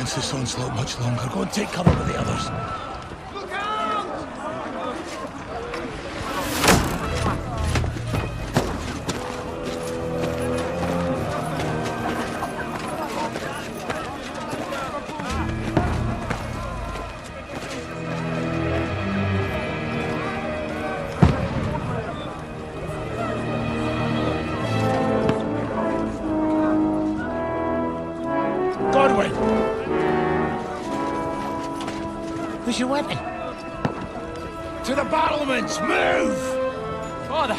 last this onslaught much longer. Go and take cover with the others. Who's your weapon? To the battlements! Move! Father!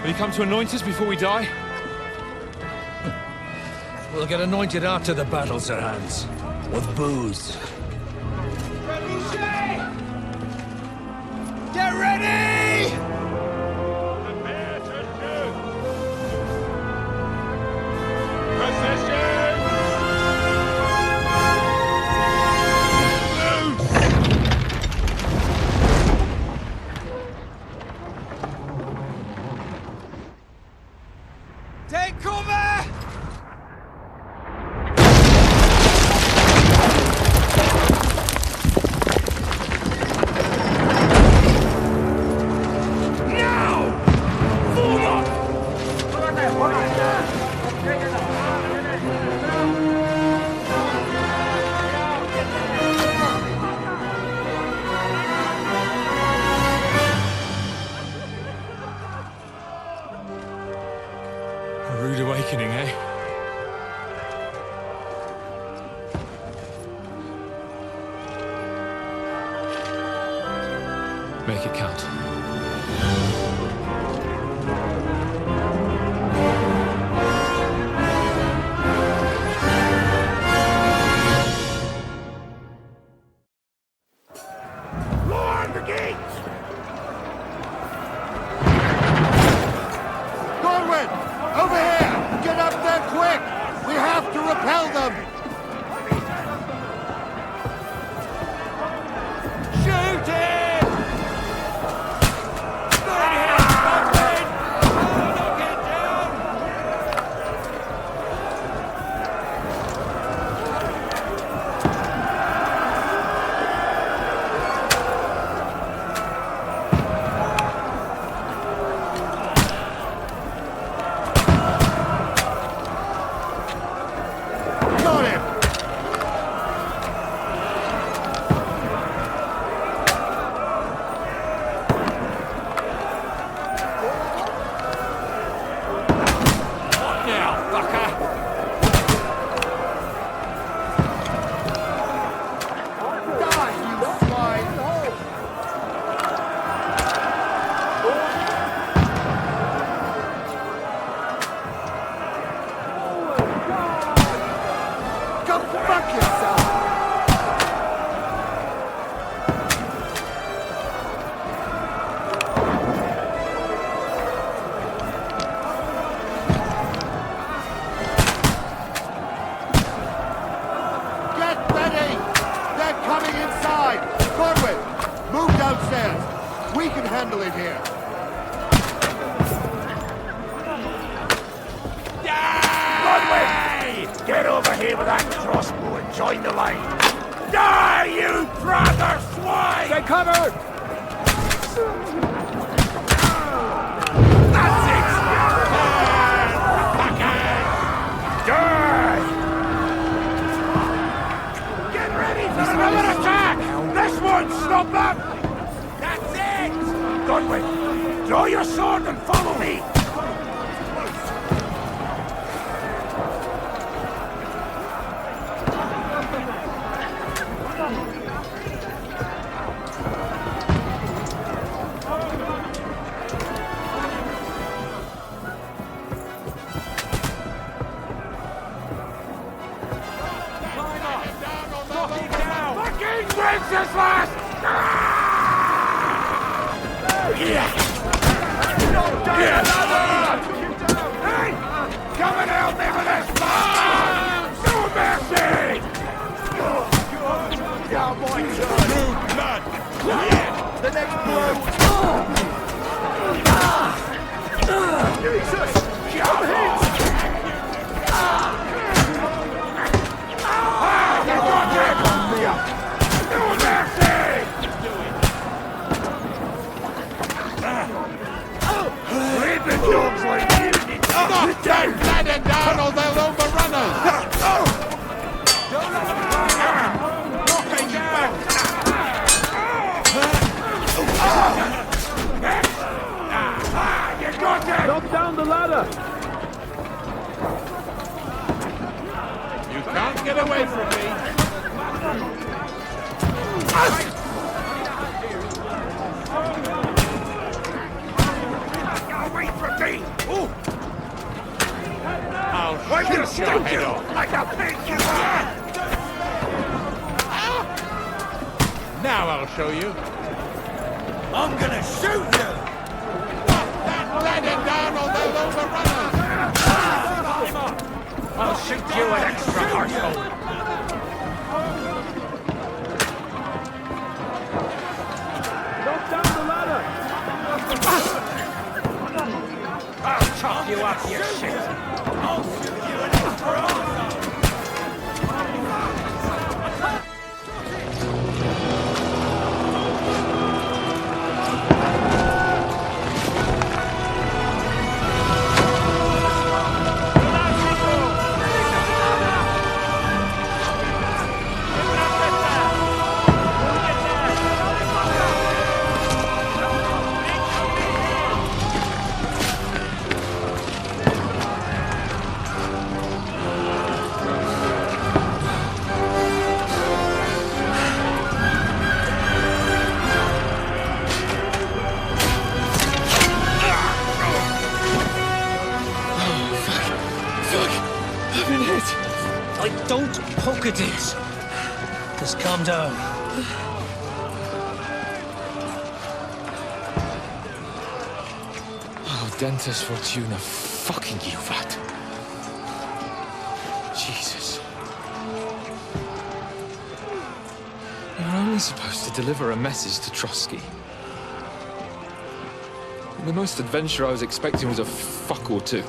Will you come to anoint us before we die? We'll get anointed after the battles are hands. With booze. Get ready! Take cover! A rude awakening, eh? Make it count. Lord, the gates! Gorwin! Over here! Get up there quick! We have to repel them! Shoot him! Good hit, Gorwin! Knock it down! Got him! What now, fucker? Die, you swine! Go fuck yourself! Get ready! They're coming inside! Corwin, move downstairs. We can handle it here. Godwin! Get over here with that crossbow and join the line! Die, you brother swine! Stay covered! That's it! Die! Get ready for another attack! This won't stop them! That's it! Godwin, draw your sword and follow me! Fucking Wenceslaus! Yeah! Hey! Come and help me with this! No mercy! Now, boys, Rude blood! Yeah! the next blow! Away from me! Ooh. I'll shoot your head off like a pig you are! Now I'll show you. I'm gonna shoot you! Let him down or they'll overrun us! I'll shoot you an extra arsehole! I'll chop you up, you shit! I'll shoot you an extra arsehole! Don't poke at it. Just calm down. Oh, Dentes Fortuna, fucking you, that. Jesus. You're only supposed to deliver a message to Trotsky. The most adventure I was expecting was a fuck or two.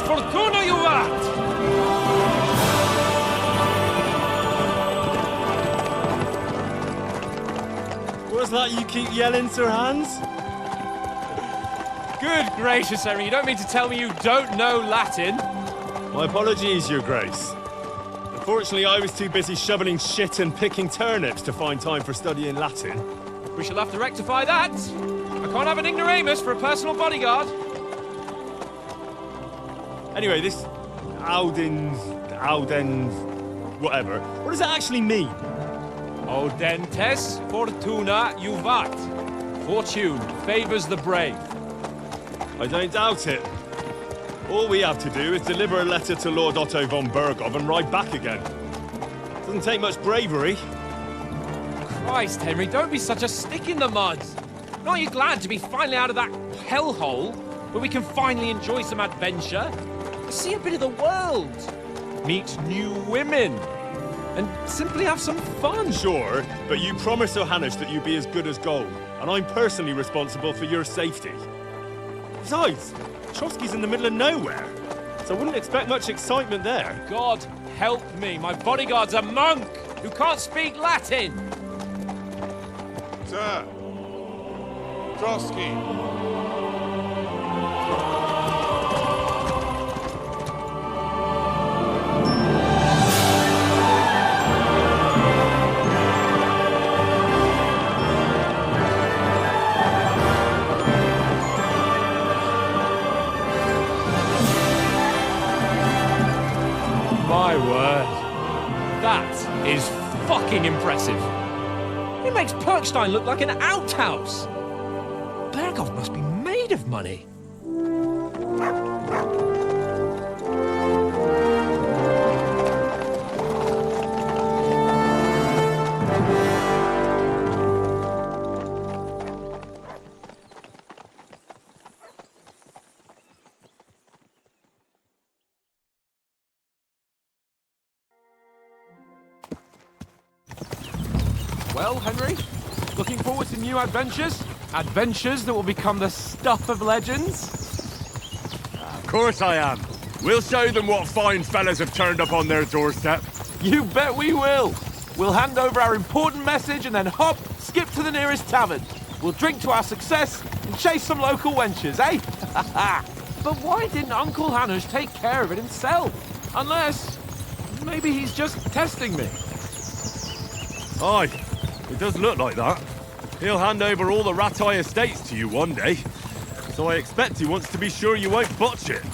Fortuna, you rat! What's that you keep yelling, Sir Hans? Good gracious, Henry, you don't mean to tell me you don't know Latin? My apologies, Your Grace. Unfortunately, I was too busy shoveling shit and picking turnips to find time for studying Latin. We shall have to rectify that. I can't have an ignoramus for a personal bodyguard. Anyway, this Audens, whatever. What does it actually mean? Audentes Fortuna Juvat. Fortune favors the brave. I don't doubt it. All we have to do is deliver a letter to Lord Otto von Bergov and ride back again. Doesn't take much bravery. Christ, Henry, don't be such a stick in the mud. Aren't you glad to be finally out of that hellhole where we can finally enjoy some adventure? See a bit of the world, meet new women, and simply have some fun. Sure, but you promised Johannes that you'd be as good as gold, and I'm personally responsible for your safety. Besides, Trotsky's in the middle of nowhere, so I wouldn't expect much excitement there. God help me, my bodyguard's a monk who can't speak Latin. Sir! Trotsky! fucking impressive. It makes Perkstein look like an outhouse. Berghoff must be made of money. Well, Henry, looking forward to new adventures? Adventures that will become the stuff of legends? Of course I am. We'll show them what fine fellas have turned up on their doorstep. You bet we will. We'll hand over our important message and then hop, skip to the nearest tavern. We'll drink to our success and chase some local wenches, eh? But why didn't Uncle Hanush take care of it himself? Unless, maybe he's just testing me. Aye, it does look like that. He'll hand over all the Ratai estates to you one day. So I expect he wants to be sure you won't botch it.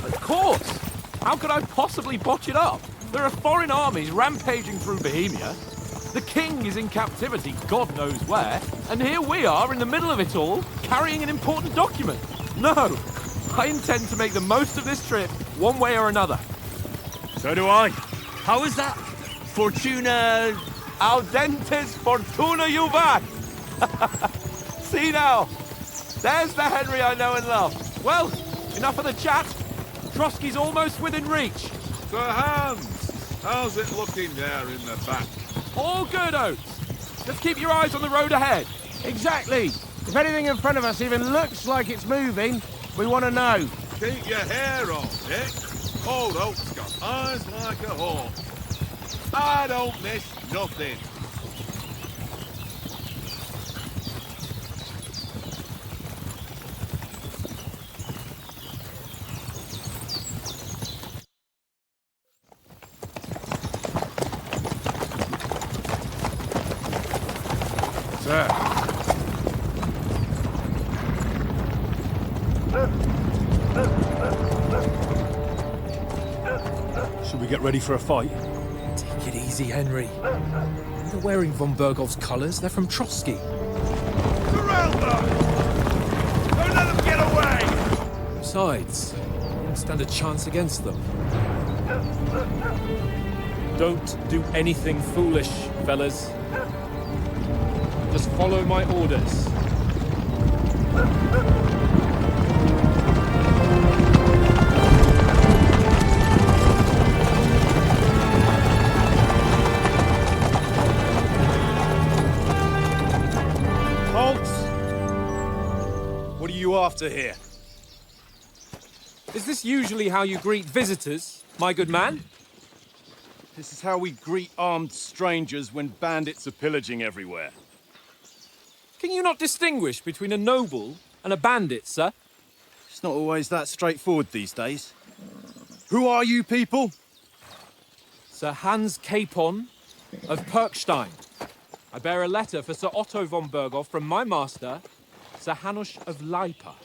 Of course! How could I possibly botch it up? There are foreign armies rampaging through Bohemia. The king is in captivity, God knows where. And here we are in the middle of it all, carrying an important document. No! I intend to make the most of this trip, one way or another. So do I. How is that? Fortuna... Audentes fortuna juvat! See now, there's the Henry I know and love. Well, enough of the chat. Trotsky's almost within reach. Sir Hans, how's it looking there in the back? All good, Oates. Just keep your eyes on the road ahead. Exactly. If anything in front of us even looks like it's moving, we want to know. Keep your hair on, Dick. Old Oak's got eyes like a hawk. I don't miss nothing. Sir. Should we get ready for a fight? Take it easy, Henry. They're wearing von Berghoff's colours. They're from Trotsky. Surround them! Don't let them get away! Besides, you won't stand a chance against them. Don't do anything foolish, fellas. Just follow my orders. What are you after here? Is this usually how you greet visitors, my good man? This is how we greet armed strangers when bandits are pillaging everywhere. Can you not distinguish between a noble and a bandit, sir? It's not always that straightforward these days. Who are you people? Sir Hans Capon of Perkstein. I bear a letter for Sir Otto von Berghoff from my master, Sir Hanush of Lipa.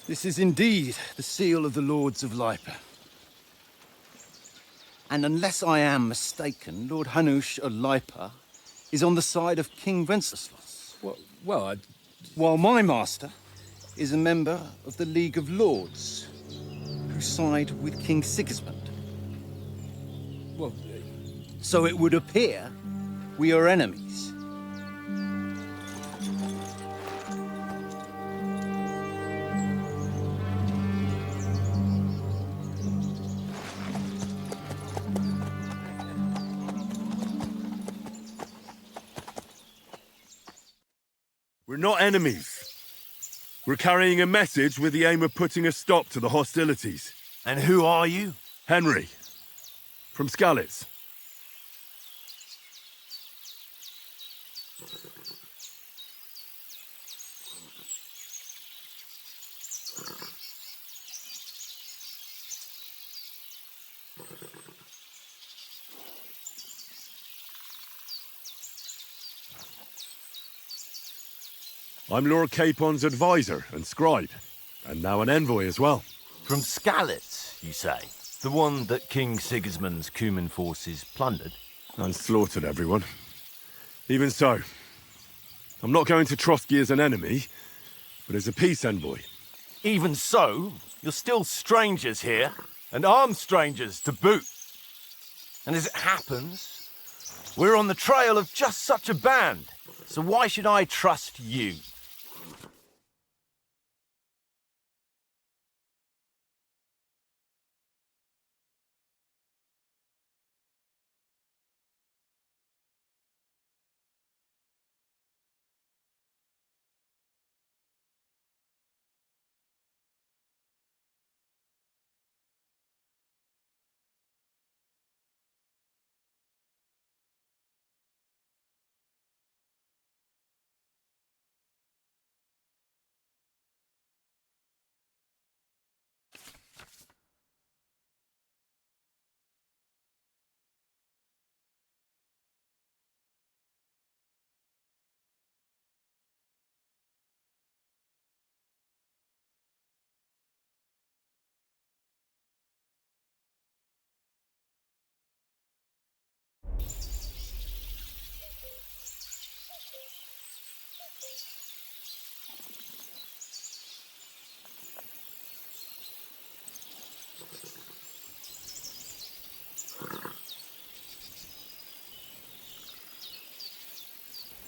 This is indeed the seal of the Lords of Lipa. And unless I am mistaken, Lord Hanush of Lipa is on the side of King Wenceslaus. While my master is a member of the League of Lords, who side with King Sigismund. So it would appear we are enemies. We're not enemies. We're carrying a message with the aim of putting a stop to the hostilities. And who are you? Henry, from Skalitz. I'm Lord Capon's advisor and scribe, and now an envoy as well. From Skalitz, you say? The one that King Sigismund's Cuman forces plundered? And slaughtered everyone. Even so, I'm not going to Trotsky as an enemy, but as a peace envoy. Even so, you're still strangers here, and armed strangers to boot. And as it happens, we're on the trail of just such a band, so why should I trust you?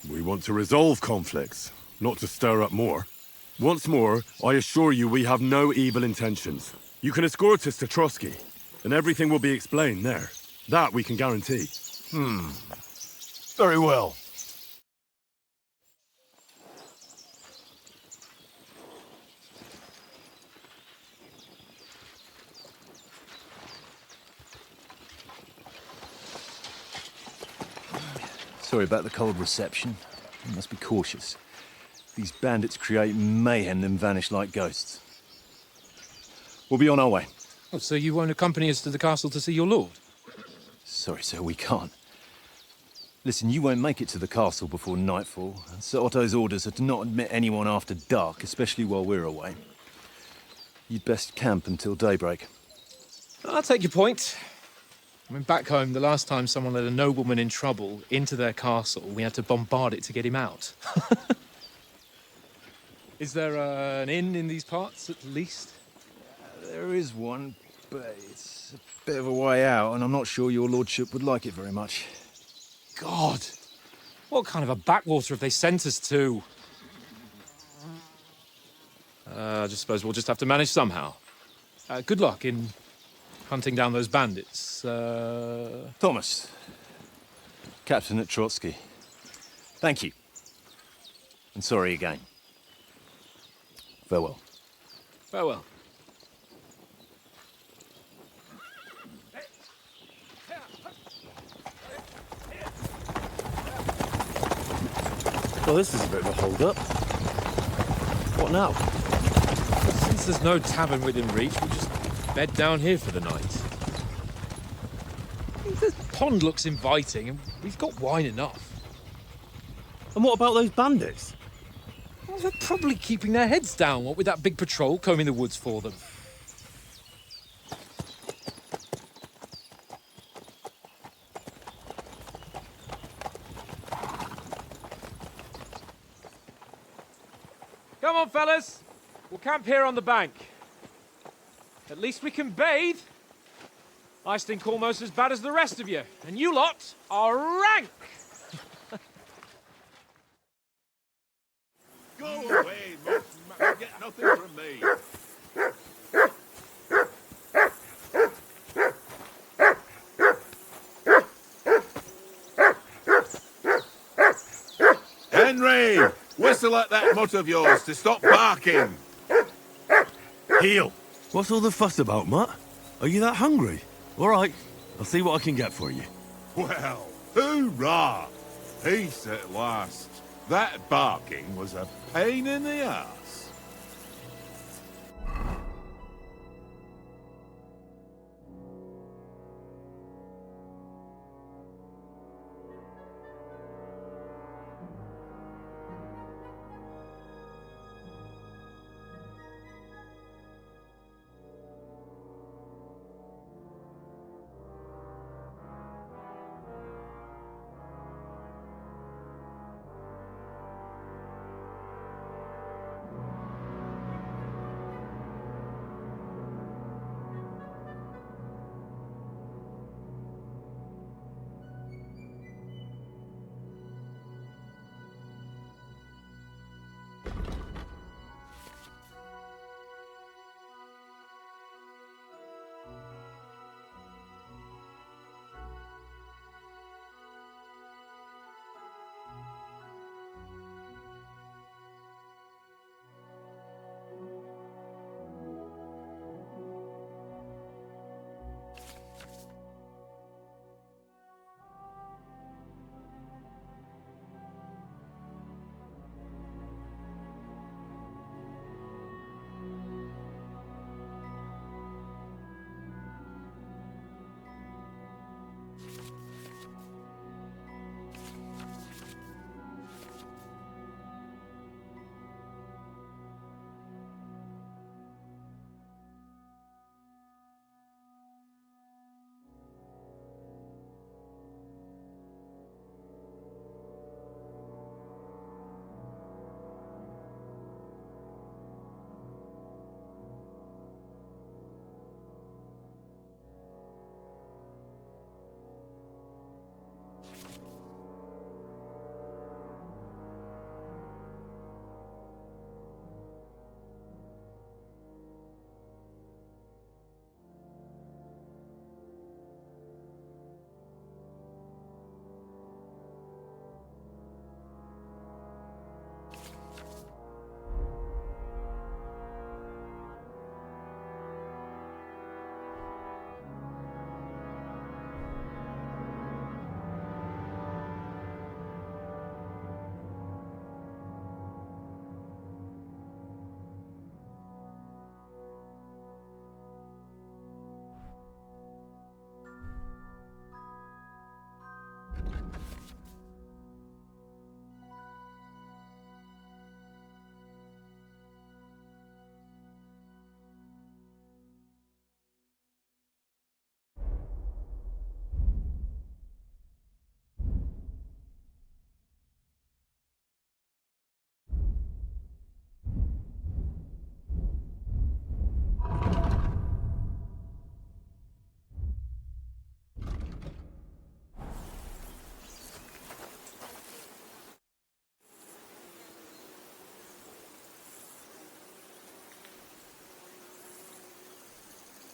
We want to resolve conflicts, not to stir up more. Once more, I assure you we have no evil intentions. You can escort us to Trotsky, and everything will be explained there. That we can guarantee. Very well. Sorry about the cold reception. You must be cautious. These bandits create mayhem, then vanish like ghosts. We'll be on our way. Oh, so you won't accompany us to the castle to see your lord? Sorry, sir, we can't. Listen, you won't make it to the castle before nightfall. Sir Otto's orders are to not admit anyone after dark, especially while we're away. You'd best camp until daybreak. I'll take your point. I mean, back home, the last time someone led a nobleman in trouble into their castle, we had to bombard it to get him out. Is there an inn in these parts, at least? There is one, but it's a bit of a way out, and I'm not sure your lordship would like it very much. God! What kind of a backwater have they sent us to? I just suppose we'll just have to manage somehow. Good luck in hunting down those bandits. Thomas, Captain at Trotsky. Thank you. And sorry again. Farewell. Farewell. Well, this is a bit of a hold-up. What now? Since there's no tavern within reach, we'll just bed down here for the night. The pond looks inviting, and we've got wine enough. And what about those bandits? Well, they're probably keeping their heads down, what with that big patrol combing the woods for them. Come on, fellas. We'll camp here on the bank. At least we can bathe. I stink almost as bad as the rest of you, and you lot are rank! Go away, most man. Get nothing from me. Henry! Whistle at that mutt of yours to stop barking. Heel! What's all the fuss about, Mutt? Are you that hungry? All right, I'll see what I can get for you. Well, hoorah! Peace at last. That barking was a pain in the ass.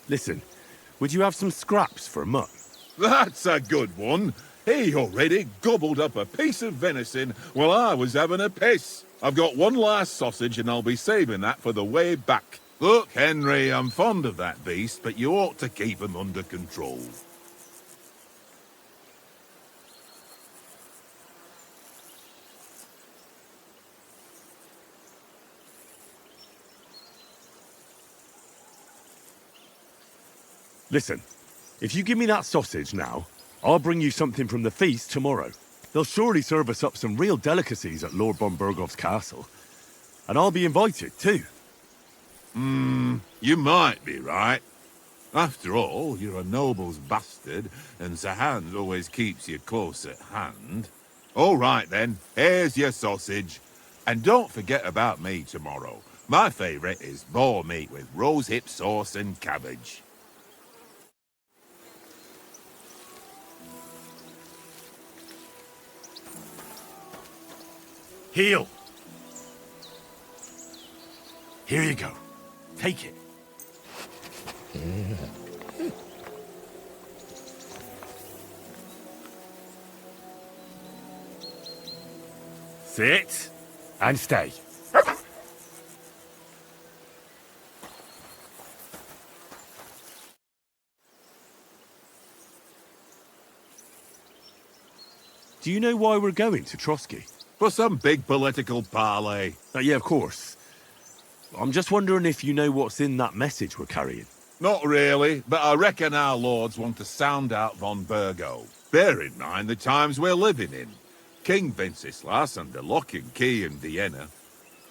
Listen, would you have some scraps for Mutt? That's a good one. He already gobbled up a piece of venison while I was having a piss. I've got one last sausage and I'll be saving that for the way back. Look, Henry, I'm fond of that beast, but you ought to keep him under control. Listen, if you give me that sausage now, I'll bring you something from the feast tomorrow. They'll surely serve us up some real delicacies at Lord von Bergov's castle. And I'll be invited, too. You might be right. After all, you're a noble's bastard, and Sir Hans always keeps you close at hand. All right, then. Here's your sausage. And don't forget about me tomorrow. My favourite is boar meat with rosehip sauce and cabbage. Heel! Here you go. Take it. Sit and stay. Do you know why we're going to Trotsky? For some big political parley. Yeah, of course. I'm just wondering if you know what's in that message we're carrying. Not really, but I reckon our lords want to sound out von Bergo. Bear in mind the times we're living in. King Wenceslaus under lock and key in Vienna,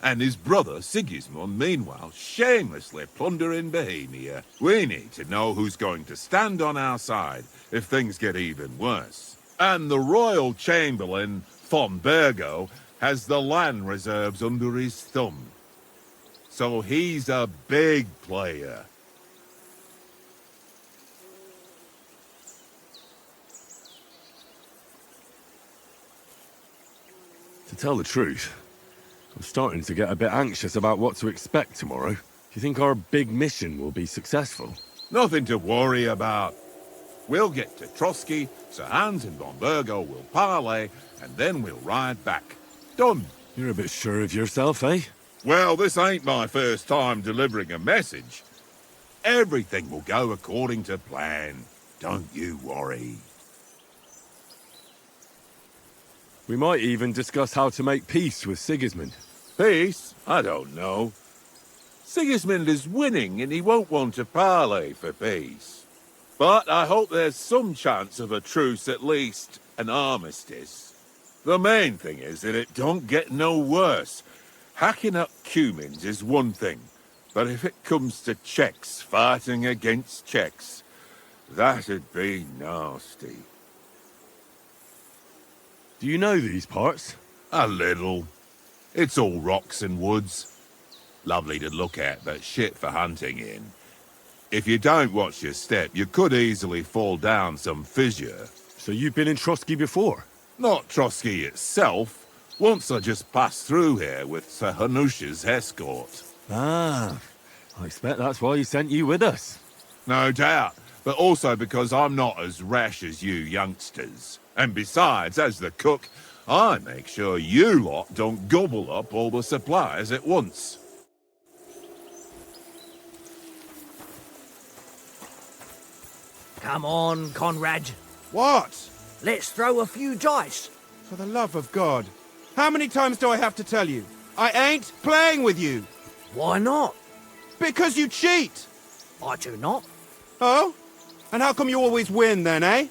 and his brother Sigismund, meanwhile, shamelessly plundering Bohemia. We need to know who's going to stand on our side if things get even worse. And the royal chamberlain, von Bergo, has the land reserves under his thumb. So he's a big player. To tell the truth, I'm starting to get a bit anxious about what to expect tomorrow. Do you think our big mission will be successful? Nothing to worry about. We'll get to Trotsky, Sir Hans and von Bergo will parley, and then we'll ride back. Done. You're a bit sure of yourself, eh? Well, this ain't my first time delivering a message. Everything will go according to plan. Don't you worry. We might even discuss how to make peace with Sigismund. Peace? I don't know. Sigismund is winning and he won't want to parley for peace. But I hope there's some chance of a truce, at least an armistice. The main thing is that it don't get no worse. Hacking up Cumans is one thing, but if it comes to Czechs fighting against Czechs, that'd be nasty. Do you know these parts? A little. It's all rocks and woods. Lovely to look at, but shit for hunting in. If you don't watch your step, you could easily fall down some fissure. So you've been in Trotsky before? Not Trotsky itself. Once I just passed through here with Sir Hanush's escort. Ah, I expect that's why he sent you with us. No doubt, but also because I'm not as rash as you youngsters. And besides, as the cook, I make sure you lot don't gobble up all the supplies at once. Come on, Conrad. What? Let's throw a few dice. For the love of God. How many times do I have to tell you? I ain't playing with you. Why not? Because you cheat. I do not. Oh? And how come you always win then, eh?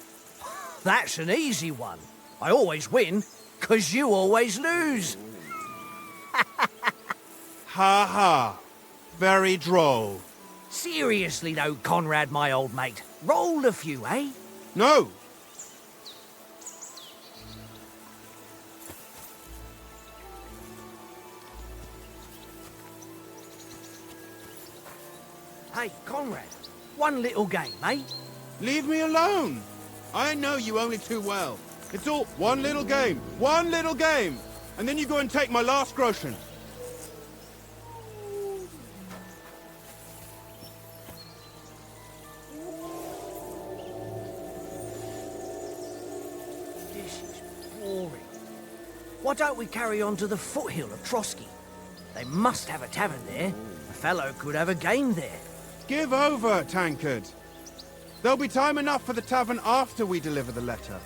That's an easy one. I always win, 'cause you always lose. Ha ha. Very droll. Seriously though, Conrad, my old mate. Roll a few, eh? No. Hey, Conrad, one little game, eh? Leave me alone. I know you only too well. It's all one little game, and then you go and take my last groschen. Why don't we carry on to the foothill of Trotsky? They must have a tavern there. A fellow could have a game there. Give over, tankard. There'll be time enough for the tavern after we deliver the letter.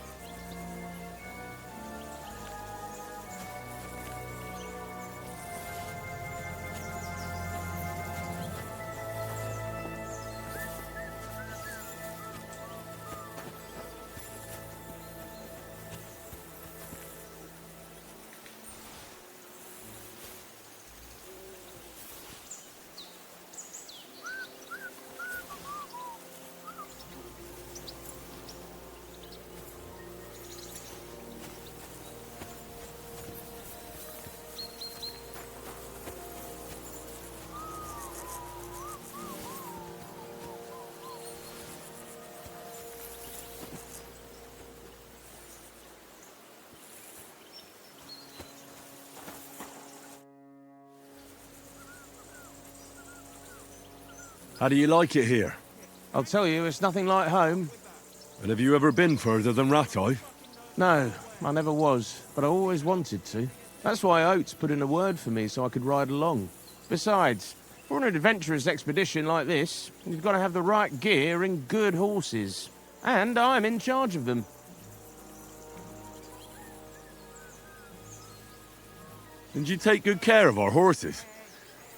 How do you like it here? I'll tell you, it's nothing like home. And have you ever been further than Rattay? No, I never was, but I always wanted to. That's why Oates put in a word for me so I could ride along. Besides, for an adventurous expedition like this, you've got to have the right gear and good horses. And I'm in charge of them. And you take good care of our horses.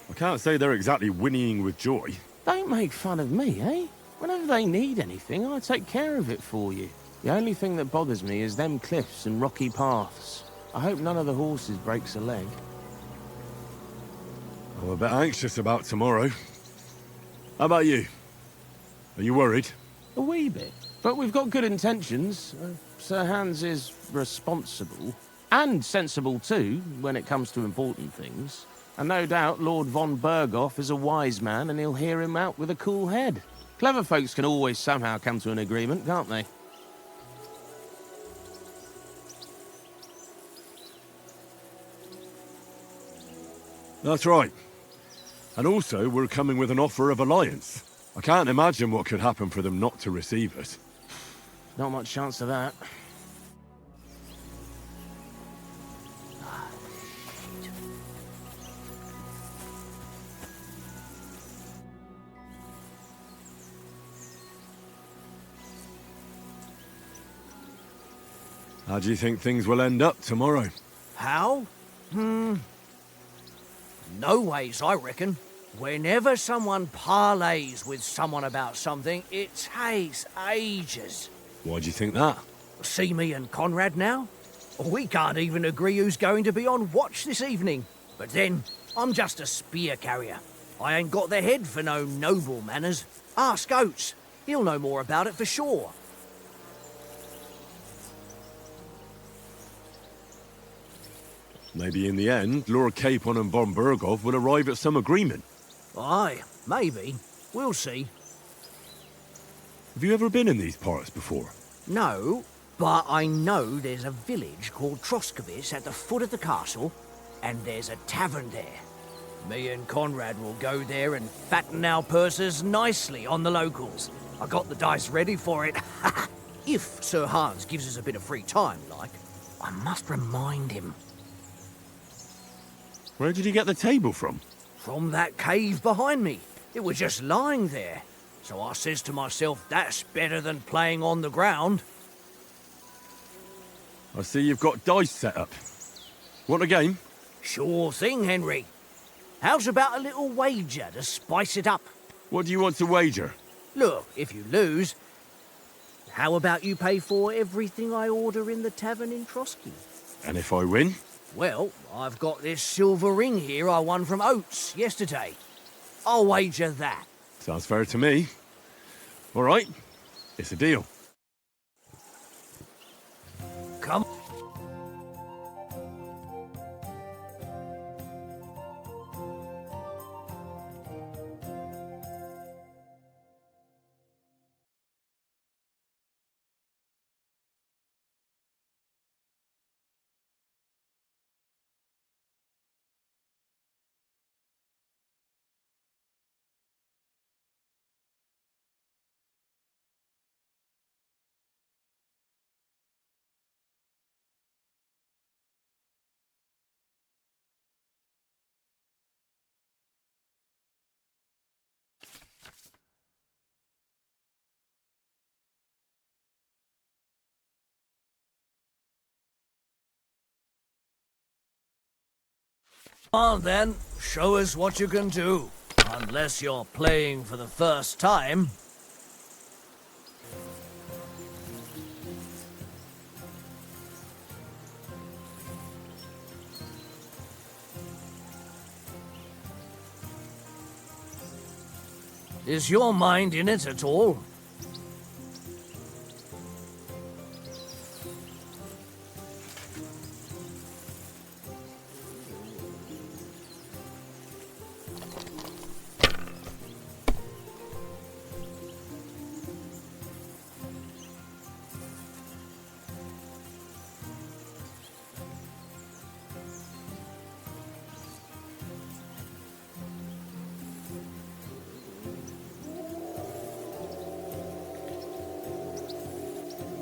I can't say they're exactly whinnying with joy. Don't make fun of me, eh? Whenever they need anything, I take care of it for you. The only thing that bothers me is them cliffs and rocky paths. I hope none of the horses breaks a leg. I'm a bit anxious about tomorrow. How about you? Are you worried? A wee bit. But we've got good intentions. Sir Hans is responsible. And sensible too, when it comes to important things. And no doubt Lord von Berghoff is a wise man and he'll hear him out with a cool head. Clever folks can always somehow come to an agreement, can't they? That's right. And also, we're coming with an offer of alliance. I can't imagine what could happen for them not to receive us. Not much chance of that. How do you think things will end up tomorrow? How? No ways, I reckon. Whenever someone parleys with someone about something, it takes ages. Why do you think that? See me and Conrad now? We can't even agree who's going to be on watch this evening. But then, I'm just a spear carrier. I ain't got the head for no noble manners. Ask Oates. He'll know more about it for sure. Maybe in the end, Lord Capon and von Berghoff will arrive at some agreement. Aye, maybe. We'll see. Have you ever been in these parts before? No, but I know there's a village called Troskowitz at the foot of the castle, and there's a tavern there. Me and Conrad will go there and fatten our purses nicely on the locals. I got the dice ready for it. If Sir Hans gives us a bit of free time, like, I must remind him. Where did you get the table from? From that cave behind me. It was just lying there. So I says to myself, that's better than playing on the ground. I see you've got dice set up. Want a game? Sure thing, Henry. How's about a little wager to spice it up? What do you want to wager? Look, if you lose, how about you pay for everything I order in the tavern in Trotsky? And if I win? Well, I've got this silver ring here I won from Oates yesterday. I'll wager that. Sounds fair to me. All right, it's a deal. Come On then, show us what you can do. Unless you're playing for the first time. Is your mind in it at all?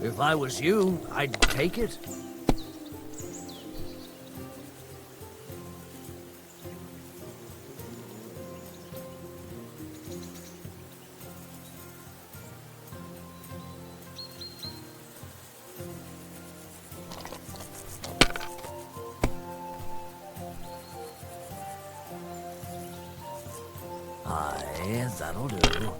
If I was you, I'd take it. Aye, that'll do.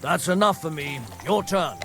That's enough for me. Your turn.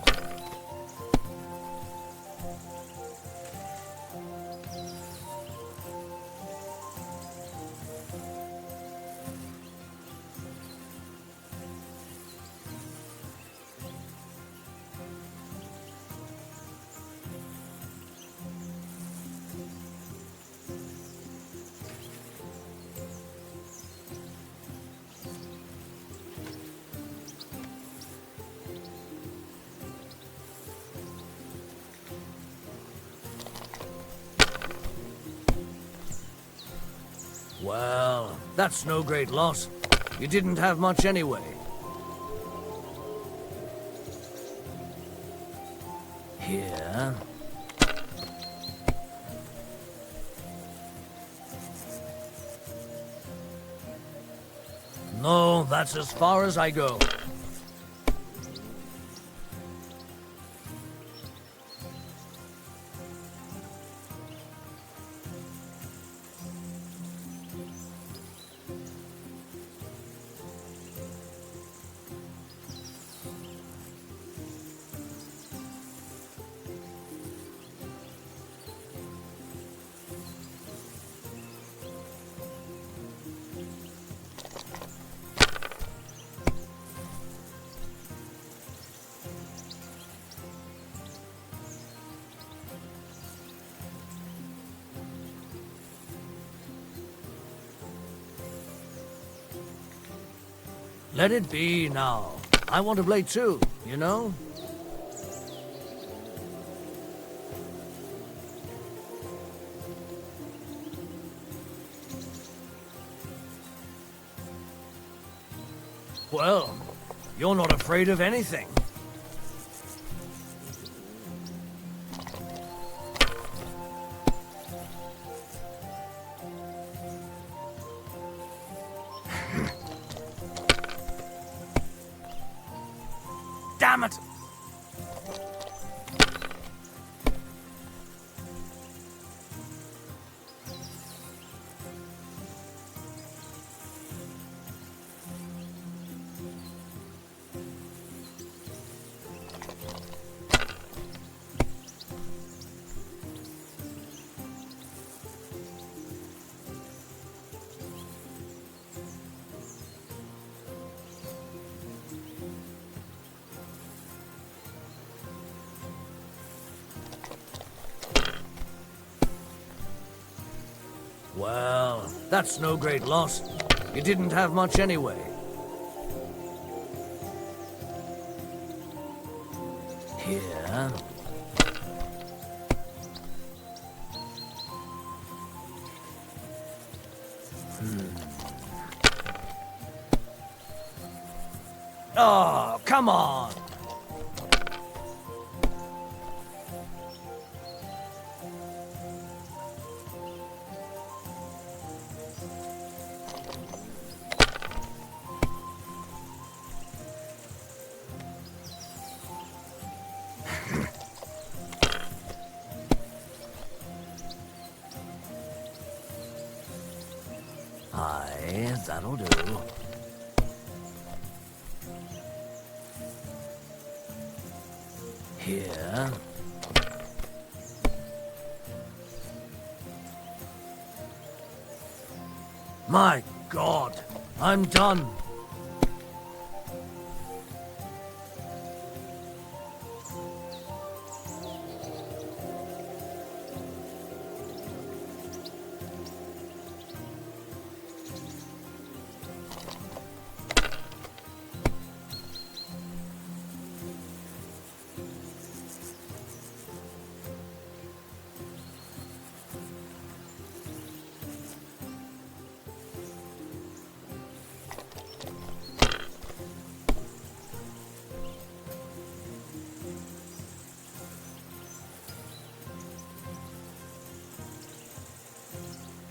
Well, that's no great loss. You didn't have much anyway. Here. No, that's as far as I go. Let it be now. I want to play too, you know? Well, you're not afraid of anything. Damn it! Well, that's no great loss. You didn't have much anyway. Here. Oh, come on! Aye, that'll do. Here. My God, I'm done.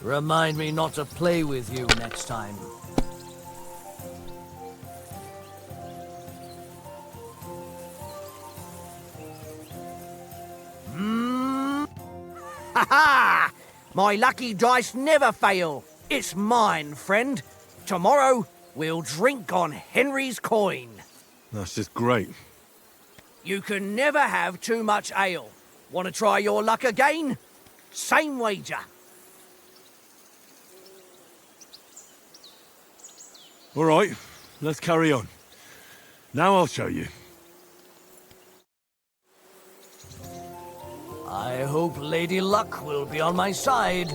Remind me not to play with you next time. Ha ha! My lucky dice never fail. It's mine, friend. Tomorrow, we'll drink on Henry's coin. That's just great. You can never have too much ale. Want to try your luck again? Same wager. All right, let's carry on. Now I'll show you. I hope Lady Luck will be on my side.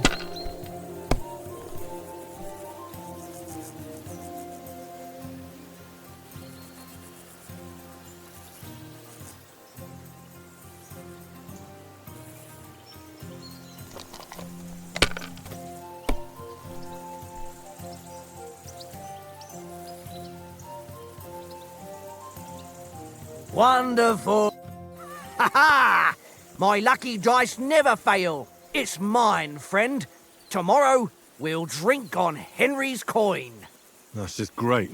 Wonderful. Ha ha! My lucky dice never fail. It's mine, friend. Tomorrow, we'll drink on Henry's coin. That's just great.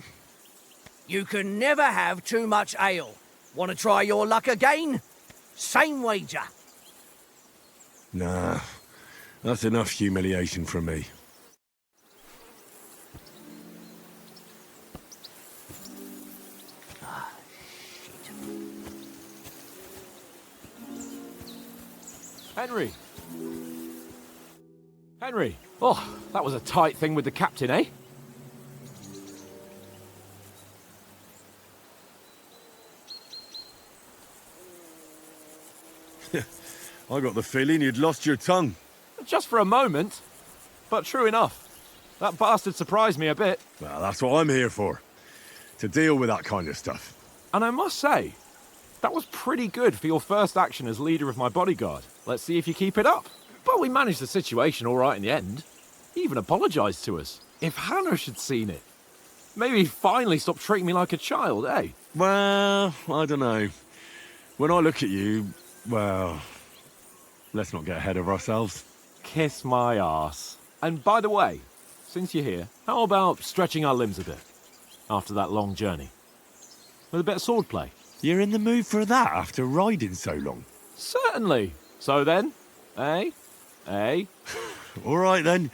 You can never have too much ale. Want to try your luck again? Same wager. Nah, that's enough humiliation from me. Henry! Henry! Oh, that was a tight thing with the captain, eh? I got the feeling you'd lost your tongue. Just for a moment. But true enough. That bastard surprised me a bit. Well, that's what I'm here for. To deal with that kind of stuff. And I must say, that was pretty good for your first action as leader of my bodyguard. Let's see if you keep it up. But we managed the situation all right in the end. He even apologised to us. If Hanush had seen it. Maybe he'd finally stop treating me like a child, eh? Well, I don't know. When I look at you, well, let's not get ahead of ourselves. Kiss my arse. And by the way, since you're here, how about stretching our limbs a bit? After that long journey. With a bit of swordplay. You're in the mood for that after riding so long? Certainly. So then, eh? Eh? All right then.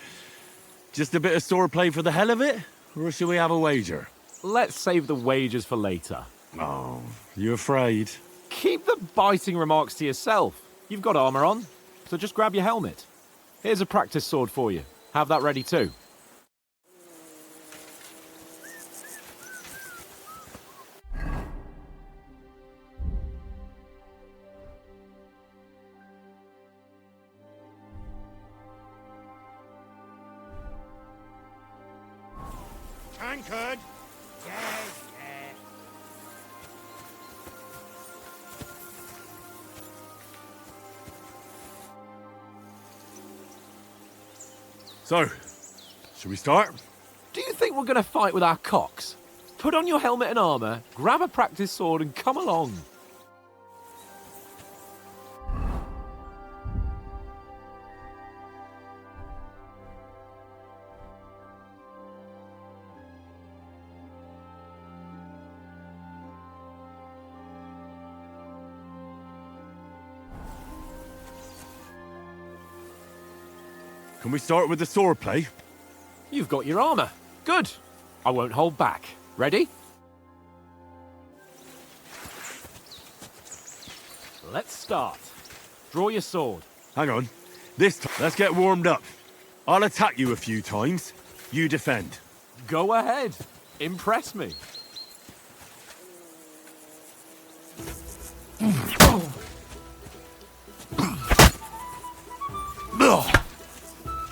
Just a bit of swordplay for the hell of it? Or should we have a wager? Let's save the wagers for later. Oh, you afraid? Keep the biting remarks to yourself. You've got armour on, so just grab your helmet. Here's a practice sword for you. Have that ready too. Anchored? Yeah. So, should we start? Do you think we're going to fight with our cocks? Put on your helmet and armour, grab a practice sword and come along. Can we start with the swordplay? You've got your armor. Good. I won't hold back. Ready? Let's start. Draw your sword. Hang on. This time, let's get warmed up. I'll attack you a few times. You defend. Go ahead. Impress me.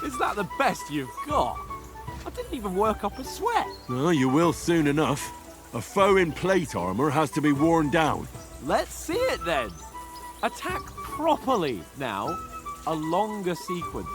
Is that the best you've got? I didn't even work up a sweat. No, you will soon enough. A foe in plate armor has to be worn down. Let's see it then. Attack properly now. A longer sequence.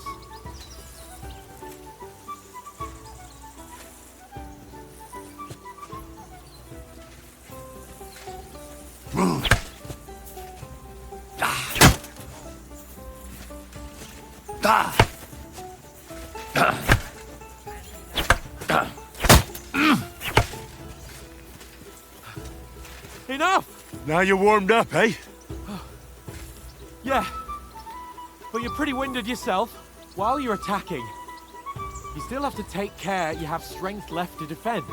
Enough! Now you're warmed up, eh? Yeah. But you're pretty winded yourself. While you're attacking, you still have to take care you have strength left to defend.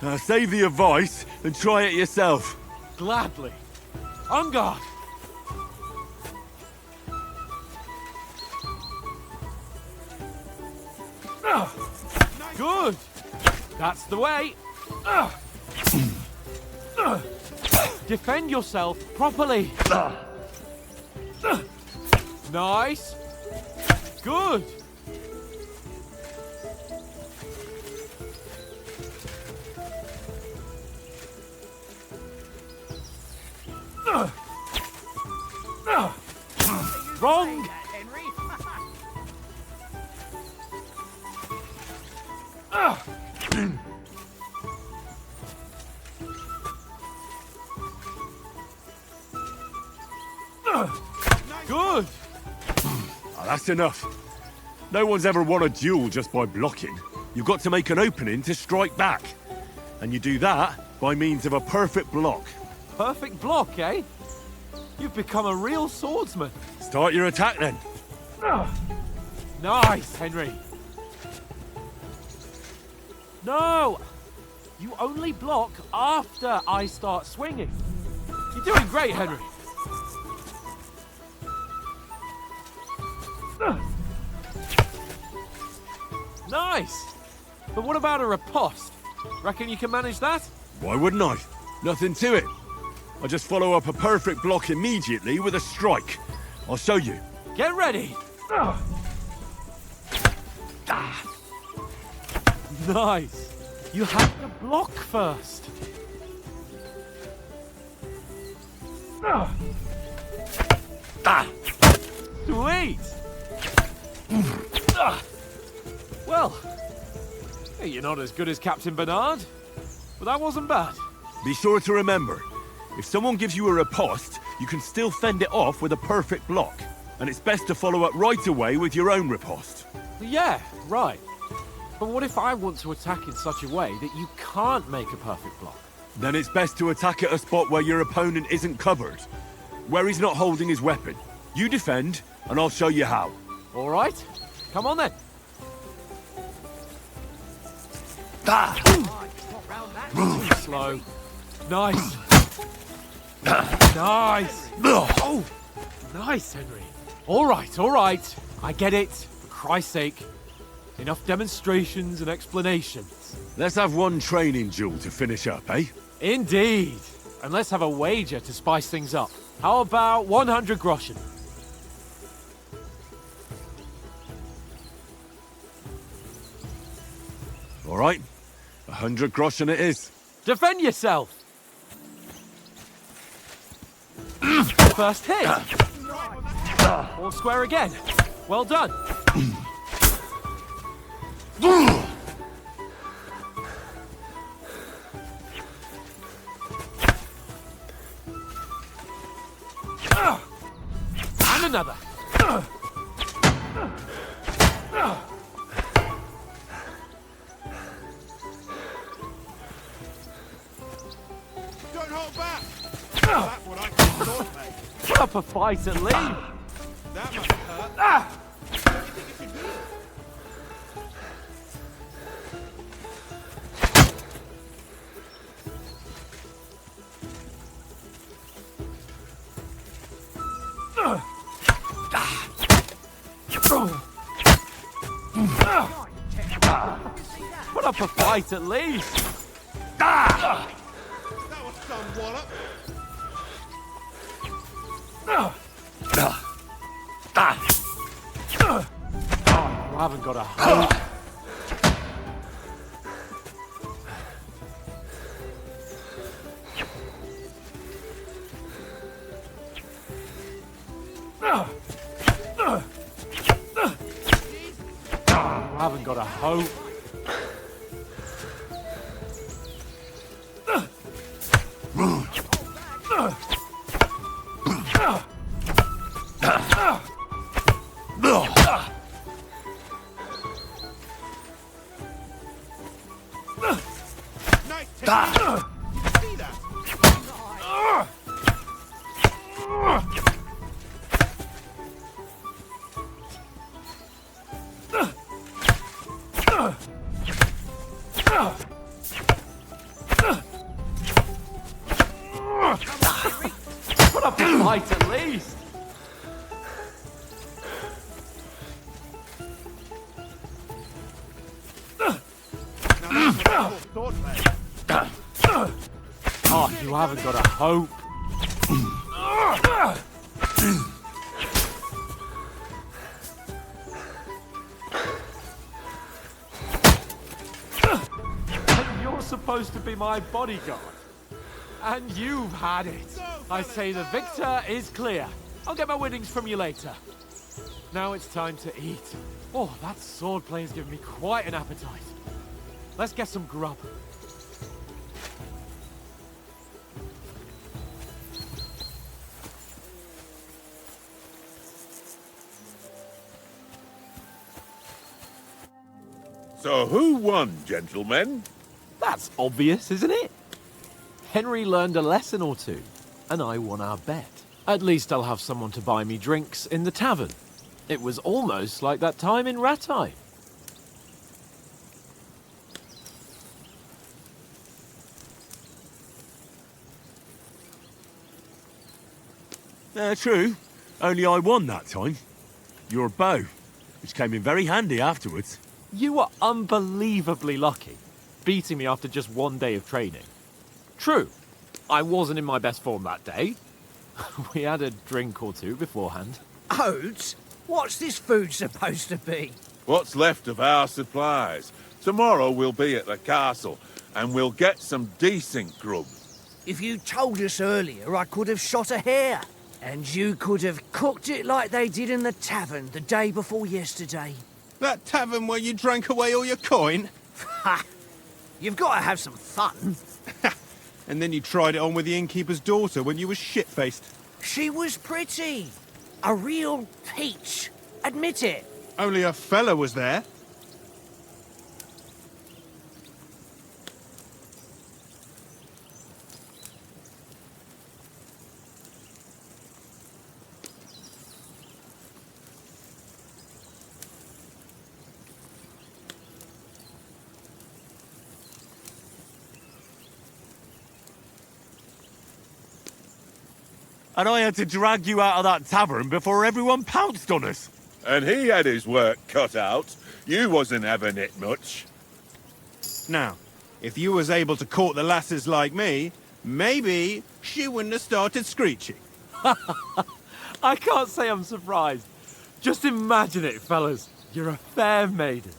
Now save the advice and try it yourself. Gladly. On guard. Good. That's the way. Defend yourself properly. Nice. Good. Wrong. Good. Oh, that's enough. No one's ever won a duel just by blocking. You've got to make an opening to strike back. And you do that by means of a perfect block. Perfect block, eh? You've become a real swordsman. Start your attack then. Nice, Henry. No! You only block after I start swinging. You're doing great, Henry. Nice! But what about a riposte? Reckon you can manage that? Why wouldn't I? Nothing to it. I just follow up a perfect block immediately with a strike. I'll show you. Get ready! Nice! You have to block first. Sweet! Well, hey, you're not as good as Captain Bernard, but that wasn't bad. Be sure to remember, if someone gives you a riposte, you can still fend it off with a perfect block. And it's best to follow up right away with your own riposte. Yeah, right. But what if I want to attack in such a way that you can't make a perfect block? Then it's best to attack at a spot where your opponent isn't covered, where he's not holding his weapon. You defend, and I'll show you how. All right, come on then. Too slow. Nice. Nice. Oh, nice, Henry. All right. I get it. For Christ's sake. Enough demonstrations and explanations. Let's have one training duel to finish up, eh? Indeed. And let's have a wager to spice things up. How about 100 groschen? All right. 100 groschen it is. Defend yourself! First hit! All square again. Well done. And another. Don't hold back! That's what I call sword play. Put up a fight and leave. That must hurt. What do you think you should do? Put up a fight at least. That was some wallop. You haven't got a hope. You haven't got a hope. Put up a fight at least. Oh, you haven't got a hope. And you're supposed to be my bodyguard. And you've had it. I say the victor is clear. I'll get my winnings from you later. Now it's time to eat. Oh, that swordplay has given me quite an appetite. Let's get some grub. So who won, gentlemen? That's obvious, isn't it? Henry learned a lesson or two, and I won our bet. At least I'll have someone to buy me drinks in the tavern. It was almost like that time in Rattay. True. Only I won that time. Your bow, which came in very handy afterwards. You were unbelievably lucky, beating me after just one day of training. True, I wasn't in my best form that day. We had a drink or two beforehand. Oats? What's this food supposed to be? What's left of our supplies. Tomorrow we'll be at the castle, and we'll get some decent grub. If you told us earlier, I could have shot a hare. And you could have cooked it like they did in the tavern the day before yesterday. That tavern where you drank away all your coin? Ha! You've got to have some fun. And then you tried it on with the innkeeper's daughter when you were shit-faced. She was pretty. A real peach. Admit it. Only a fella was there. And I had to drag you out of that tavern before everyone pounced on us. And he had his work cut out. You wasn't having it much. Now, if you was able to court the lasses like me, maybe she wouldn't have started screeching. I can't say I'm surprised. Just imagine it, fellas. You're a fair maiden.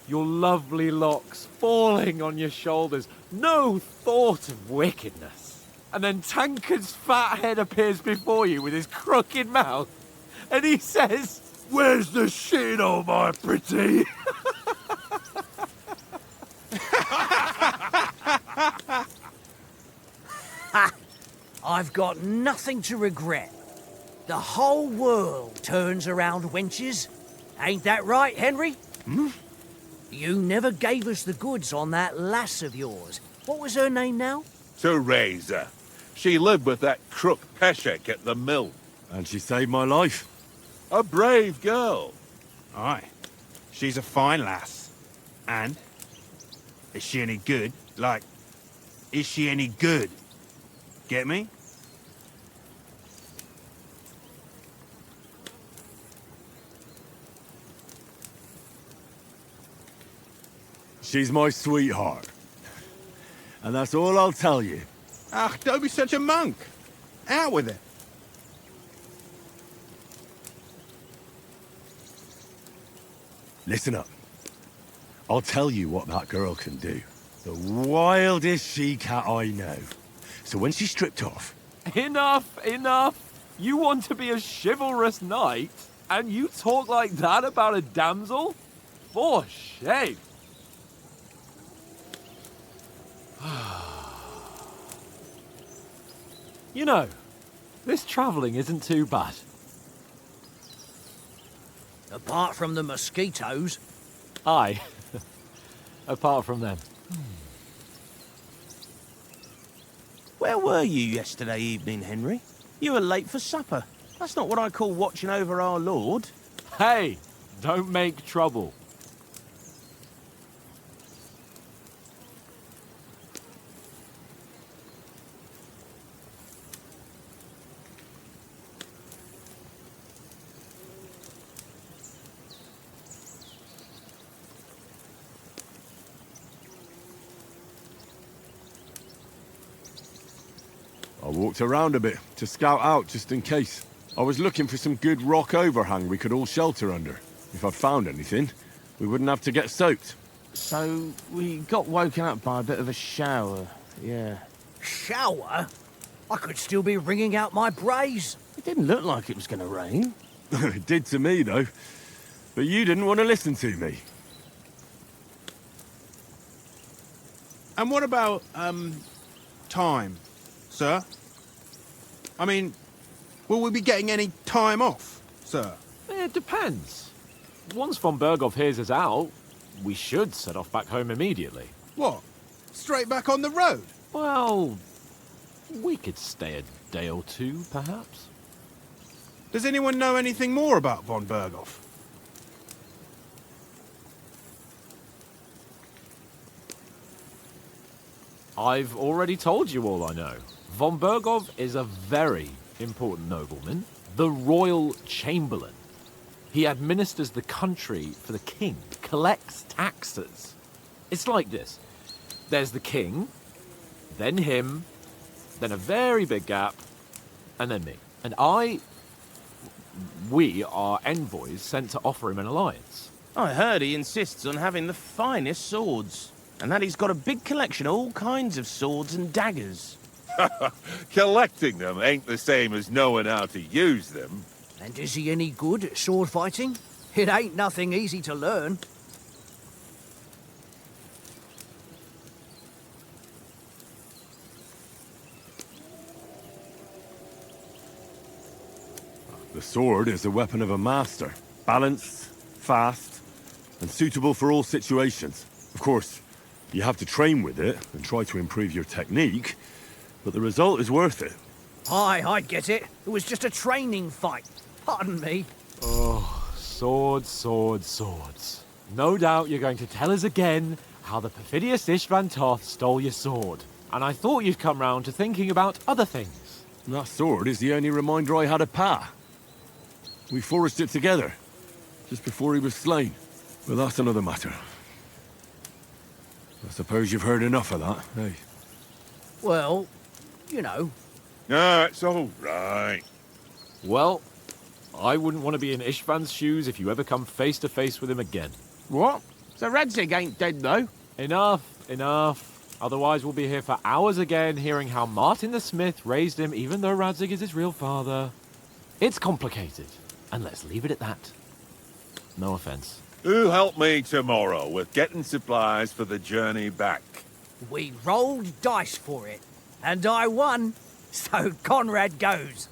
Your lovely locks falling on your shoulders. No thought of wickedness. And then Tankard's fat head appears before you with his crooked mouth. And he says, "Where's the shit, oh my pretty?" I've got nothing to regret. The whole world turns around wenches. Ain't that right, Henry? Hmm? You never gave us the goods on that lass of yours. What was her name now? Teresa. She lived with that crook Peshek at the mill. And she saved my life. A brave girl. Aye. She's a fine lass. And? Is she any good? Like, is she any good? Get me? She's my sweetheart. And that's all I'll tell you. Ah, don't be such a monk. Out with it. Listen up. I'll tell you what that girl can do. The wildest she-cat I know. So when she's stripped off... Enough, enough! You want to be a chivalrous knight, and you talk like that about a damsel? For shame! You know, this travelling isn't too bad. Apart from the mosquitoes. Aye. Apart from them. Where were you yesterday evening, Henry? You were late for supper. That's not what I call watching over our Lord. Hey, don't make trouble. I walked around a bit to scout out just in case. I was looking for some good rock overhang we could all shelter under. If I'd found anything, we wouldn't have to get soaked. So, we got woken up by a bit of a shower, yeah. Shower? I could still be wringing out my brace. It didn't look like it was going to rain. It did to me, though. But you didn't want to listen to me. And what about, time, sir? I mean, will we be getting any time off, sir? It depends. Once von Berghoff hears us out, we should set off back home immediately. What? Straight back on the road? Well, we could stay a day or two, perhaps. Does anyone know anything more about von Berghoff? I've already told you all I know. Von Berghoff is a very important nobleman, the royal chamberlain. He administers the country for the king, collects taxes. It's like this. There's the king, then him, then a very big gap, and then me. And we are envoys sent to offer him an alliance. I heard he insists on having the finest swords, and that he's got a big collection of all kinds of swords and daggers. Collecting them ain't the same as knowing how to use them. And is he any good at sword fighting? It ain't nothing easy to learn. The sword is a weapon of a master. Balanced, fast, and suitable for all situations. Of course, you have to train with it and try to improve your technique, but the result is worth it. Aye, I get it. It was just a training fight. Pardon me. Oh, swords, swords, swords. No doubt you're going to tell us again how the perfidious Istvan Toth stole your sword. And I thought you'd come round to thinking about other things. That sword is the only reminder I had of Pa. We forged it together, just before he was slain. But that's another matter. I suppose you've heard enough of that, eh? Well, you know. No, it's all right. Well, I wouldn't want to be in Istvan's shoes if you ever come face to face with him again. What? So Radzig ain't dead, though? Enough, enough. Otherwise we'll be here for hours again hearing how Martin the Smith raised him even though Radzig is his real father. It's complicated, and let's leave it at that. No offense. Who'll help me tomorrow with getting supplies for the journey back? We rolled dice for it, and I won. So Conrad goes.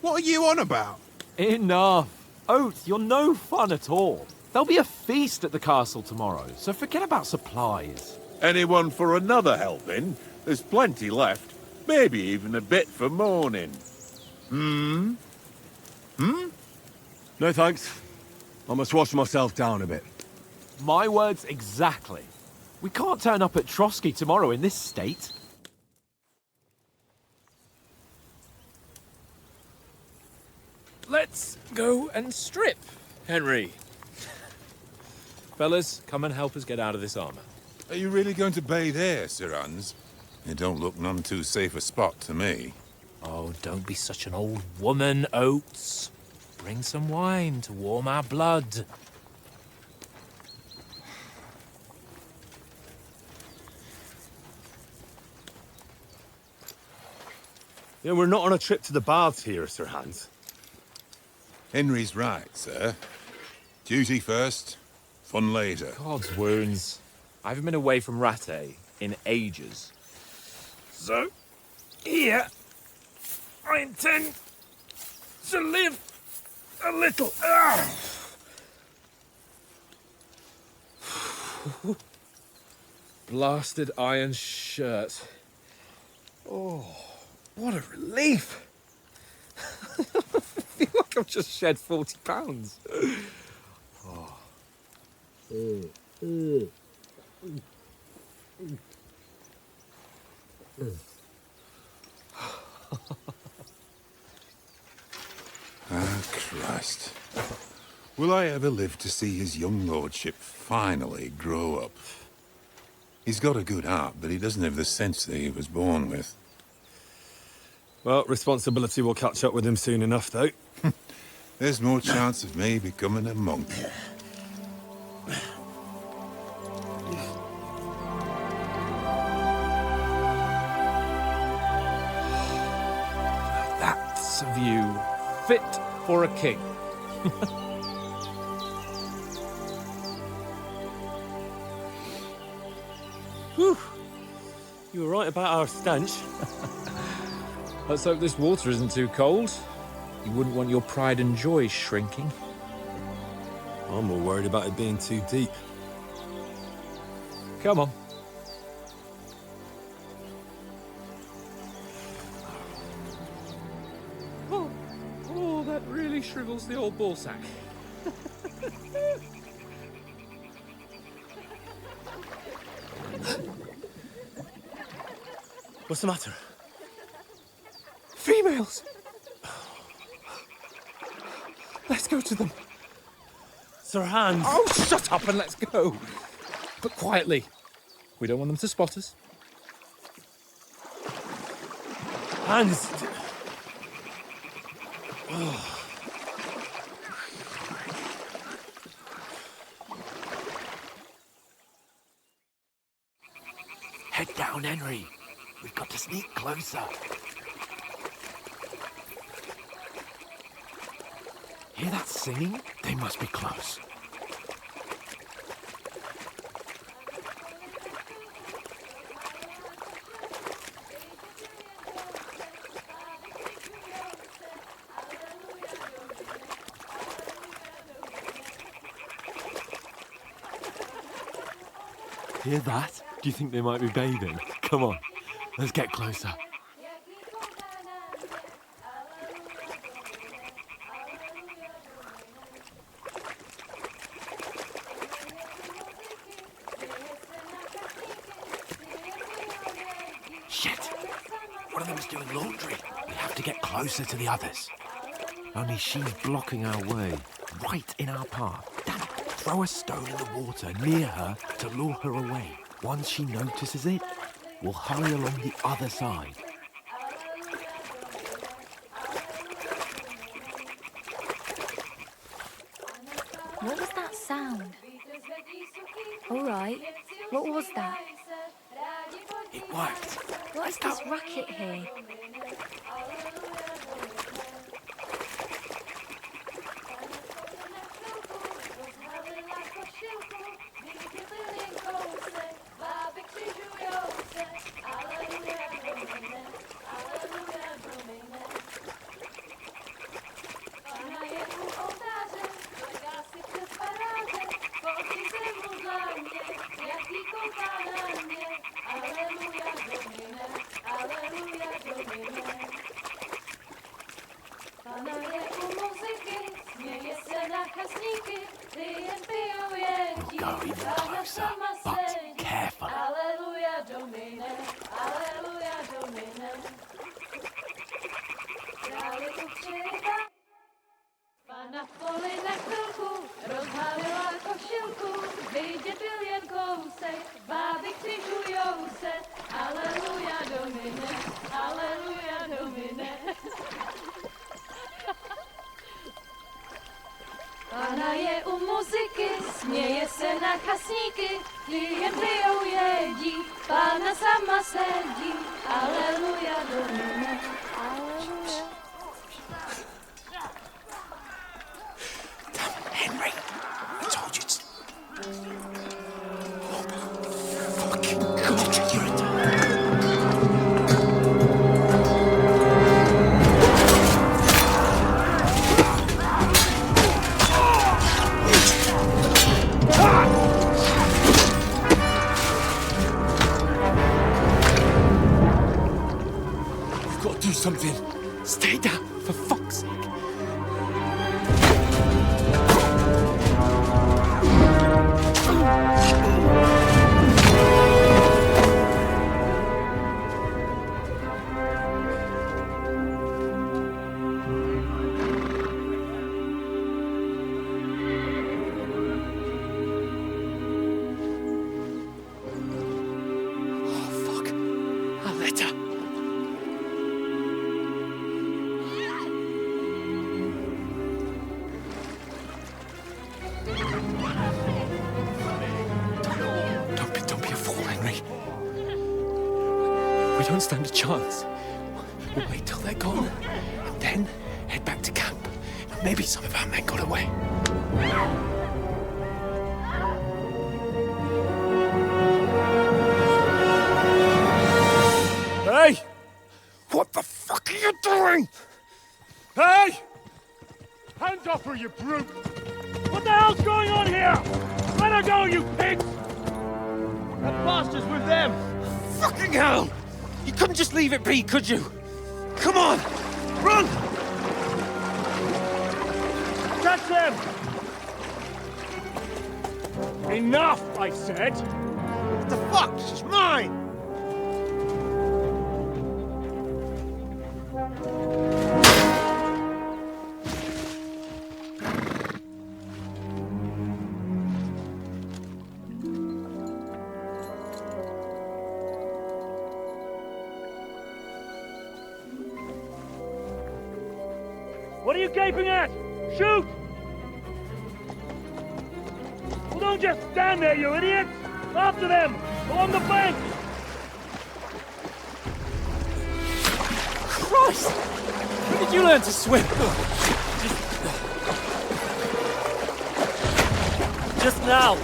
What are you on about? Enough. Oath, you're no fun at all. There'll be a feast at the castle tomorrow, so forget about supplies. Anyone for another helping? There's plenty left. Maybe even a bit for morning. No thanks. I must wash myself down a bit. My words exactly. We can't turn up at Trotsky tomorrow in this state. Let's go and strip, Henry. Fellas, come and help us get out of this armor. Are you really going to bathe here, Sir Hans? It don't look none too safe a spot to me. Oh, don't be such an old woman, Oates. Bring some wine to warm our blood. Yeah, we're not on a trip to the baths here, Sir Hans. Henry's right, sir. Duty first, fun later. God's wounds. I haven't been away from Rattay in ages. So, here, I intend to live a little. Blasted iron shirt. Oh, what a relief. I feel like I've just shed 40 pounds. Oh. Ah, Christ. Will I ever live to see his young lordship finally grow up? He's got a good heart, but he doesn't have the sense that he was born with. Well, responsibility will catch up with him soon enough, though. There's more chance of me becoming a monk. That's a view fit for a king. Whew. You were right about our stench. Let's hope this water isn't too cold. You wouldn't want your pride and joy shrinking. I'm more worried about it being too deep. Come on. Oh, that really shrivels the old ball sack. What's the matter? Females! Let's go to them. Sir Hans! Oh, shut up and let's go. But quietly. We don't want them to spot us. Hans! Oh. Head down, Henry. We've got to sneak closer. Hear that singing? They must be close. Hear that? Do you think they might be bathing? Come on, let's get closer. Shit! One of them is doing laundry. We have to get closer to the others. Only she's blocking our way, right in our path. Damn it! Throw a stone in the water near her to lure her away. Once she notices it, we'll hurry along the other side. What was that sound? All right. What was that? It worked. What is this racket here? We'll go even closer, but careful. Na poli na chvilku rozhalila košilku, vidět byl jen kousek, báby básníky, jen pijou jedí, Pána sama sedí, aleluja, Domine, aleluja. Damn it, Henry. I told you it's... Oh, fucking God, you're a... You've got to do something. Stay down, for fuck's sake. Don't be a fool, Henry. We don't stand a chance. We'll wait till they're gone, and then head back to camp. Maybe some of our men got away. Hey! What the fuck are you doing? Hey! Hands off her, you brute! What the hell's going on here? Let her go, you pigs! That bastard's with them! Fucking hell! You couldn't just leave it be, could you? Come on! Run! Catch them! Enough, I said! What the fuck? She's mine! What are you gaping at? Shoot! Well, don't just stand there, you idiots! After them! Along the bank! Christ! When did you learn to swim? Just now!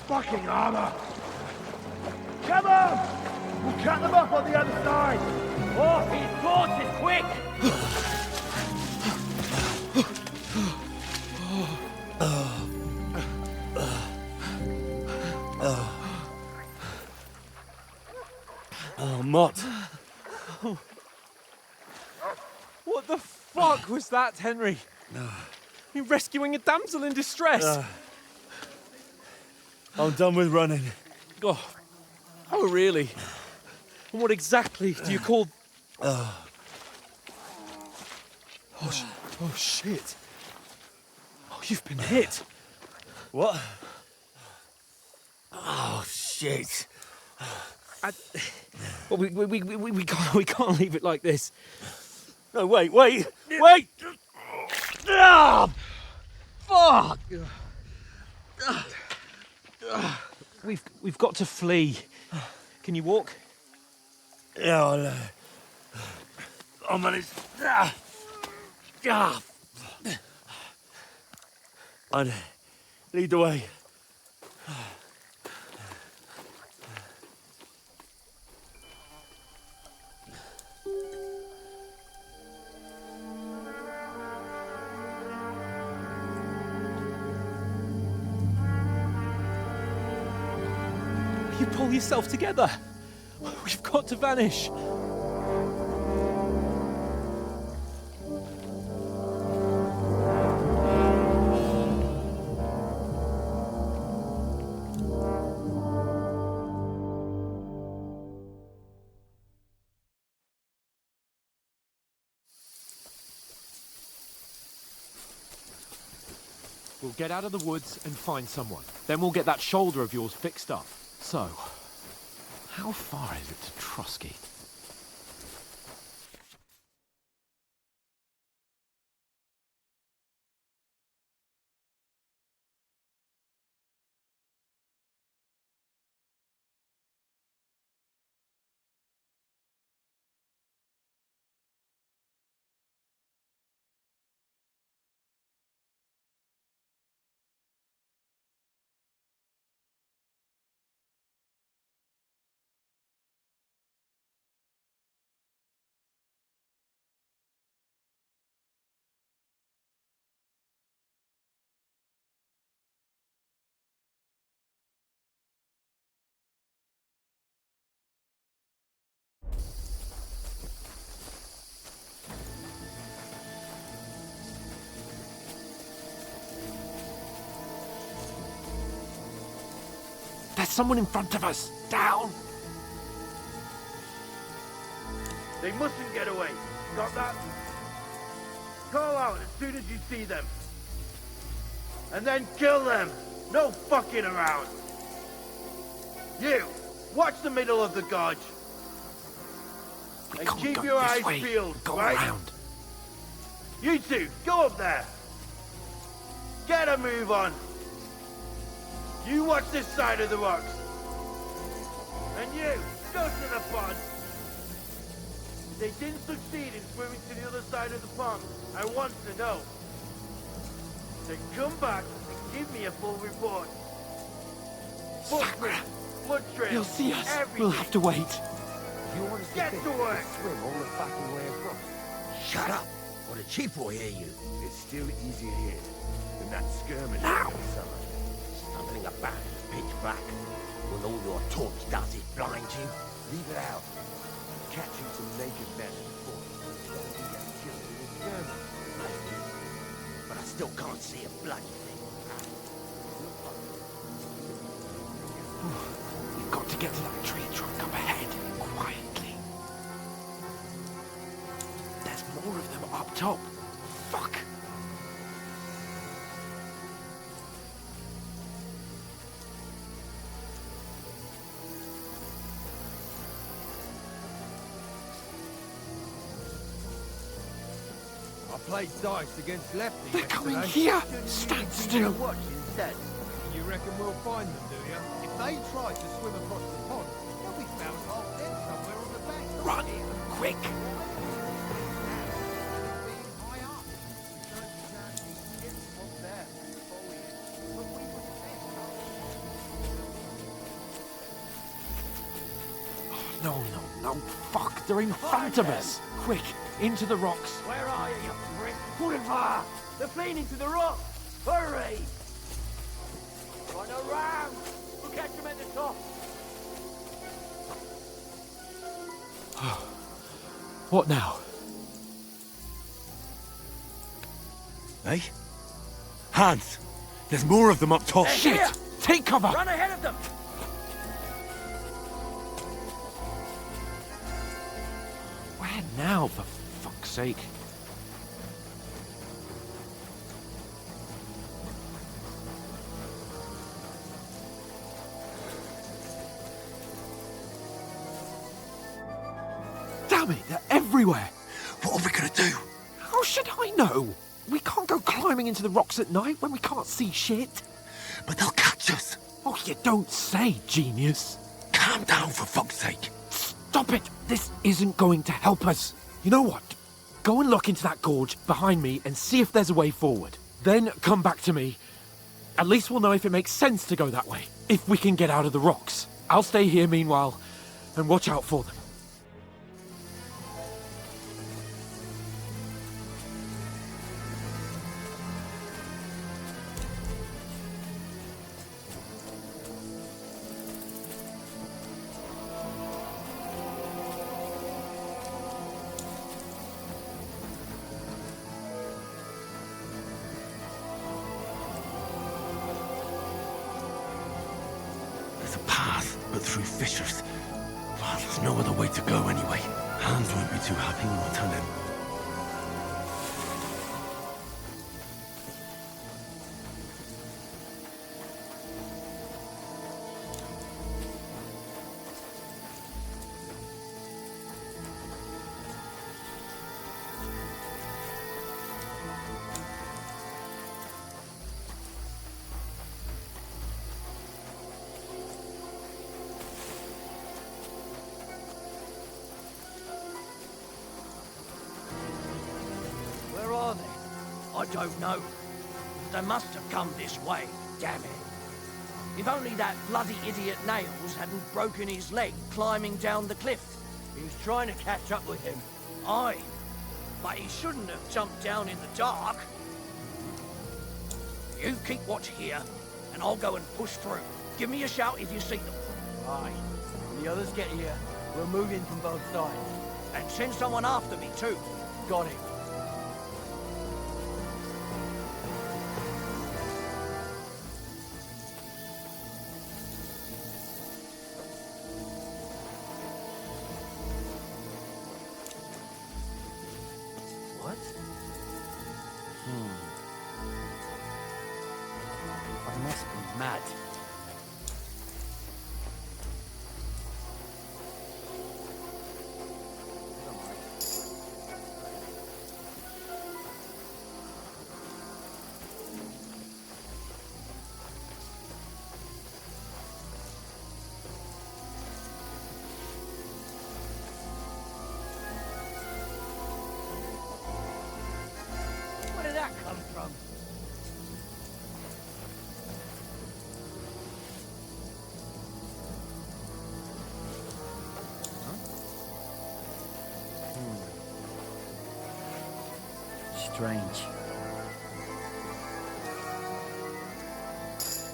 Fucking armor! Come on! We'll cut them up on the other side! Oh, he's caught it, quick! Oh, Mott. What the fuck was that, Henry? You're rescuing a damsel in distress. I'm done with running. Oh, really? And what exactly do you call... Oh, shit. Oh, you've been hit. What? Oh, shit. Well, we can't leave it like this. No, wait! Ah! Fuck! We've got to flee. Can you walk? Yeah, I'll manage. I'd lead the way. You pull yourself together. We've got to vanish. We'll get out of the woods and find someone. Then we'll get that shoulder of yours fixed up. So, how far is it to Trotsky? There's someone in front of us. Down. They mustn't get away. Got that? Call out as soon as you see them. And then kill them. No fucking around. You, watch the middle of the gorge. And keep your eyes peeled, right? Around. You two, go up there. Get a move on. You watch this side of the rocks. And you, go to the pond. They didn't succeed in swimming to the other side of the pond. I want to know. Then come back and give me a full report. Footprints, blood trails, He'll see us. everything. We'll have to wait. You want us to get to work. Swim all the fucking way across. Shut up! Or the chief will hear you. It's still easier here than that skirmish Now. in the summer. Stumbling about in pitch black. When all your torch does is blind you. Leave it out. Catching some naked men before you get killed in a skirmish. Maybe. But I still can't see a bloody thing. We've got to get to that tree trunk up ahead, quietly. There's more of them up top. Fuck. I played dice against lefties. They're coming yesterday. here. Stand still. Watch instead. You reckon we'll find them, do you? If they try to swim across the pond, they'll be found half dead somewhere on the bank. Run, quick. No, no, no. Fuck, they're in front of us. Quick, into the rocks. Where are you, you prick? Boulevard! They're fleeing into the rock! Hurry! Run around! We'll catch them at the top! What now? Hey? Hans! There's more of them up top! They're Shit! here. Take cover! Run ahead of them! Where now, for fuck's sake? Damn it, they're everywhere! What are we gonna do? How should I know? We can't go climbing into the rocks at night when we can't see shit. But they'll catch us! Oh, you don't say, genius. Calm down, for fuck's sake! Stop it! This isn't going to help us. You know what? Go and look into that gorge behind me and see if there's a way forward. Then come back to me. At least we'll know if it makes sense to go that way. If we can get out of the rocks. I'll stay here meanwhile and watch out for them. There's a path, but through fissures. Well, there's no other way to go anyway. Hans won't be too happy when we turn in. Where are they? I don't know. They must have come this way, damn it. If only that bloody idiot Nails hadn't broken his leg climbing down the cliff. He was trying to catch up with him. Aye, but he shouldn't have jumped down in the dark. You keep watch here, and I'll go and push through. Give me a shout if you see them. Aye. When the others get here, we'll move in from both sides. And send someone after me too. Got it. I must be mad. Where did that come from? Strange.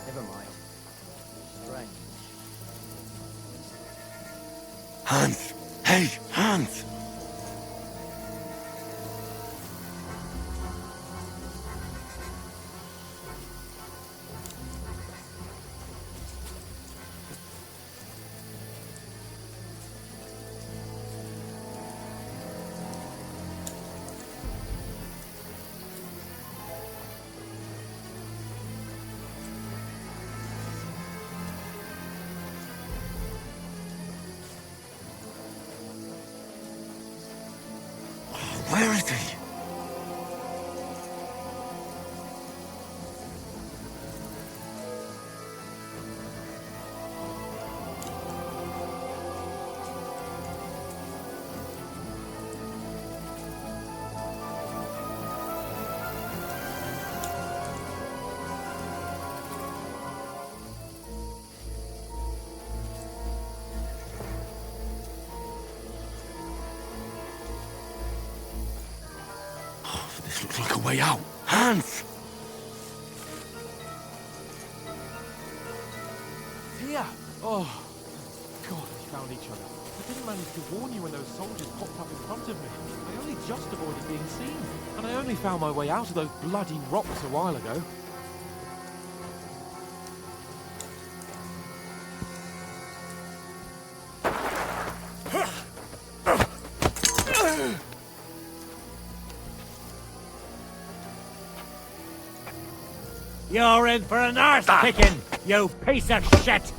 Never mind. Strange. Hans! Hey, Hans! Where is he? This looks like a way out. Hans! Here! Oh, God, we found each other. I didn't manage to warn you when those soldiers popped up in front of me. I only just avoided being seen. And I only found my way out of those bloody rocks a while ago. You're in for an arse kicking, you piece of shit!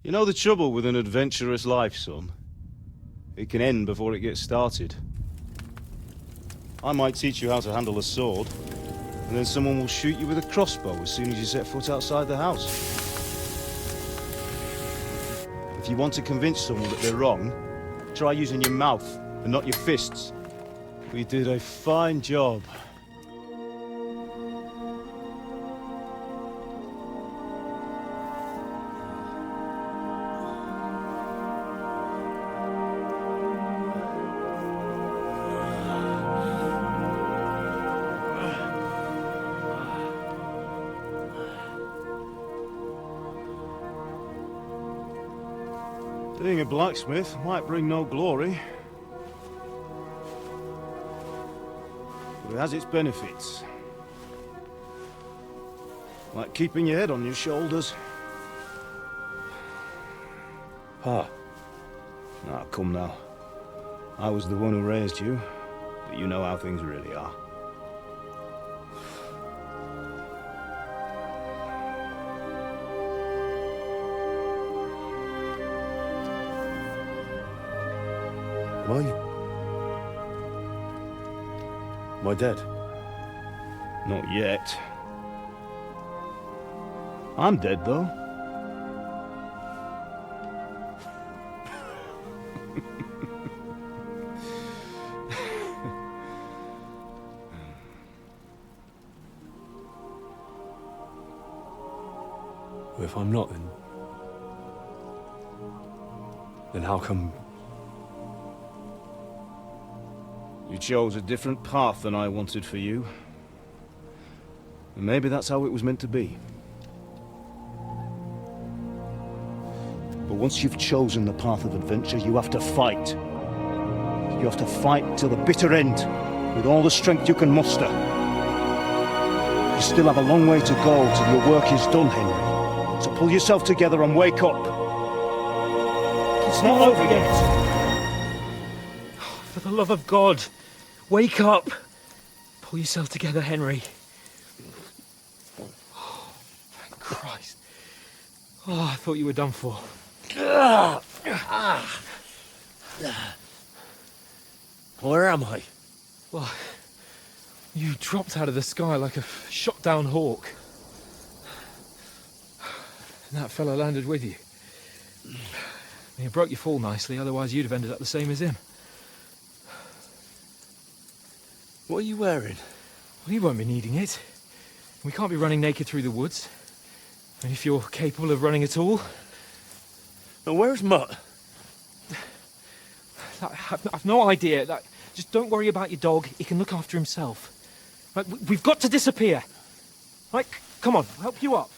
You know the trouble with an adventurous life, son? It can end before it gets started. I might teach you how to handle a sword, and then someone will shoot you with a crossbow as soon as you set foot outside the house. If you want to convince someone that they're wrong, try using your mouth and not your fists. We did a fine job. Being a blacksmith might bring no glory, but it has its benefits. Like keeping your head on your shoulders. Pa. Ah, come now. I was the one who raised you, but you know how things really are. Am I dead? Not yet. I'm dead, though. Well, if I'm not, then how come... You chose a different path than I wanted for you. And maybe that's how it was meant to be. But once you've chosen the path of adventure, you have to fight. You have to fight till the bitter end, with all the strength you can muster. You still have a long way to go till your work is done, Henry. So pull yourself together and wake up. It's not over yet. For the love of God, wake up. Pull yourself together, Henry. Oh, thank Christ. Oh, I thought you were done for. Where am I? Well, you dropped out of the sky like a shot-down hawk. And that fella landed with you. He broke your fall nicely, otherwise you'd have ended up the same as him. What are you wearing? Well, you won't be needing it. We can't be running naked through the woods. And if you're capable of running at all... Now, where's Mutt? I've no idea. Just don't worry about your dog. He can look after himself. Right, we've got to disappear. Right, come on, I'll help you up.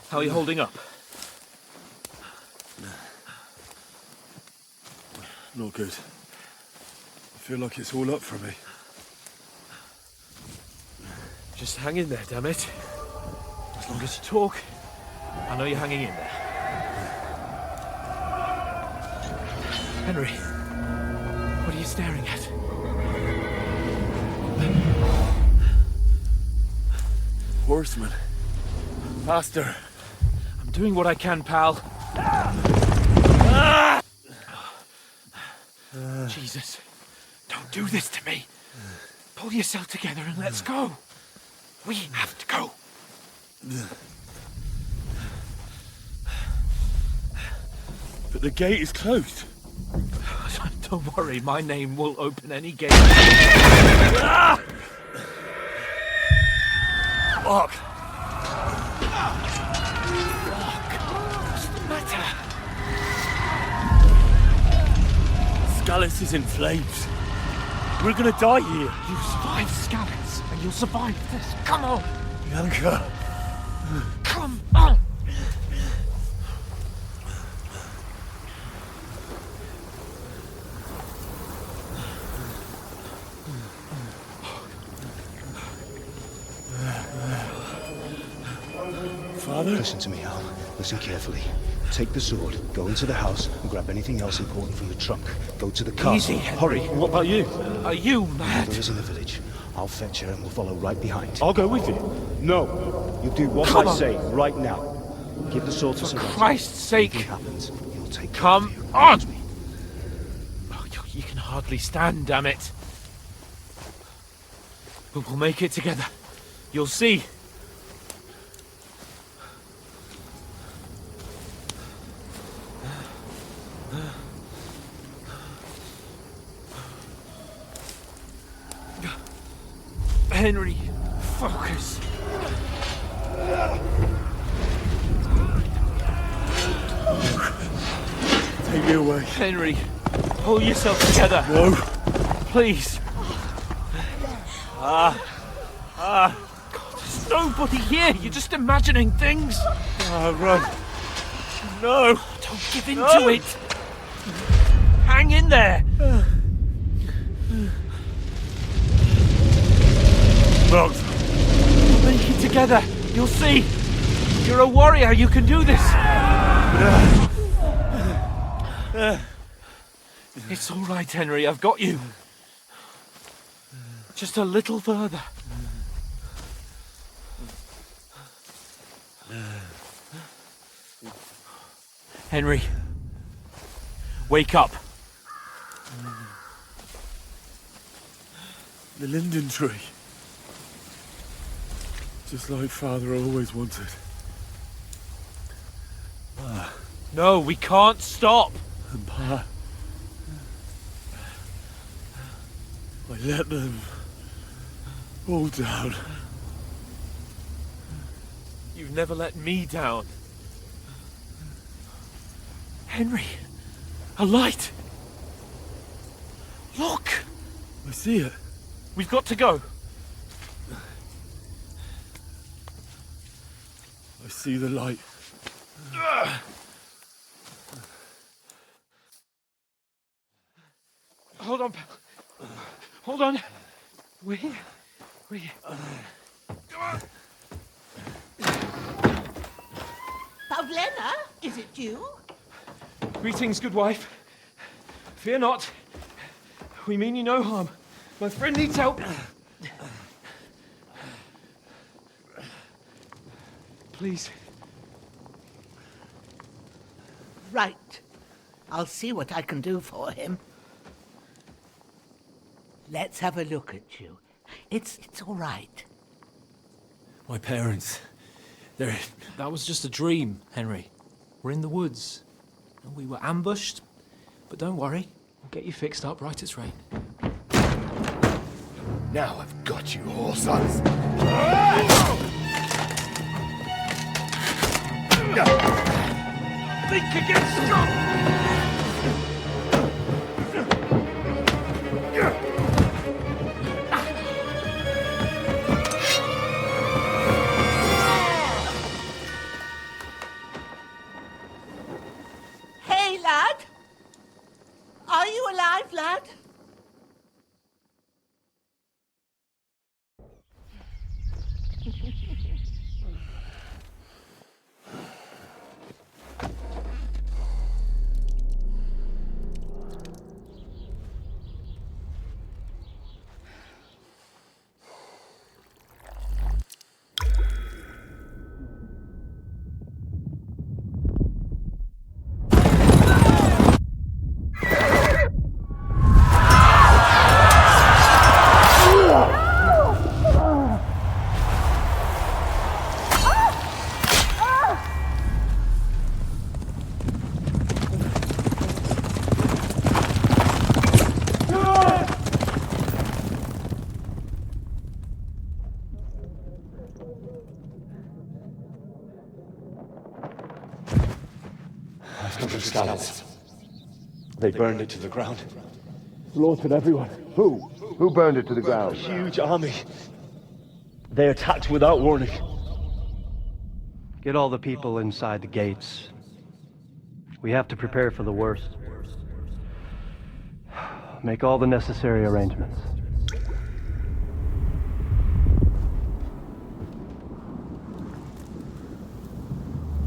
How are you holding up? Not good. I feel like it's all up for me. Just hang in there, damn it. As long as you talk, I know you're hanging in there. Henry, what are you staring at? Horseman. Faster. I'm doing what I can, pal. Jesus, don't do this to me. Pull yourself together and let's go. We have to go. But the gate is closed. Don't worry, my name will open any gate. Fuck! What's the matter? Scallis is in flames. We're gonna die here. You survived Scallis, and you'll survive this. Come on! Bianca! Come on! Father? Listen to me, Al. Listen carefully. Take the sword, go into the house, and grab anything else important from the trunk. Go to the castle. Easy, Hurry. What about you? Are you mad? Mother is in the village. I'll fetch her and we'll follow right behind. I'll go with you. No. You do what Come I on. say right now. Give the sword to For Sir Christ's sake! Anything happens, he'll take Come care of you. on! Promise me. Oh, you can hardly stand, damn it. But we'll make it together. You'll see. Henry, focus. Take me away. Henry, pull yourself together. No. Please. God, there's nobody here. You're just imagining things. Run. No. Don't give in to it. Hang in there. Look. We'll make it together. You'll see. You're a warrior. You can do this. It's all right, Henry. I've got you. Just a little further. Henry, wake up. The linden tree. Just like Father always wanted. No, we can't stop. And Pa, I let them all down. You've never let me down. Henry, a light. Look. I see it. We've got to go. I see the light. Hold on. Hold on. We. Pavlena, is it you? Greetings, good wife. Fear not. We mean you no harm. My friend needs help. Please. Right. I'll see what I can do for him. Let's have a look at you. It's all right. My parents. That was just a dream, Henry. We're in the woods. And we were ambushed. But don't worry. We'll get you fixed up right as rain. Now I've got you, whoresons. Think against Scott! Hey, lad! Are you alive, lad? Scallops. They burned it to the ground. Slaughtered everyone. Who? Who burned it to the ground? A huge army. They attacked without warning. Get all the people inside the gates. We have to prepare for the worst. Make all the necessary arrangements.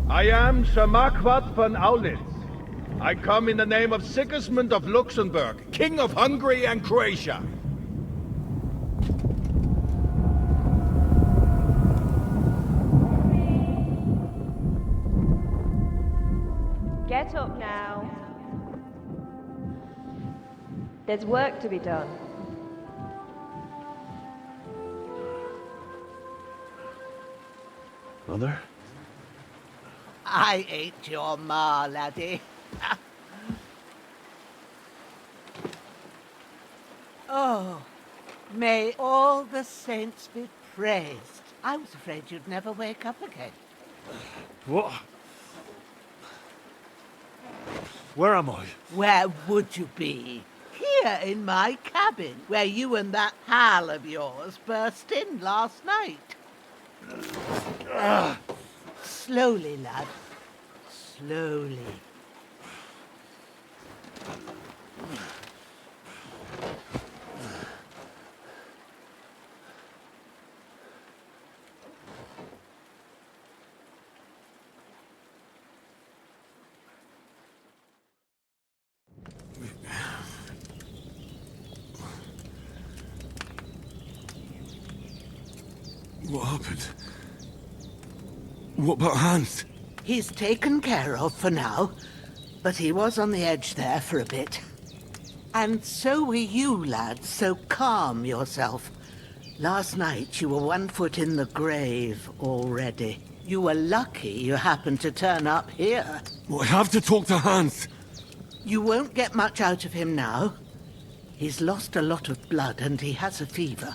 I am Sir Marquardt von Aulitz. I come in the name of Sigismund of Luxembourg, King of Hungary and Croatia. Get up now. There's work to be done. Mother? I ain't your ma, laddie. Oh, may all the saints be praised. I was afraid you'd never wake up again. What? Where am I? Where would you be? Here in my cabin, where you and that pal of yours burst in last night. Slowly, lad. Slowly. What happened? What about Hans? He's taken care of for now, but he was on the edge there for a bit. And so were you, lad, so calm yourself. Last night you were 1 foot in the grave already. You were lucky you happened to turn up here. Well, I have to talk to Hans. You won't get much out of him now. He's lost a lot of blood and he has a fever.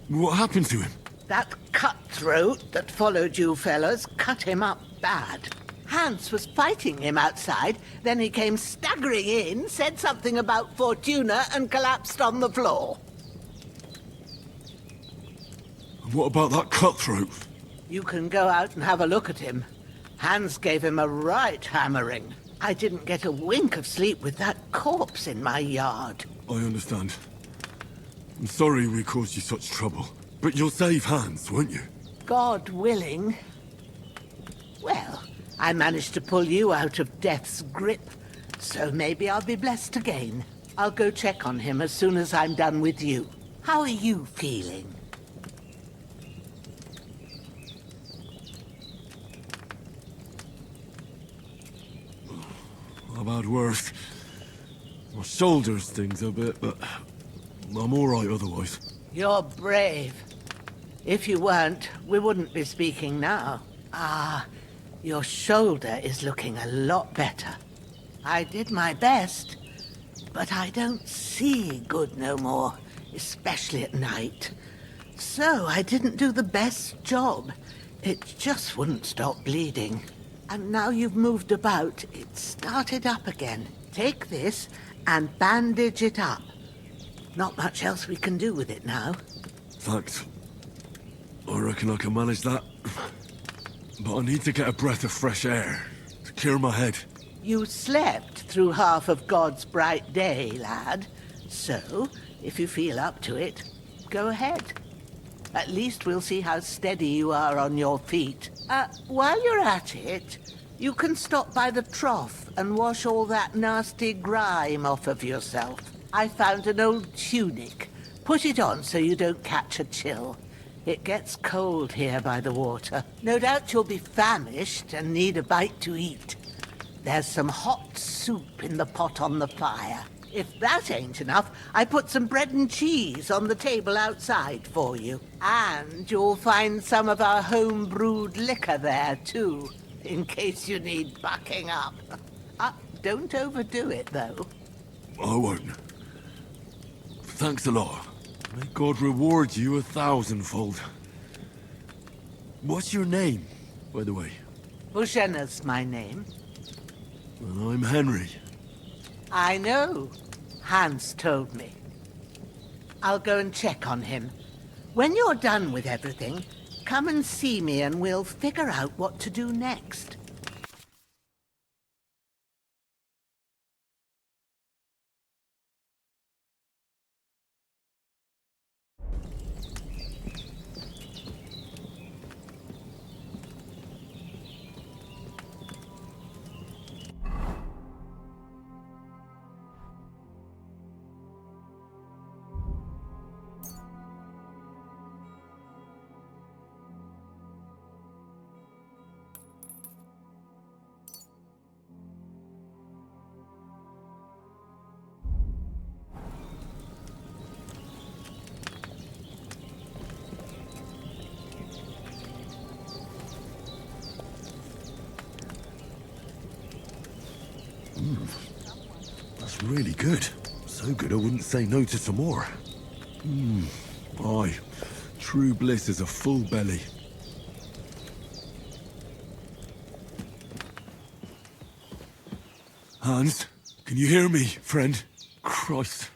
What happened to him? That cutthroat that followed you fellas cut him up bad. Hans was fighting him outside, then he came staggering in, said something about Fortuna, and collapsed on the floor. What about that cutthroat? You can go out and have a look at him. Hans gave him a right hammering. I didn't get a wink of sleep with that corpse in my yard. I understand. I'm sorry we caused you such trouble. But you'll save Hans, won't you? God willing. Well, I managed to pull you out of death's grip, so maybe I'll be blessed again. I'll go check on him as soon as I'm done with you. How are you feeling? I've had worse. My shoulder stings a bit, but I'm all right otherwise. You're brave. If you weren't, we wouldn't be speaking now. Ah, your shoulder is looking a lot better. I did my best, but I don't see good no more, especially at night. So I didn't do the best job. It just wouldn't stop bleeding. And now you've moved about, it started up again. Take this and bandage it up. Not much else we can do with it now. Thanks. I reckon I can manage that. But I need to get a breath of fresh air to clear my head. You slept through half of God's bright day, lad. So, if you feel up to it, go ahead. At least we'll see how steady you are on your feet. While you're at it, you can stop by the trough and wash all that nasty grime off of yourself. I found an old tunic. Put it on so you don't catch a chill. It gets cold here by the water. No doubt you'll be famished and need a bite to eat. There's some hot soup in the pot on the fire. If that ain't enough, I put some bread and cheese on the table outside for you. And you'll find some of our home-brewed liquor there, too, in case you need bucking up. Don't overdo it, though. I won't. Thanks a lot. May God reward you 1,000-fold. What's your name, by the way? Bushena's my name. Well, I'm Henry. I know. Hans told me. I'll go and check on him. When you're done with everything, come and see me and we'll figure out what to do next. That's really good. So good I wouldn't say no to some more. Aye. True bliss is a full belly. Hans, can you hear me, friend? Christ.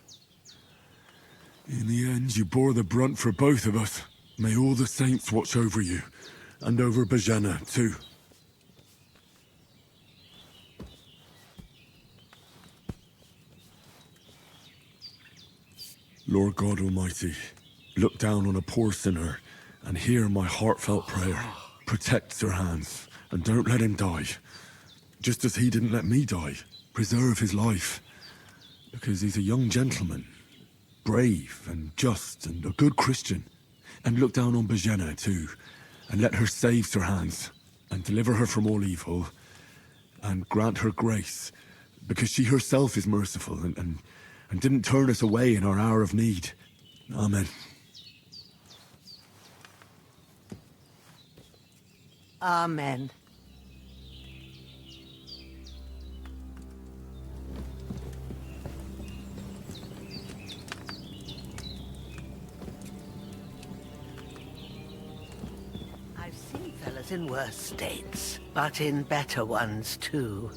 In the end, you bore the brunt for both of us. May all the saints watch over you, and over Bohemia, too. Lord God Almighty, look down on a poor sinner and hear my heartfelt prayer. Protect Sir Hans, and don't let him die. Just as he didn't let me die. Preserve his life, Because he's a young gentleman, brave and just and a good Christian. And look down on Bojena too, and let her save Sir Hans, and deliver her from all evil, and grant her grace, because she herself is merciful and didn't turn us away in our hour of need. Amen. Amen. I've seen fellas in worse states, but in better ones too.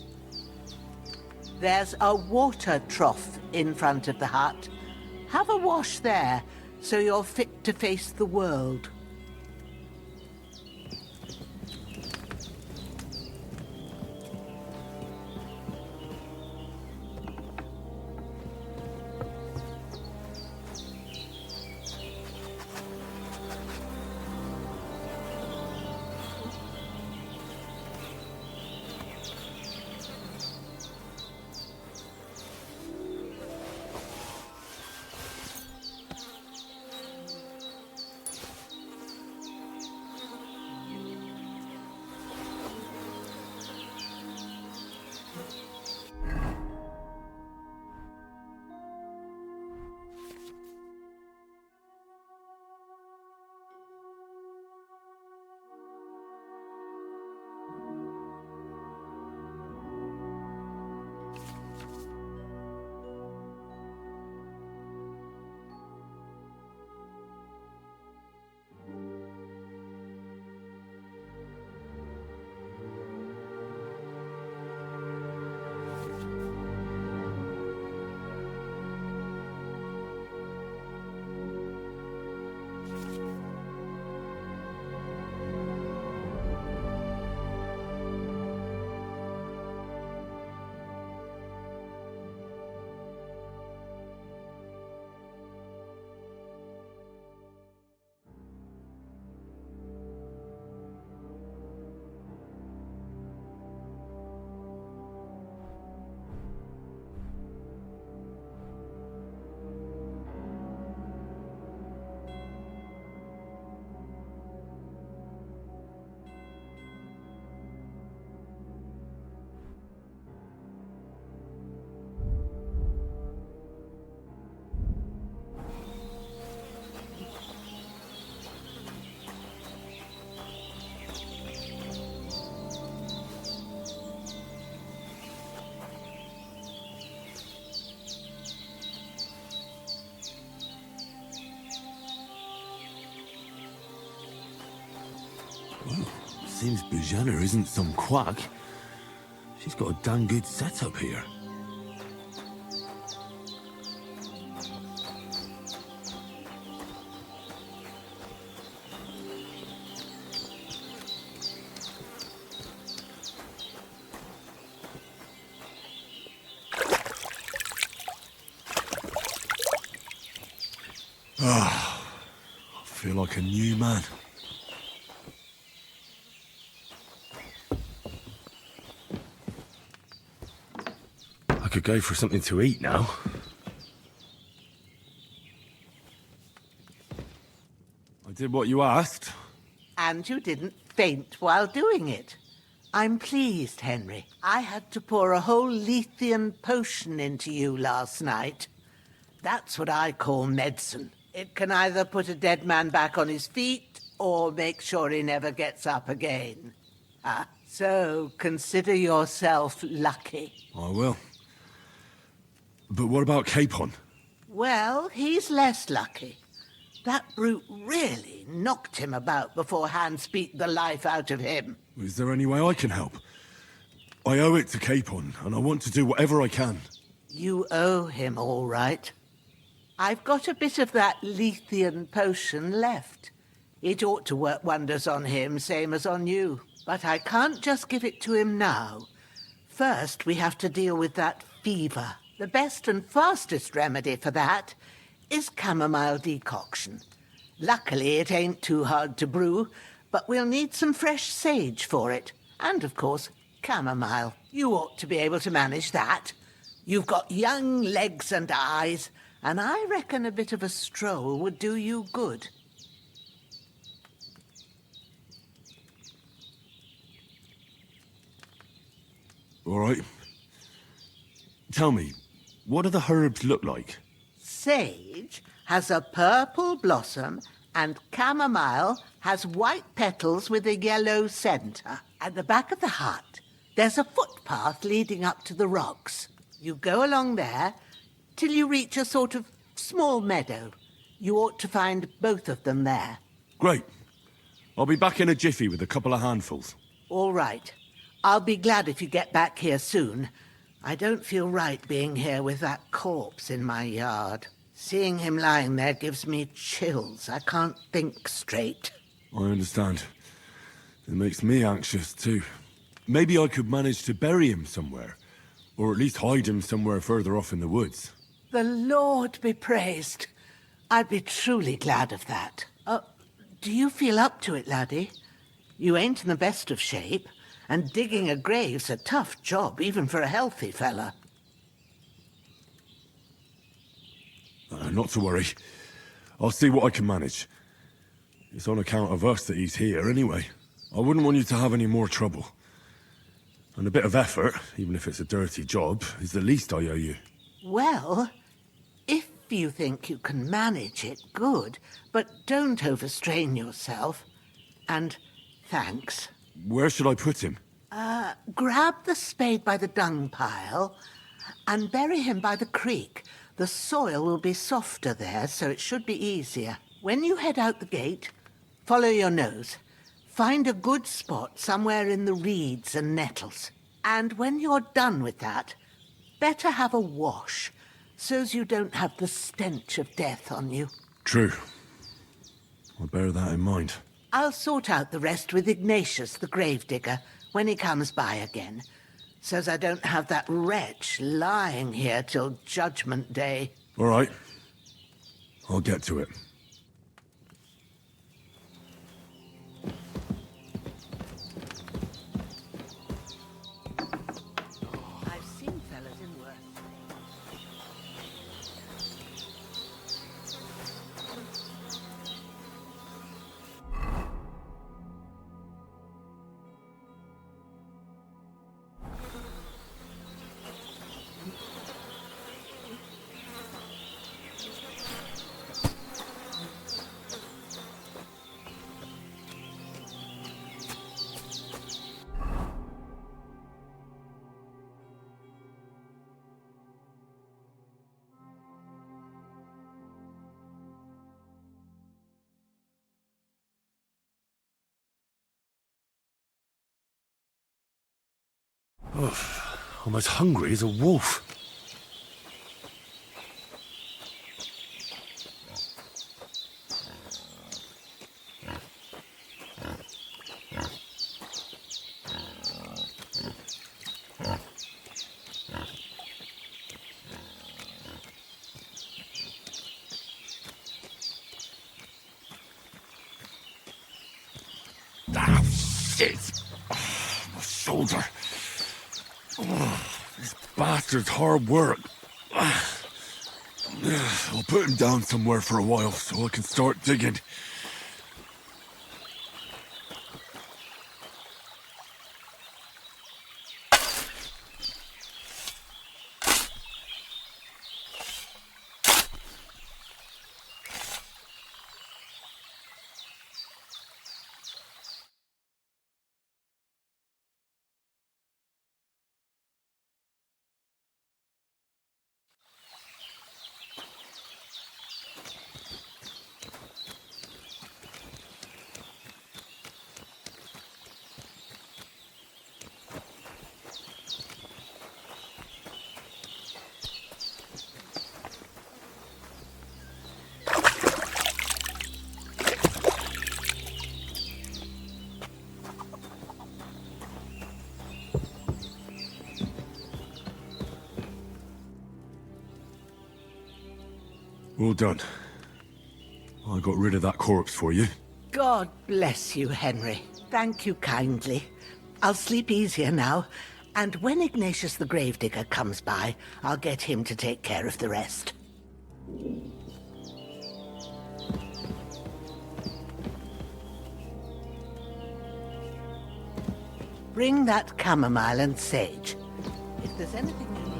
There's a water trough in front of the hut. Have a wash there, so you're fit to face the world. Well, seems Bojena isn't some quack. She's got a damn good setup here. Ah, I feel like a new man. I could go for something to eat now. I did what you asked. And you didn't faint while doing it. I'm pleased, Henry. I had to pour a whole Lethean potion into you last night. That's what I call medicine. It can either put a dead man back on his feet or make sure he never gets up again. So consider yourself lucky. I will. But what about Capon? Well, he's less lucky. That brute really knocked him about before Hans beat the life out of him. Is there any way I can help? I owe it to Capon, and I want to do whatever I can. You owe him, all right. I've got a bit of that Lethean potion left. It ought to work wonders on him, same as on you. But I can't just give it to him now. First, we have to deal with that fever. The best and fastest remedy for that is chamomile decoction. Luckily, it ain't too hard to brew, but we'll need some fresh sage for it. And, of course, chamomile. You ought to be able to manage that. You've got young legs and eyes, and I reckon a bit of a stroll would do you good. All right. Tell me, what do the herbs look like? Sage has a purple blossom, and chamomile has white petals with a yellow centre. At the back of the hut, there's a footpath leading up to the rocks. You go along there till you reach a sort of small meadow. You ought to find both of them there. Great. I'll be back in a jiffy with a couple of handfuls. All right. I'll be glad if you get back here soon. I don't feel right being here with that corpse in my yard. Seeing him lying there gives me chills. I can't think straight. I understand. It makes me anxious too. Maybe I could manage to bury him somewhere. Or at least hide him somewhere further off in the woods. The Lord be praised. I'd be truly glad of that. Do you feel up to it, laddie? You ain't in the best of shape, and digging a grave's a tough job, even for a healthy fella. Not to worry. I'll see what I can manage. It's on account of us that he's here anyway. I wouldn't want you to have any more trouble. And a bit of effort, even if it's a dirty job, is the least I owe you. Well, if you think you can manage it, good. But don't overstrain yourself. And thanks. Where should I put him? Grab the spade by the dung pile and bury him by the creek. The soil will be softer there, so it should be easier. When you head out the gate, follow your nose. Find a good spot somewhere in the reeds and nettles. And when you're done with that, better have a wash, so's you don't have the stench of death on you. True. I'll bear that in mind. I'll sort out the rest with Ignatius, the gravedigger, when he comes by again, so's I don't have that wretch lying here till Judgment Day. All right. I'll get to it. I've seen fellas in worse. I'm as hungry as a wolf. Ah, shit! My shoulder. This bastard's hard work. I'll put him down somewhere for a while so I can start digging. All done. I got rid of that corpse for you. God bless you, Henry. Thank you kindly. I'll sleep easier now, And when Ignatius the Gravedigger comes by, I'll get him to take care of the rest. Bring that chamomile and sage. If there's anything you need...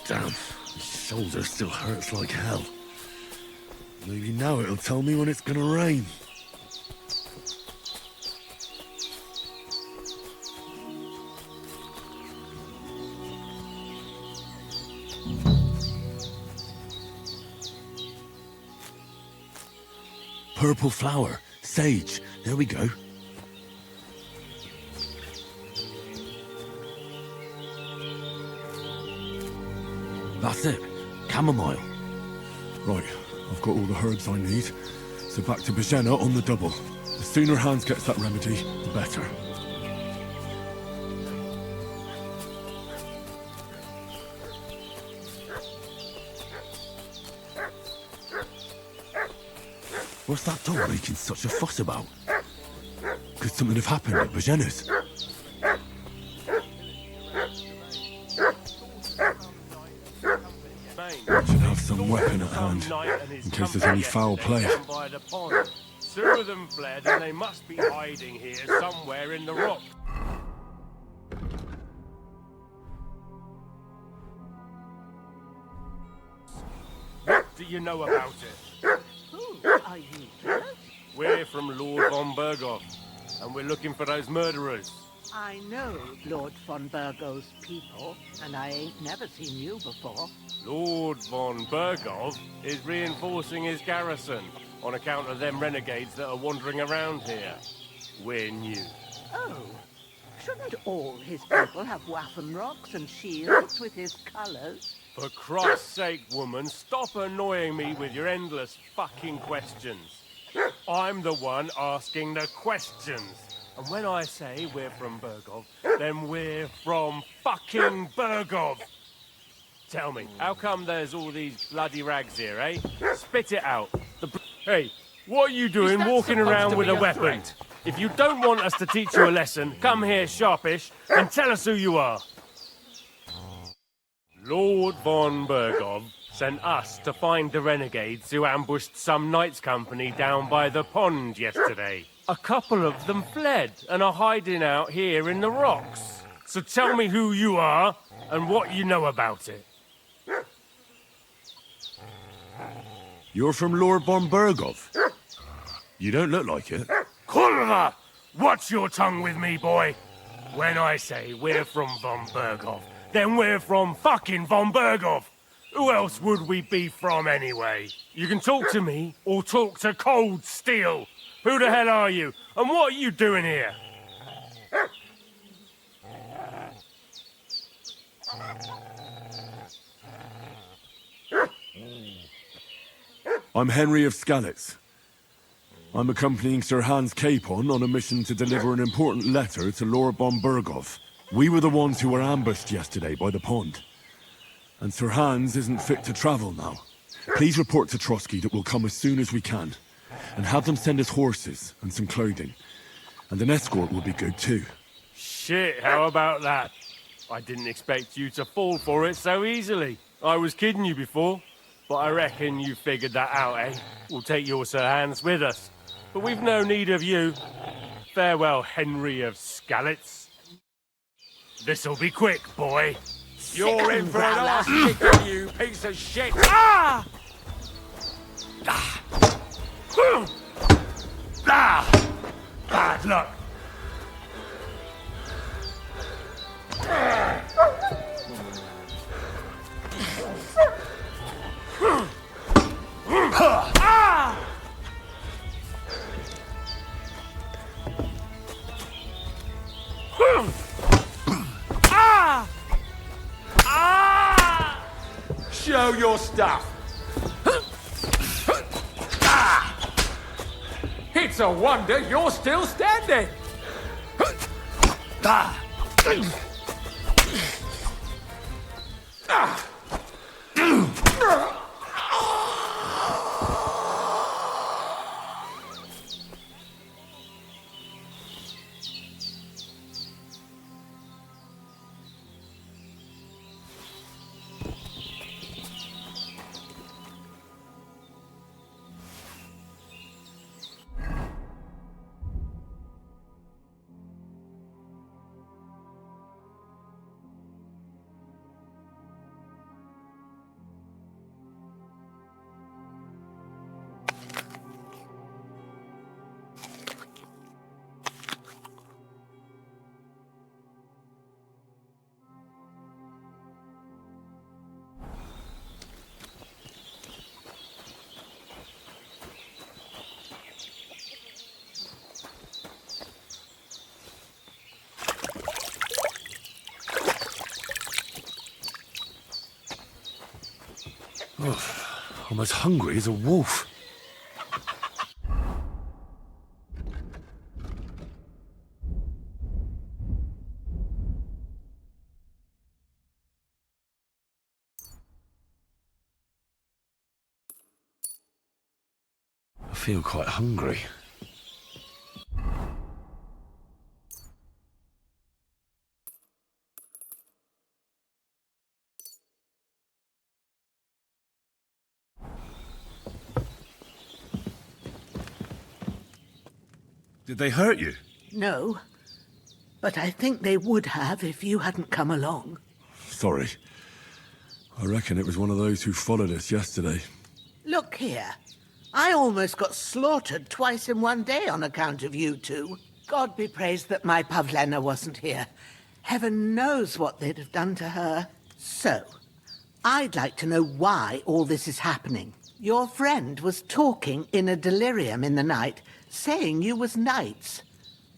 Damn, my shoulder still hurts like hell. Maybe now it'll tell me when it's gonna rain. Purple flower, sage, there we go. That's it, chamomile. Right, I've got all the herbs I need, so back to Bohemia on the double. The sooner Hans gets that remedy, the better. What's that dog making such a fuss about? Could something have happened at Bohemia's? Should have some weapon at hand, in case there's any foul play. Two of them fled, and they must be hiding here somewhere in the rock. What do you know about it? Who are you? We're from Lord von Berghoff, and we're looking for those murderers. I know Lord von Burgo's people, and I ain't never seen you before. Lord von Berghoff is reinforcing his garrison on account of them renegades that are wandering around here. We're new. Oh, shouldn't all his people have Waffenrocks and shields with his colours? For Christ's sake, woman, stop annoying me with your endless fucking questions. I'm the one asking the questions. And when I say we're from Berghoff, then we're from fucking Berghoff. Tell me, how come there's all these bloody rags here, eh? Spit it out. Hey, what are you doing walking around with a weapon? If you don't want us to teach you a lesson, come here sharpish and tell us who you are. Lord von Berghoff sent us to find the renegades who ambushed some knights' company down by the pond yesterday. A couple of them fled and are hiding out here in the rocks. So tell me who you are and what you know about it. You're from Lord von Berghoff? You don't look like it. Kurva! Watch your tongue with me, boy. When I say we're from von Berghoff, then we're from fucking von Berghoff. Who else would we be from anyway? You can talk to me or talk to cold steel. Who the hell are you? And what are you doing here? I'm Henry of Skalitz. I'm accompanying Sir Hans Capon on a mission to deliver an important letter to Lord von Berghoff. We were the ones who were ambushed yesterday by the pond. And Sir Hans isn't fit to travel now. Please report to Trotsky that we'll come as soon as we can. And have them send us horses and some clothing. And an escort will be good too. Shit, how about that? I didn't expect you to fall for it so easily. I was kidding you before, but I reckon you figured that out, eh? We'll take your Sir Hans with us. But we've no need of you. Farewell, Henry of Skalitz. This'll be quick, boy. You're in for an ass kicking, you piece of shit! Ah! Ah! Ah! Bad luck. Ah! Ah! Ah! Show your stuff. Ah! It's a wonder you're still standing! Ah. I'm as hungry as a wolf. I feel quite hungry. Did they hurt you? No, but I think they would have if you hadn't come along. Sorry. I reckon it was one of those who followed us yesterday. Look here. I almost got slaughtered twice in one day on account of you two. God be praised that my Pavlena wasn't here. Heaven knows what they'd have done to her. So, I'd like to know why all this is happening. Your friend was talking in a delirium in the night, saying you was knights.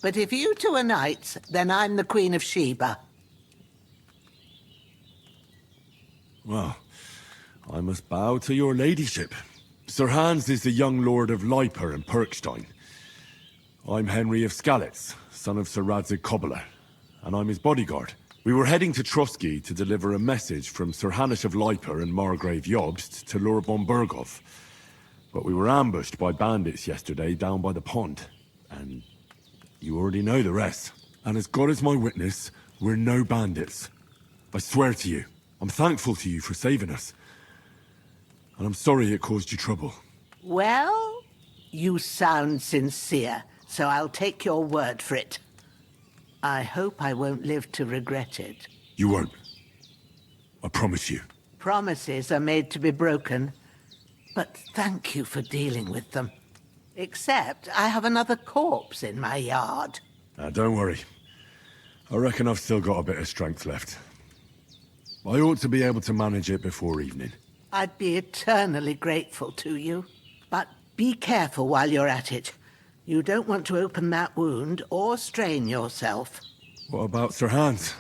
But if you two are knights, then I'm the Queen of Sheba. Well, I must bow to your ladyship. Sir Hans is the young lord of Liper and Perkstein. I'm Henry of Skalitz, son of Sir Radzig Kobyla, and I'm his bodyguard. We were heading to Trotsky to deliver a message from Sir Hanush of Liper and Margrave Jobst to Lord von Berghoff. But we were ambushed by bandits yesterday down by the pond, and you already know the rest. And as God is my witness, we're no bandits. I swear to you, I'm thankful to you for saving us. And I'm sorry it caused you trouble. Well, you sound sincere, so I'll take your word for it. I hope I won't live to regret it. You won't. I promise you. Promises are made to be broken. But thank you for dealing with them. Except I have another corpse in my yard. Now, don't worry. I reckon I've still got a bit of strength left. I ought to be able to manage it before evening. I'd be eternally grateful to you. But be careful while you're at it. You don't want to open that wound or strain yourself. What about Sir Hans?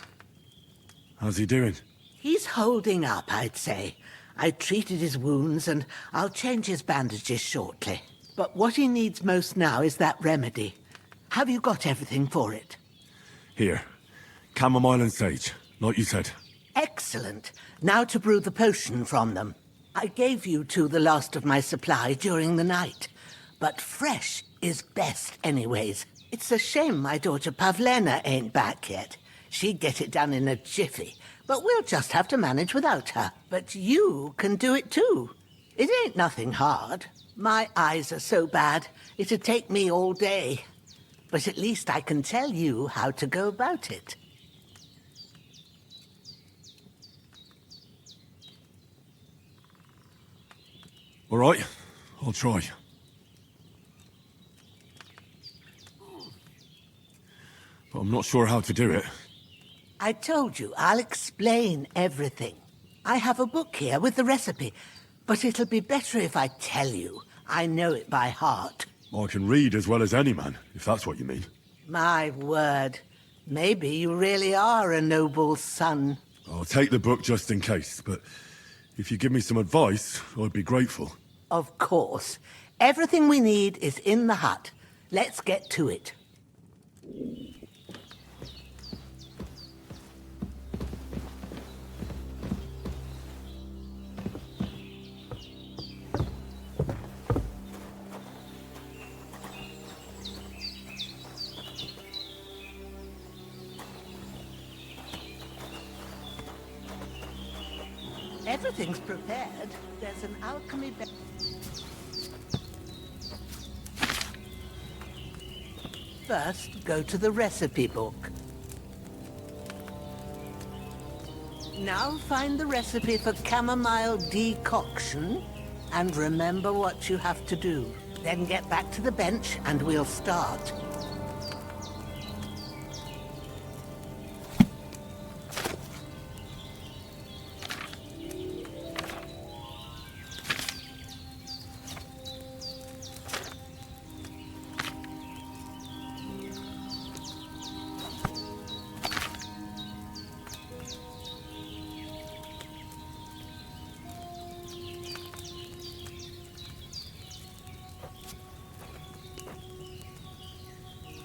How's he doing? He's holding up, I'd say. I treated his wounds, and I'll change his bandages shortly. But what he needs most now is that remedy. Have you got everything for it? Here. Chamomile and sage, like you said. Excellent. Now to brew the potion from them. I gave you two the last of my supply during the night. But fresh is best anyways. It's a shame my daughter Pavlena ain't back yet. She'd get it done in a jiffy. But we'll just have to manage without her. But you can do it too. It ain't nothing hard. My eyes are so bad, it'd take me all day. But at least I can tell you how to go about it. All right, I'll try. But I'm not sure how to do it. I told you, I'll explain everything. I have a book here with the recipe, but it'll be better if I tell you. I know it by heart. I can read as well as any man, if that's what you mean. My word. Maybe you really are a noble son. I'll take the book just in case, but if you give me some advice, I'd be grateful. Of course. Everything we need is in the hut. Let's get to it. Everything's prepared. There's an alchemy bench. First, go to the recipe book. Now find the recipe for chamomile decoction and remember what you have to do. Then get back to the bench and we'll start.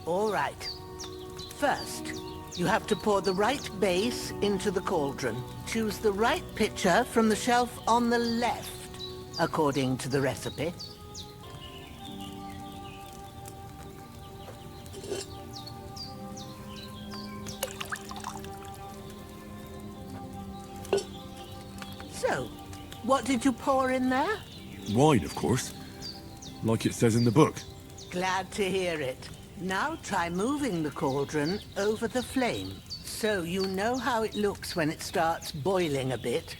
All right. First, you have to pour the right base into the cauldron. Choose the right pitcher from the shelf on the left, according to the recipe. So, what did you pour in there? Wine, of course. Like it says in the book. Glad to hear it. Now try moving the cauldron over the flame, so you know how it looks when it starts boiling a bit.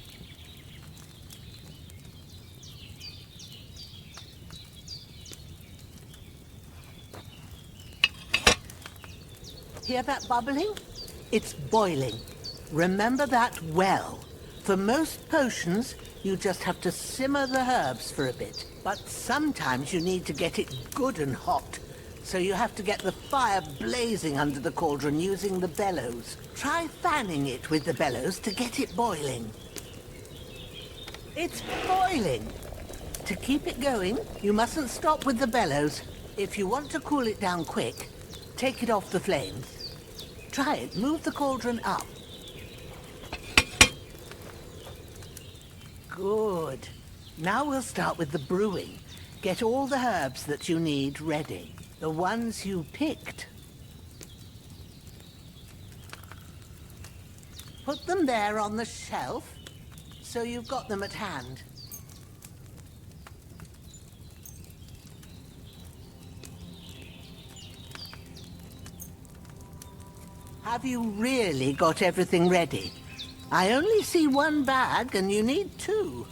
Hear that bubbling? It's boiling. Remember that well. For most potions, you just have to simmer the herbs for a bit, but sometimes you need to get it good and hot. So you have to get the fire blazing under the cauldron using the bellows. Try fanning it with the bellows to get it boiling. It's boiling! To keep it going, you mustn't stop with the bellows. If you want to cool it down quick, take it off the flames. Try it. Move the cauldron up. Good. Now we'll start with the brewing. Get all the herbs that you need ready. The ones you picked. Put them there on the shelf, so you've got them at hand. Have you really got everything ready? I only see one bag and you need two.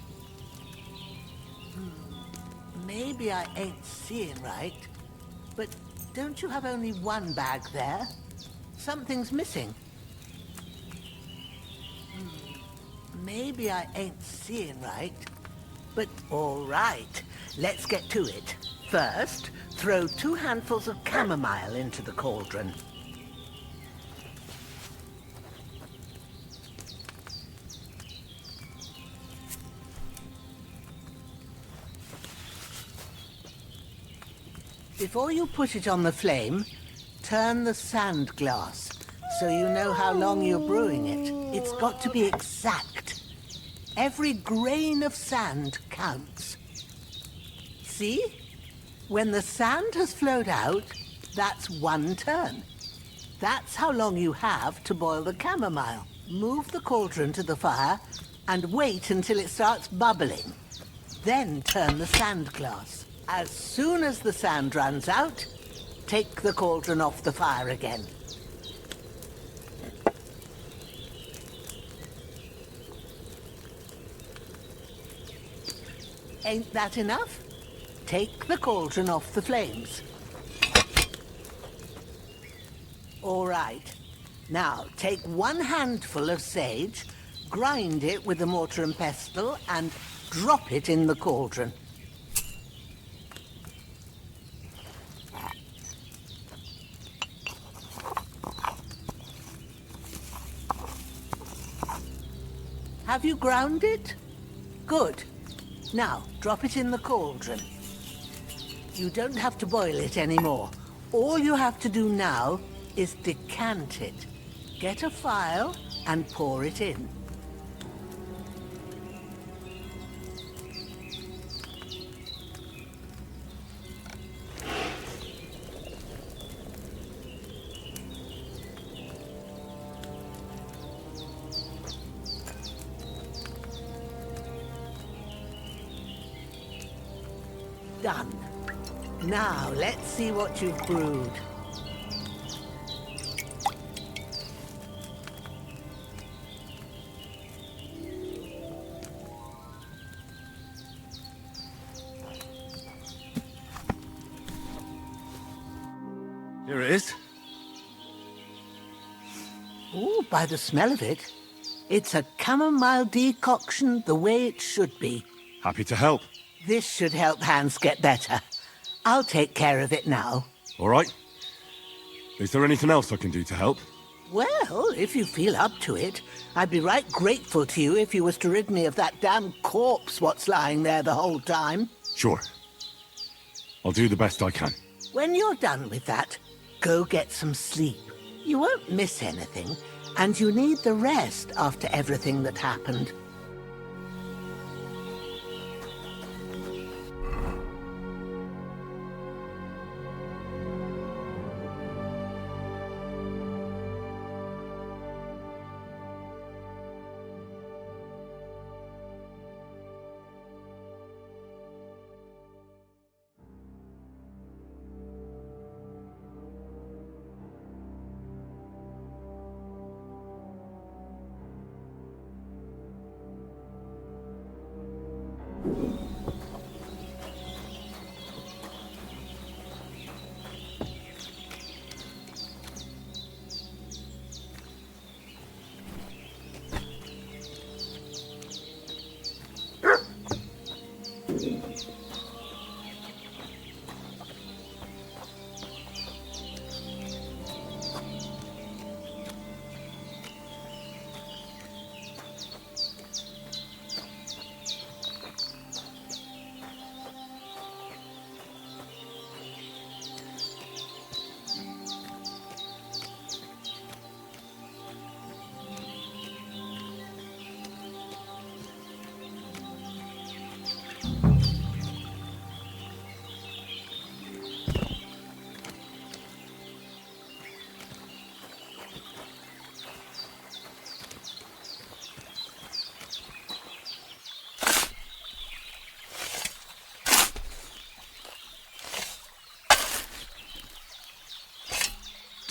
Maybe I ain't seeing right. But don't you have only one bag there? Something's missing. Maybe I ain't seeing right. But all right, let's get to it. First, throw 2 handfuls of chamomile into the cauldron. Before you put it on the flame, turn the sand glass so you know how long you're brewing it. It's got to be exact. Every grain of sand counts. See? When the sand has flowed out, that's 1 turn. That's how long you have to boil the chamomile. Move the cauldron to the fire and wait until it starts bubbling. Then turn the sand glass. As soon as the sand runs out, take the cauldron off the fire again. Ain't that enough? Take the cauldron off the flames. All right. Now, take 1 handful of sage, grind it with a mortar and pestle, and drop it in the cauldron. Have you ground it? Good. Now, drop it in the cauldron. You don't have to boil it anymore. All you have to do now is decant it. Get a phial and pour it in. Done. Now, let's see what you've brewed. Here it is. Ooh, by the smell of it, it's a chamomile decoction the way it should be. Happy to help. This should help Hans get better. I'll take care of it now. All right. Is there anything else I can do to help? Well, if you feel up to it, I'd be right grateful to you if you was to rid me of that damn corpse what's lying there the whole time. Sure. I'll do the best I can. When you're done with that, go get some sleep. You won't miss anything, and you need the rest after everything that happened.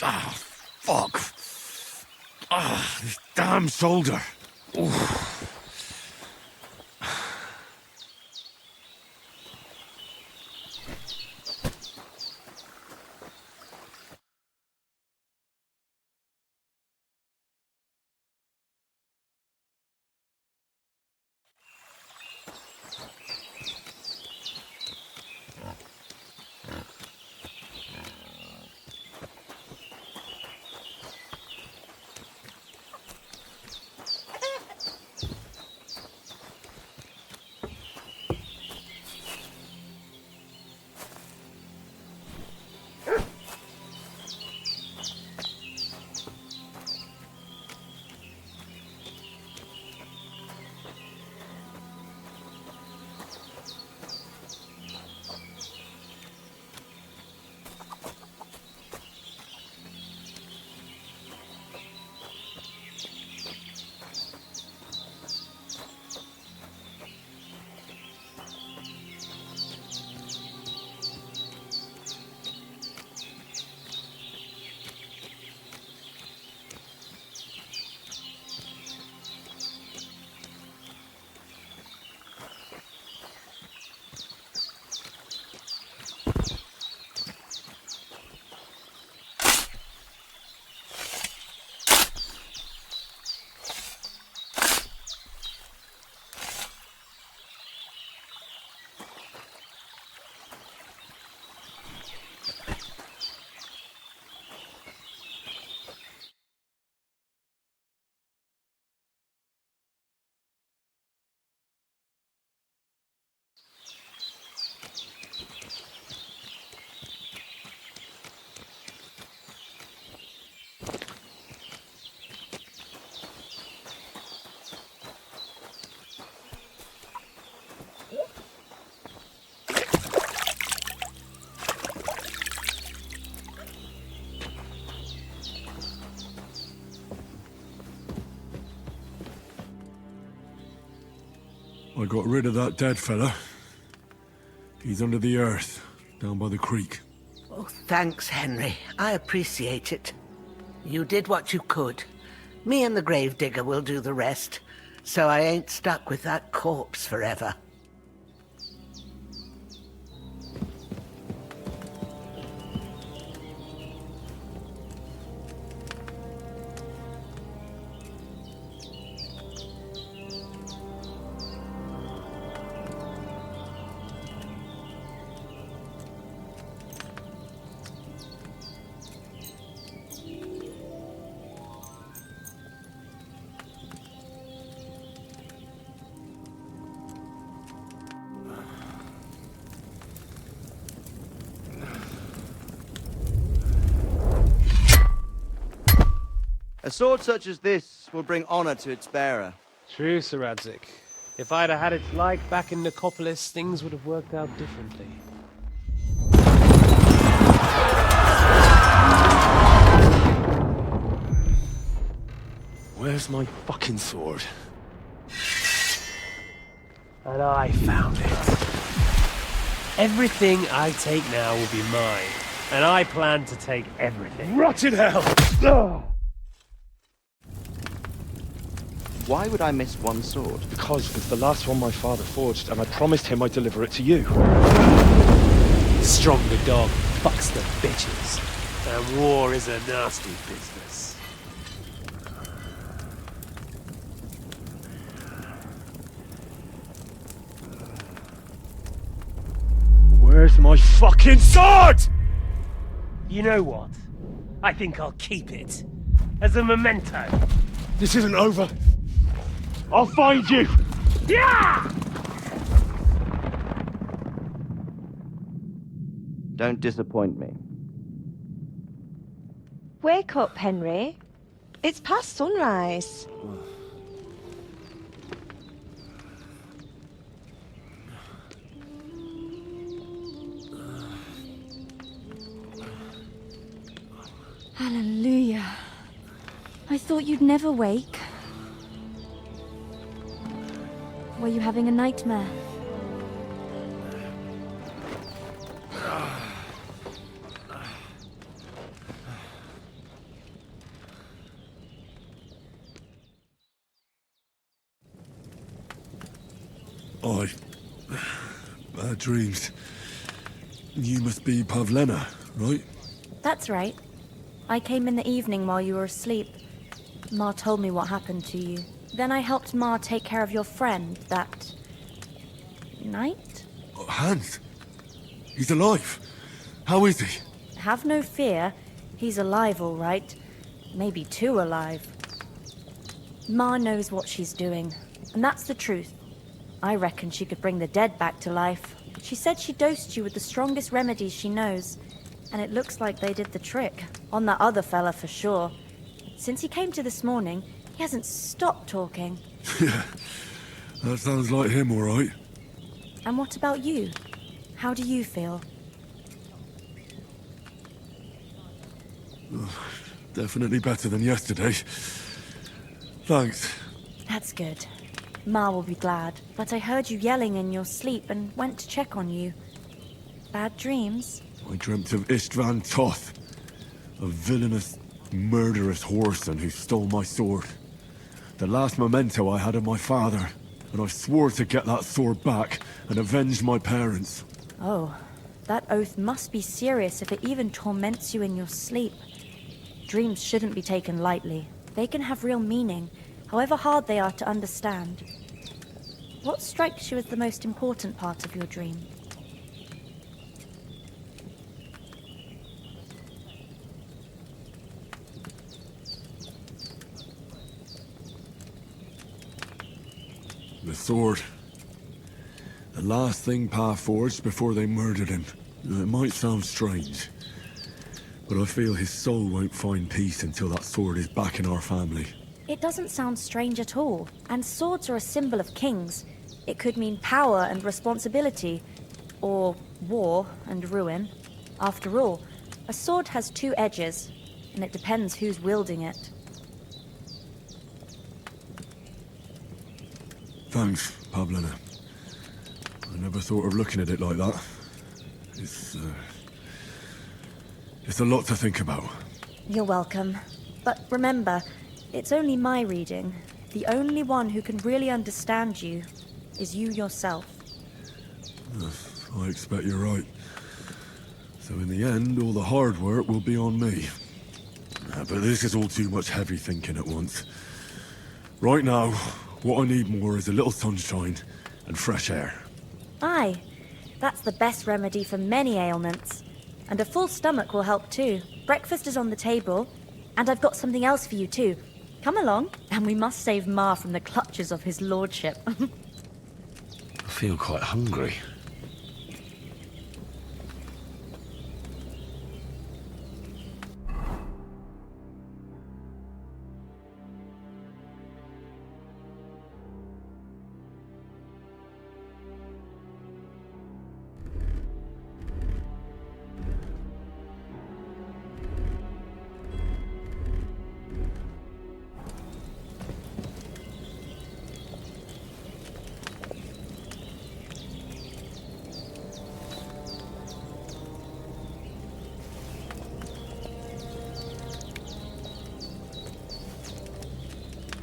Ah, fuck. Ah, this damn shoulder. Oof. I got rid of that dead fella. He's under the earth, down by the creek. Oh, thanks, Henry. I appreciate it. You did what you could. Me and the gravedigger will do the rest, so I ain't stuck with that corpse forever. A sword such as this will bring honor to its bearer. True, Sir Radzik. If I'd have had its like back in Nicopolis, things would have worked out differently. Where's my fucking sword? And I found it. Everything I take now will be mine, and I plan to take everything. Rotted hell! Ugh. Why would I miss one sword? Because it's the last one my father forged, and I promised him I'd deliver it to you. Stronger dog fucks the bitches, and war is a nasty business. Where's my fucking sword? You know what? I think I'll keep it. As a memento. This isn't over. I'll find you! Yeah! Don't disappoint me. Wake up, Henry. It's past sunrise. Hallelujah. I thought you'd never wake. Were you having a nightmare? Bad dreams. You must be Pavlena, right? That's right. I came in the evening while you were asleep. Ma told me what happened to you. Then I helped Ma take care of your friend that night? Hans? He's alive. How is he? Have no fear. He's alive, all right. Maybe too alive. Ma knows what she's doing, and that's the truth. I reckon she could bring the dead back to life. She said she dosed you with the strongest remedies she knows, and it looks like they did the trick. On that other fella for sure. Since he came to this morning, he hasn't stopped talking. Yeah, that sounds like him, all right. And what about you? How do you feel? Definitely better than yesterday. Thanks. That's good. Ma will be glad, but I heard you yelling in your sleep and went to check on you. Bad dreams? I dreamt of Istvan Toth, a villainous, murderous whoreson who stole my sword. The last memento I had of my father, and I swore to get that sword back and avenge my parents. Oh, that oath must be serious if it even torments you in your sleep. Dreams shouldn't be taken lightly. They can have real meaning, however hard they are to understand. What strikes you as the most important part of your dream? The sword. The last thing Pa forged before they murdered him. It might sound strange, but I feel his soul won't find peace until that sword is back in our family. It doesn't sound strange at all, and swords are a symbol of kings. It could mean power and responsibility, or war and ruin. After all, a sword has two edges, and it depends who's wielding it. Thanks, Pavlena. never thought of looking at it like that. It's a lot to think about. You're welcome. But remember, it's only my reading. The only one who can really understand you is you yourself. I expect you're right. So in the end, all the hard work will be on me. But this is all too much heavy thinking at once. Right now, what I need more is a little sunshine and fresh air. Aye, that's the best remedy for many ailments. And a full stomach will help too. Breakfast is on the table, and I've got something else for you too. Come along, and we must save Ma from the clutches of his lordship. I feel quite hungry.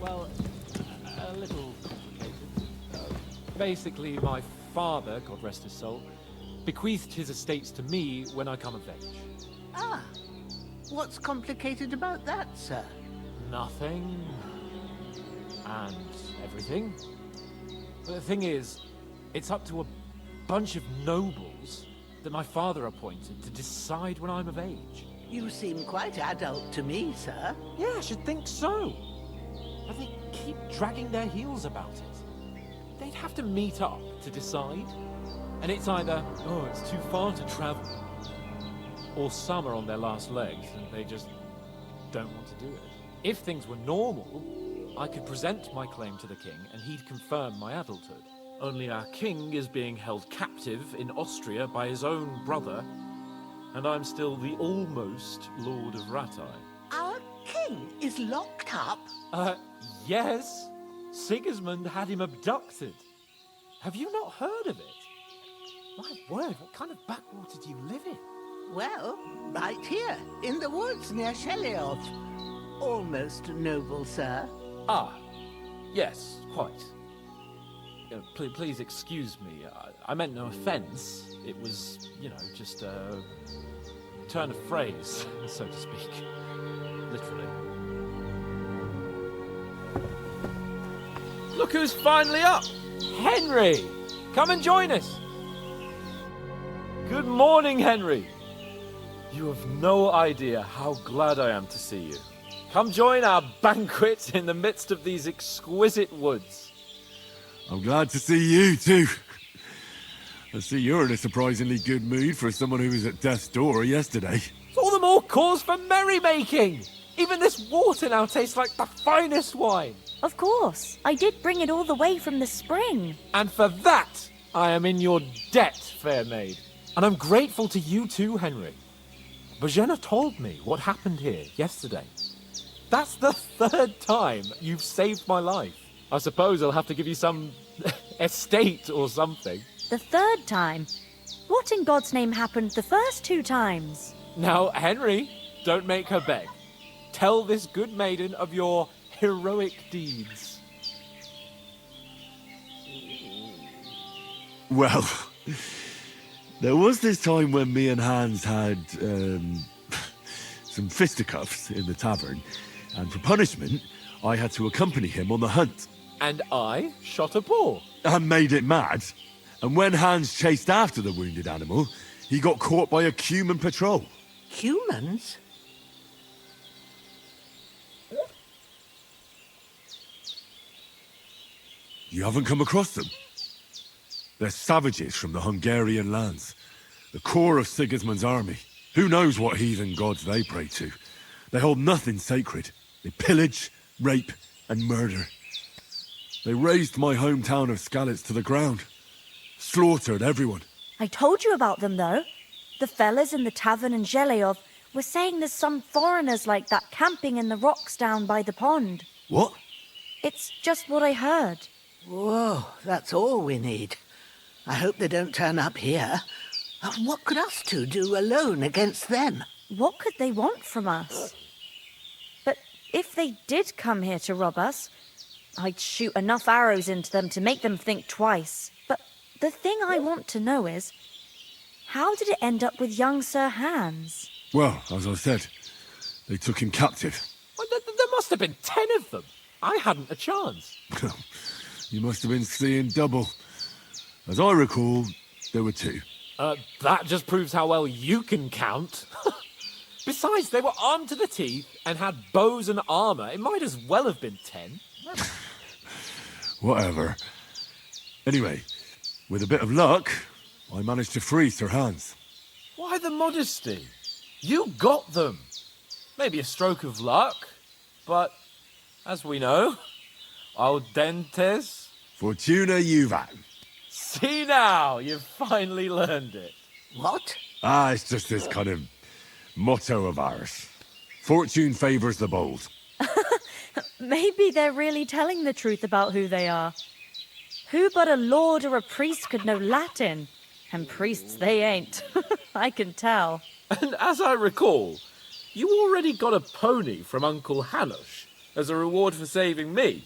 Well, a little complicated. Basically, my father, God rest his soul, bequeathed his estates to me when I come of age. Ah, what's complicated about that, sir? Nothing. And everything. But the thing is, it's up to a bunch of nobles that my father appointed to decide when I'm of age. You seem quite adult to me, sir. Yeah, I should think so. But they keep dragging their heels about it. They'd have to meet up to decide. And it's either, oh, it's too far to travel, or some are on their last legs and they just don't want to do it. If things were normal, I could present my claim to the king and he'd confirm my adulthood. Only our king is being held captive in Austria by his own brother, and I'm still the almost Lord of Ratai. Our king is locked up? Yes. Sigismund had him abducted. Have you not heard of it? My word, what kind of backwater do you live in? Well, right here, in the woods near Sheliov. Almost noble, sir. Ah, yes, quite. Please excuse me. I meant no offense. It was, just a turn of phrase, so to speak. Literally. Look who's finally up! Henry! Come and join us! Good morning, Henry! You have no idea how glad I am to see you. Come join our banquet in the midst of these exquisite woods. I'm glad to see you, too. I see you're in a surprisingly good mood for someone who was at death's door yesterday. It's all the more cause for merrymaking! Even this water now tastes like the finest wine. Of course. I did bring it all the way from the spring. And for that, I am in your debt, fair maid. And I'm grateful to you too, Henry. Bojena told me what happened here yesterday. That's the third time you've saved my life. I suppose I'll have to give you some estate or something. The third time? What in God's name happened the first 2 times? Now, Henry, don't make her beg. Tell this good maiden of your heroic deeds. Well, there was this time when me and Hans had some fisticuffs in the tavern, and for punishment, I had to accompany him on the hunt. And I shot a boar. And made it mad. And when Hans chased after the wounded animal, he got caught by a human patrol. Humans? You haven't come across them? They're savages from the Hungarian lands. The core of Sigismund's army. Who knows what heathen gods they pray to? They hold nothing sacred. They pillage, rape, and murder. They razed my hometown of Skalitz to the ground. Slaughtered everyone. I told you about them, though. The fellas in the tavern in Zheleov were saying there's some foreigners like that camping in the rocks down by the pond. What? It's just what I heard. Whoa, that's all we need. I hope they don't turn up here. What could us two do alone against them? What could they want from us? But if they did come here to rob us, I'd shoot enough arrows into them to make them think twice. But the thing I want to know is, how did it end up with young Sir Hans? Well, as I said, they took him captive. Well, there must have been 10 of them. I hadn't a chance. You must have been seeing double. As I recall, there were 2. That just proves how well you can count. Besides, they were armed to the teeth and had bows and armour. It might as well have been 10. Whatever. Anyway, with a bit of luck, I managed to free Sir Hans. Why the modesty? You got them. Maybe a stroke of luck, but as we know, audentes. Fortuna juvat. See now, you've finally learned it. What? It's just this kind of motto of ours. Fortune favours the bold. Maybe they're really telling the truth about who they are. Who but a lord or a priest could know Latin? And priests they ain't. I can tell. And as I recall, you already got a pony from Uncle Hanush as a reward for saving me.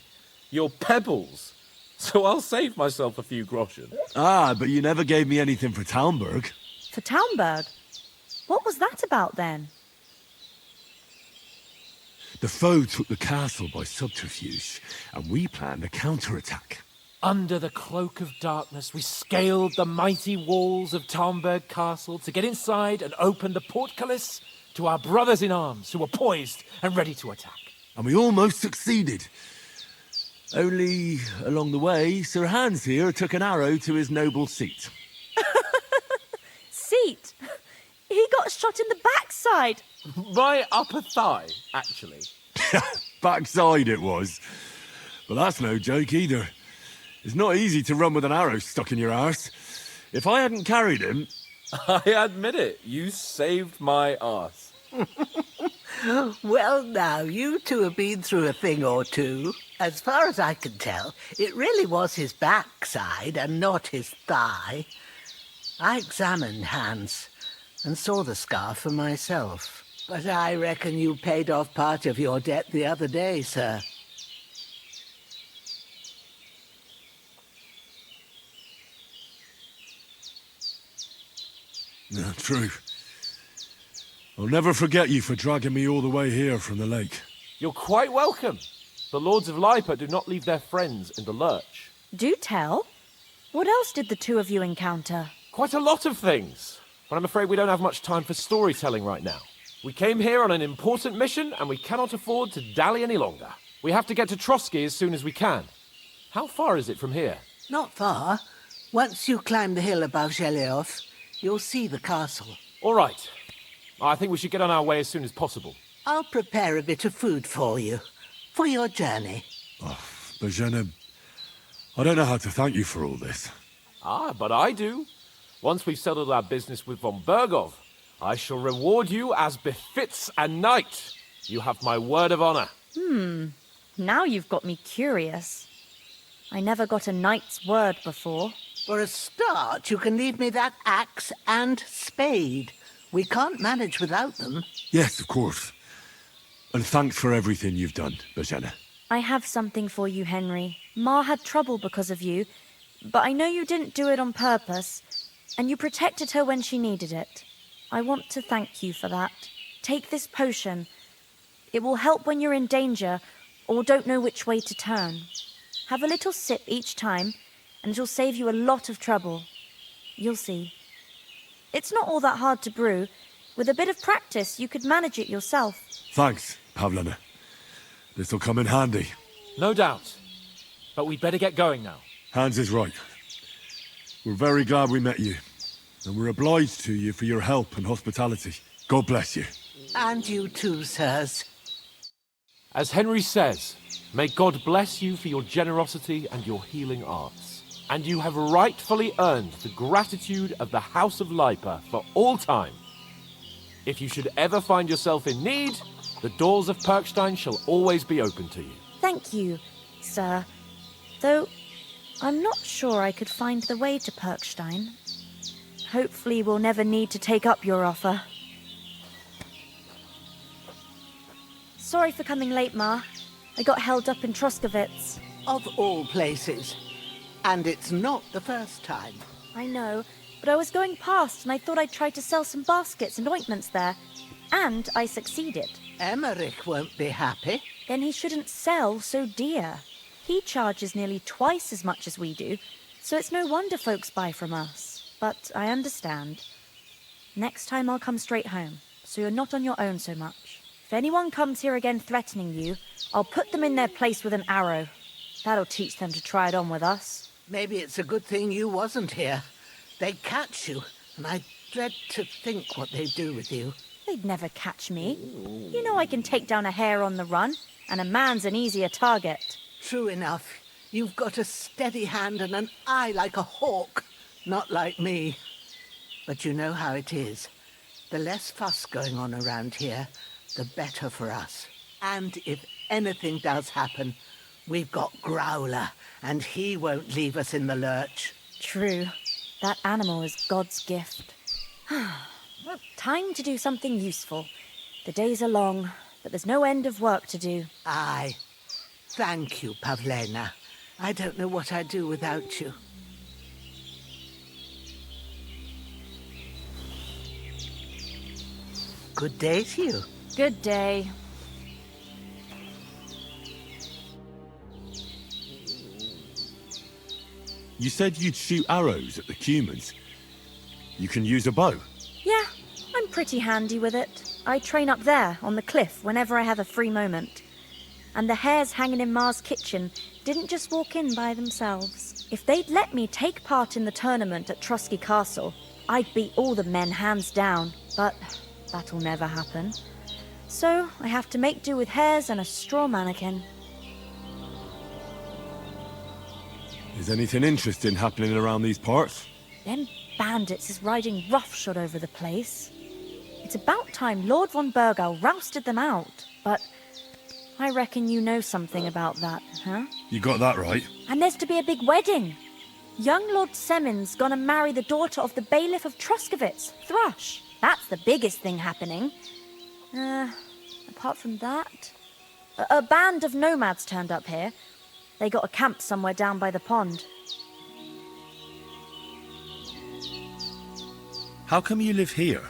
Your pebbles. So I'll save myself a few groschen. But you never gave me anything for Talmberg. For Talmberg? What was that about then? The foe took the castle by subterfuge, and we planned a counterattack. Under the cloak of darkness, we scaled the mighty walls of Talmberg Castle to get inside and open the portcullis to our brothers in arms who were poised and ready to attack. And we almost succeeded. Only, along the way, Sir Hans here took an arrow to his noble seat. Seat? He got shot in the backside. My upper thigh, actually. Backside it was. But that's no joke either. It's not easy to run with an arrow stuck in your arse. If I hadn't carried him... I admit it, you saved my arse. Well, now, you two have been through a thing or two. As far as I can tell, it really was his backside and not his thigh. I examined Hans and saw the scar for myself. But I reckon you paid off part of your debt the other day, sir. No, true. I'll never forget you for dragging me all the way here from the lake. You're quite welcome. The Lords of Lipa do not leave their friends in the lurch. Do tell. What else did the two of you encounter? Quite a lot of things. But I'm afraid we don't have much time for storytelling right now. We came here on an important mission, and we cannot afford to dally any longer. We have to get to Trotsky as soon as we can. How far is it from here? Not far. Once you climb the hill above Zheleov, you'll see the castle. All right. I think we should get on our way as soon as possible. I'll prepare a bit of food for you, for your journey. Bożena, I don't know how to thank you for all this. But I do. Once we've settled our business with von Bergov, I shall reward you as befits a knight. You have my word of honor. Now you've got me curious. I never got a knight's word before. For a start, you can leave me that axe and spade. We can't manage without them. Yes, of course. And thanks for everything you've done, Bożena. I have something for you, Henry. Ma had trouble because of you, but I know you didn't do it on purpose, and you protected her when she needed it. I want to thank you for that. Take this potion. It will help when you're in danger or don't know which way to turn. Have a little sip each time, and it'll save you a lot of trouble. You'll see. It's not all that hard to brew. With a bit of practice, you could manage it yourself. Thanks, Pavlena. This'll come in handy. No doubt. But we'd better get going now. Hans is right. We're very glad we met you. And we're obliged to you for your help and hospitality. God bless you. And you too, sirs. As Henry says, may God bless you for your generosity and your healing arts. And you have rightfully earned the gratitude of the House of Lipa for all time. If you should ever find yourself in need, the doors of Perkstein shall always be open to you. Thank you, sir. Though, I'm not sure I could find the way to Perkstein. Hopefully we'll never need to take up your offer. Sorry for coming late, Ma. I got held up in Troskowitz. Of all places. And it's not the first time. I know, but I was going past and I thought I'd try to sell some baskets and ointments there. And I succeeded. Emmerich won't be happy. Then he shouldn't sell so dear. He charges nearly twice as much as we do, so it's no wonder folks buy from us. But I understand. Next time I'll come straight home, so you're not on your own so much. If anyone comes here again threatening you, I'll put them in their place with an arrow. That'll teach them to try it on with us. Maybe it's a good thing you wasn't here. They'd catch you, and I dread to think what they'd do with you. They'd never catch me. You know I can take down a hare on the run, and a man's an easier target. True enough. You've got a steady hand and an eye like a hawk. Not like me. But you know how it is. The less fuss going on around here, the better for us. And if anything does happen, we've got Growler, and he won't leave us in the lurch. True. That animal is God's gift. Time to do something useful. The days are long, but there's no end of work to do. Aye. Thank you, Pavlena. I don't know what I'd do without you. Good day to you. Good day. You said you'd shoot arrows at the Cumans. You can use a bow. Yeah, I'm pretty handy with it. I train up there, on the cliff, whenever I have a free moment. And the hares hanging in Ma's kitchen didn't just walk in by themselves. If they'd let me take part in the tournament at Trotsky Castle, I'd beat all the men hands down, but that'll never happen. So I have to make do with hares and a straw mannequin. Is anything interesting happening around these parts? Them bandits is riding roughshod over the place. It's about time Lord von Burgau rousted them out, but I reckon you know something about that, huh? You got that right. And there's to be a big wedding. Young Lord Semon's gonna marry the daughter of the bailiff of Troskowitz, Thrush. That's the biggest thing happening. Apart from that... A band of nomads turned up here. They got a camp somewhere down by the pond. How come you live here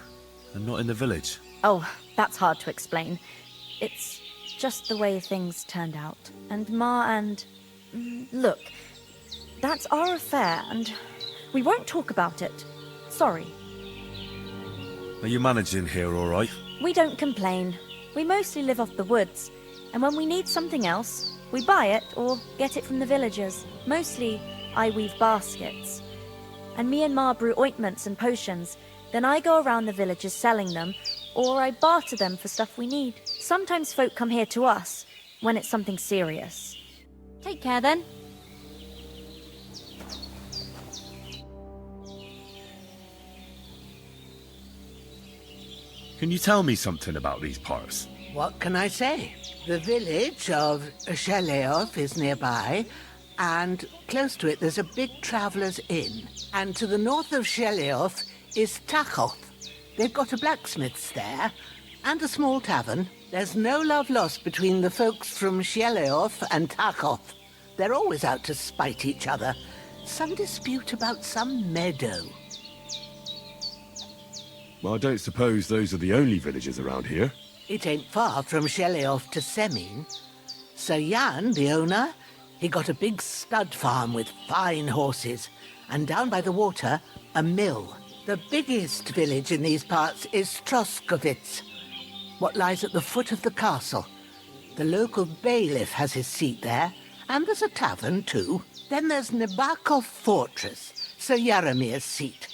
and not in the village? Oh, that's hard to explain. It's just the way things turned out. And Ma and... Look, that's our affair, and we won't talk about it. Sorry. Are you managing here all right? We don't complain. We mostly live off the woods, and when we need something else, we buy it or get it from the villagers. Mostly, I weave baskets. And me and Ma brew ointments and potions. Then I go around the villages selling them, or I barter them for stuff we need. Sometimes folk come here to us, when it's something serious. Take care then. Can you tell me something about these parts? What can I say? The village of Sheleov is nearby, and close to it there's a big traveller's inn. And to the north of Sheleov is Tachov. They've got a blacksmith's there, and a small tavern. There's no love lost between the folks from Sheleov and Tachov. They're always out to spite each other. Some dispute about some meadow. Well, I don't suppose those are the only villages around here. It ain't far from Sheleov to Semin. Sir Jan, the owner, he got a big stud farm with fine horses, and down by the water, a mill. The biggest village in these parts is Troskowitz, what lies at the foot of the castle. The local bailiff has his seat there, and there's a tavern too. Then there's Nebakov Fortress, Sir Yaromir's seat.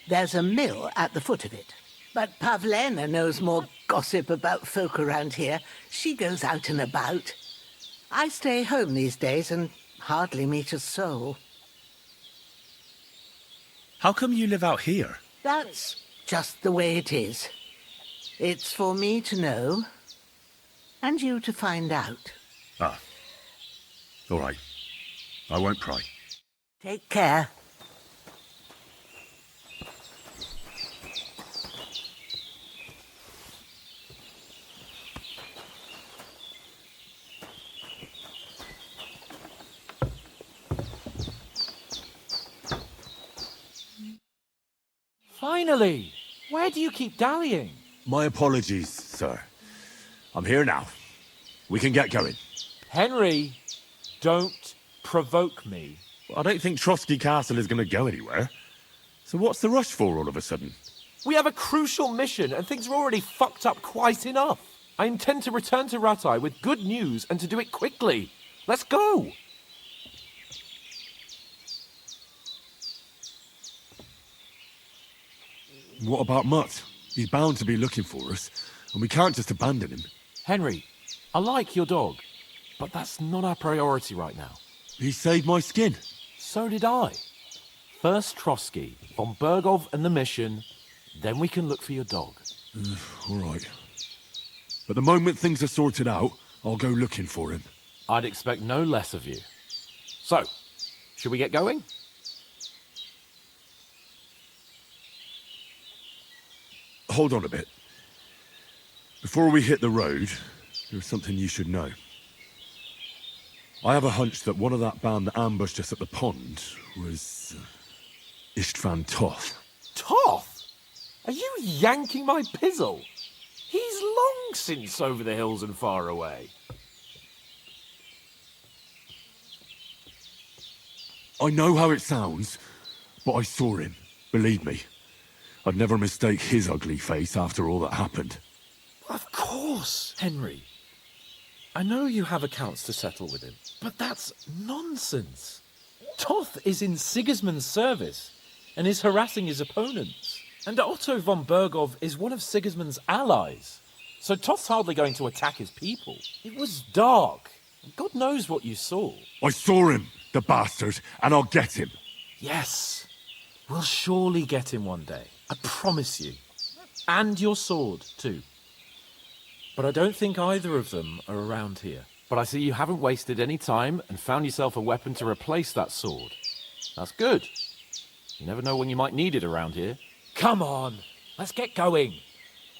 There's a mill at the foot of it. But Pavlena knows more gossip about folk around here. She goes out and about. I stay home these days and hardly meet a soul. How come you live out here? That's just the way it is. It's for me to know, and you to find out. Ah. All right. I won't pry. Take care. Finally! Where do you keep dallying? My apologies, sir. I'm here now. We can get going. Henry, don't provoke me. I don't think Trotsky Castle is going to go anywhere. So what's the rush for all of a sudden? We have a crucial mission and things are already fucked up quite enough. I intend to return to Ratai with good news and to do it quickly. Let's go! What about Mutt? He's bound to be looking for us, and we can't just abandon him. Henry, I like your dog, but that's not our priority right now. He saved my skin. So did I. First Trotsky, von Bergov and the mission, then we can look for your dog. All right. But the moment things are sorted out, I'll go looking for him. I'd expect no less of you. So, should we get going? Hold on a bit. Before we hit the road, there's something you should know. I have a hunch that one of that band that ambushed us at the pond was Istvan Toth. Toth? Are you yanking my pizzle? He's long since over the hills and far away. I know how it sounds, but I saw him, believe me. I'd never mistake his ugly face after all that happened. Of course, Henry. I know you have accounts to settle with him, but that's nonsense. Toth is in Sigismund's service and is harassing his opponents. And Otto von Bergov is one of Sigismund's allies. So Toth's hardly going to attack his people. It was dark. God knows what you saw. I saw him, the bastard, and I'll get him. Yes. We'll surely get him one day. I promise you. And your sword, too. But I don't think either of them are around here. But I see you haven't wasted any time and found yourself a weapon to replace that sword. That's good. You never know when you might need it around here. Come on, let's get going.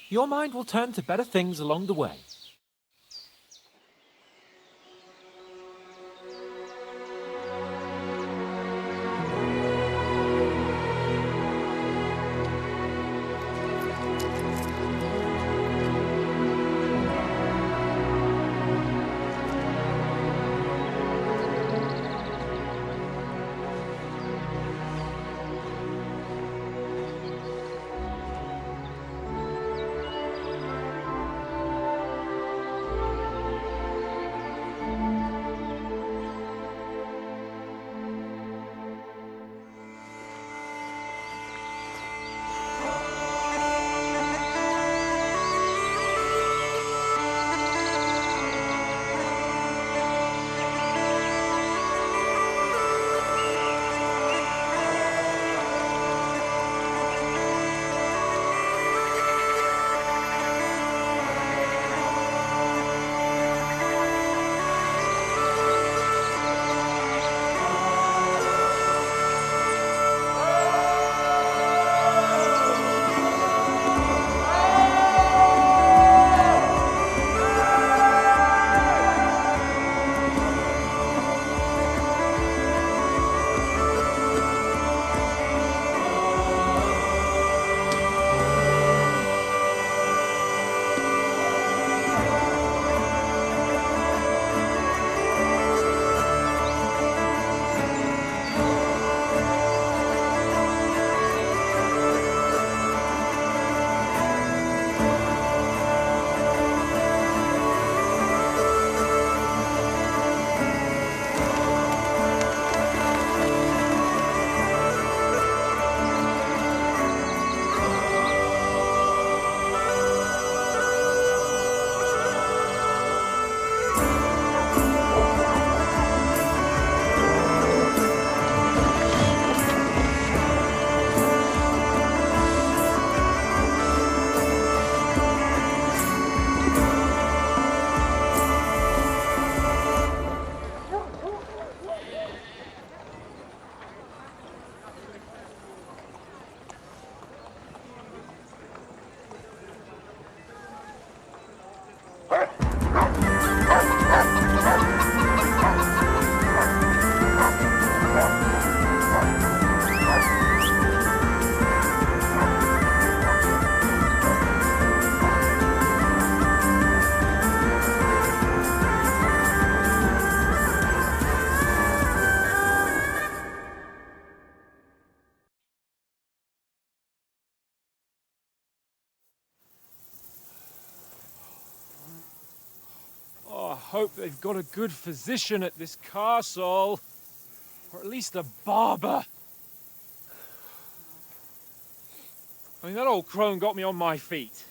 Your mind will turn to better things along the way. Oh, I hope they've got a good physician at this castle. Or at least a barber. I mean, that old crone got me on my feet.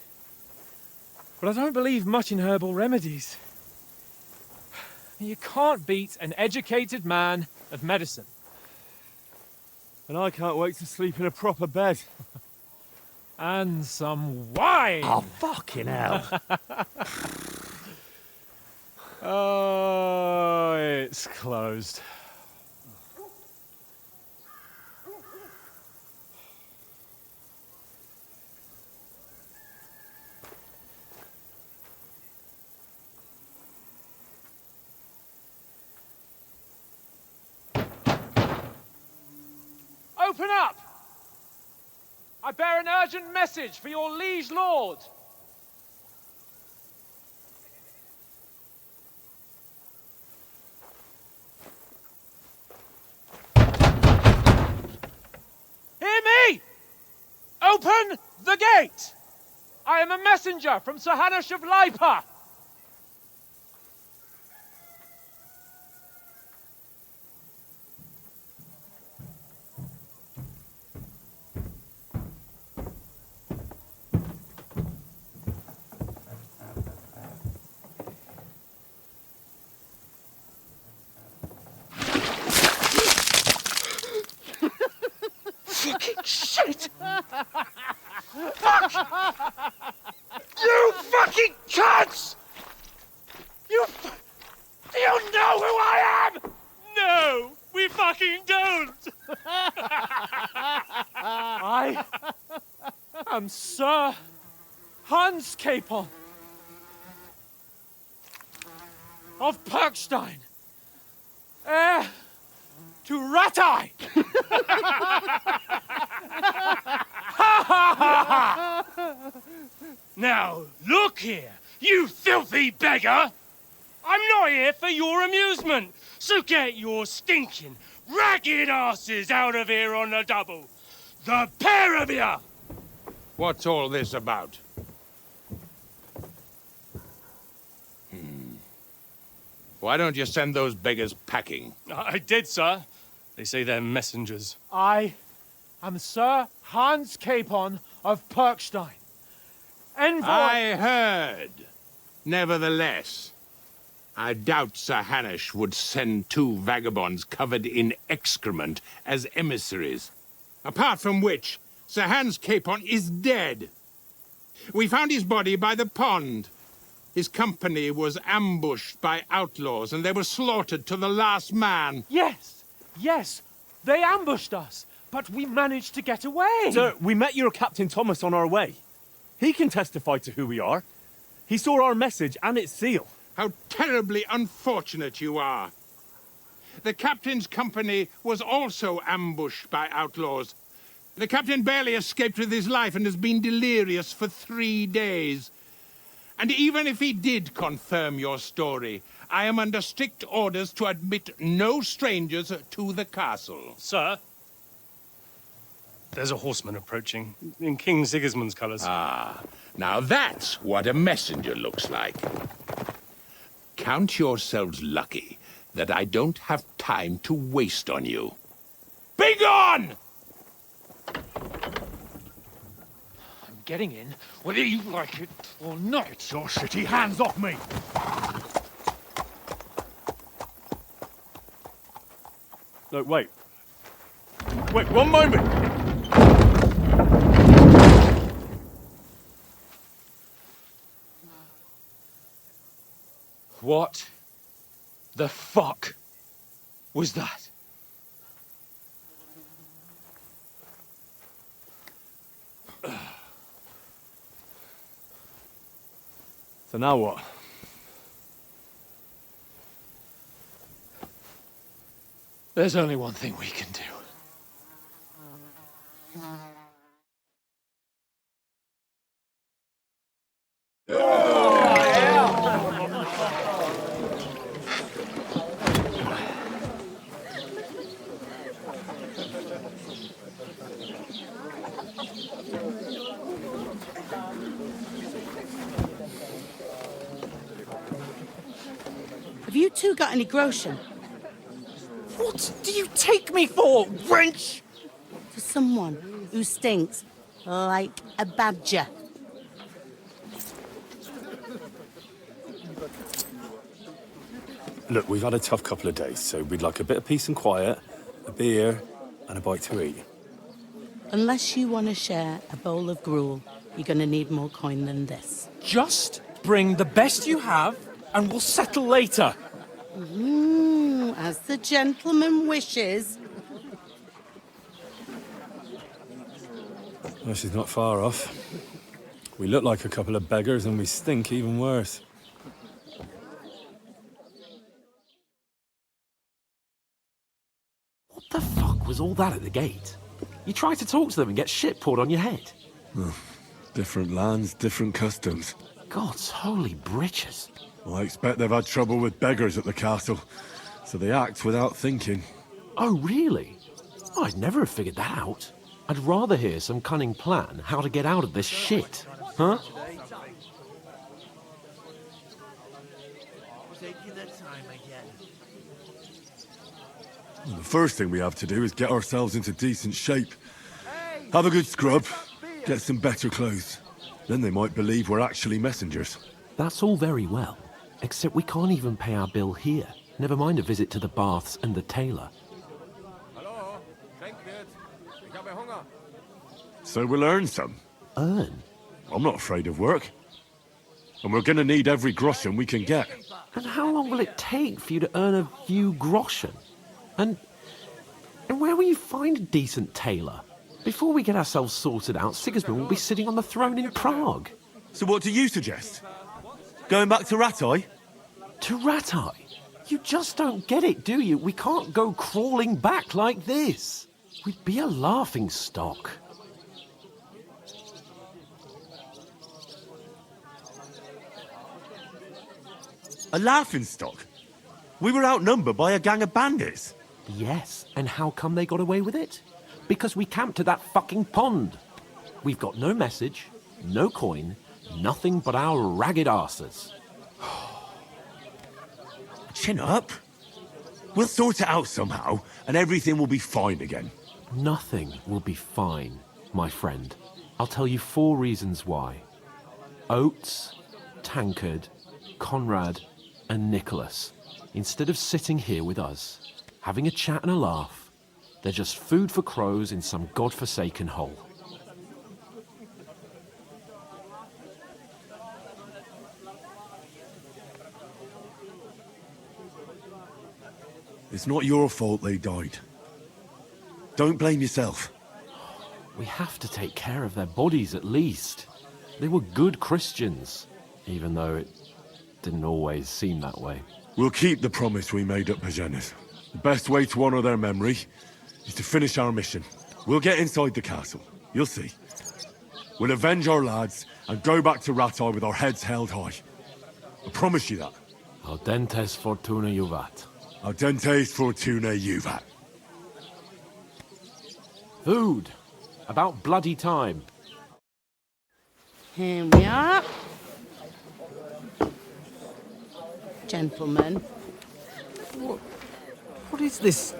But I don't believe much in herbal remedies. You can't beat an educated man of medicine. And I can't wait to sleep in a proper bed. And some wine! Oh, fucking hell. Oh, it's closed. Open up! I bear an urgent message for your liege lord. Hear me! Open the gate! I am a messenger from Sir Hanush of Lipa. Fucking shit! Fuck! You fucking cunts! Do you know who I am? No, we fucking don't! I am Sir Hans Capon of Perkstein, heir to Ratai! Now, look here, you filthy beggar! I'm not here for your amusement, so get your stinking, ragged asses out of here on the double. The pair of you! What's all this about? Why don't you send those beggars packing? I did, sir. They say they're messengers. I am Sir Hans Capon of Perkstein. Envoy... I heard. Nevertheless, I doubt Sir Hanush would send two vagabonds covered in excrement as emissaries. Apart from which, Sir Hans Capon is dead. We found his body by the pond. His company was ambushed by outlaws, and they were slaughtered to the last man. Yes, yes, they ambushed us, but we managed to get away. Sir, we met your Captain Thomas on our way. He can testify to who we are. He saw our message and its seal. How terribly unfortunate you are. The captain's company was also ambushed by outlaws. The captain barely escaped with his life and has been delirious for 3 days. And even if he did confirm your story, I am under strict orders to admit no strangers to the castle. Sir, there's a horseman approaching, in King Sigismund's colours. Ah, now that's what a messenger looks like. Count yourselves lucky that I don't have time to waste on you. Be gone! Getting in, whether you like it or not. Your shitty hands off me! Look, wait. Wait, one moment! What the fuck was that? So now what? There's only one thing we can do. Have you two got any groschen? What do you take me for, wench? For someone who stinks like a badger. Look, we've had a tough couple of days, so we'd like a bit of peace and quiet, a beer, and a bite to eat. Unless you want to share a bowl of gruel, you're going to need more coin than this. Just bring the best you have, and we'll settle later. As the gentleman wishes. Well, she's not far off. We look like a couple of beggars, and we stink even worse. What the fuck was all that at the gate? You try to talk to them and get shit poured on your head. Different lands, different customs. God's holy britches. Well, I expect they've had trouble with beggars at the castle, so they act without thinking. Oh, really? I'd never have figured that out. I'd rather hear some cunning plan how to get out of this shit. Huh? Well, the first thing we have to do is get ourselves into decent shape. Have a good scrub, get some better clothes. Then they might believe we're actually messengers. That's all very well, except we can't even pay our bill here. Never mind a visit to the baths and the tailor. So we'll earn some. Earn? I'm not afraid of work. And we're gonna need every groschen we can get. And how long will it take for you to earn a few groschen? And where will you find a decent tailor? Before we get ourselves sorted out, Sigismund will be sitting on the throne in Prague. So what do you suggest? Going back to Ratai? To Ratai? You just don't get it, do you? We can't go crawling back like this. We'd be a laughing stock. A laughingstock? We were outnumbered by a gang of bandits. Yes, and how come they got away with it? Because we camped at that fucking pond. We've got no message, no coin, nothing but our ragged arses. Chin up. We'll sort it out somehow, and everything will be fine again. Nothing will be fine, my friend. I'll tell you 4 reasons why. Oates, Tankard, Conrad, and Nicholas, instead of sitting here with us, having a chat and a laugh, they're just food for crows in some godforsaken hole. It's not your fault they died. Don't blame yourself. We have to take care of their bodies at least. They were good Christians, even though it didn't always seem that way. We'll keep the promise we made at Pagenes. The best way to honor their memory is to finish our mission. We'll get inside the castle. You'll see. We'll avenge our lads and go back to Ratai with our heads held high. I promise you that. Audentes fortuna juvat. Audentes fortuna juvat. Food. About bloody time. Here we are. Gentlemen. What is this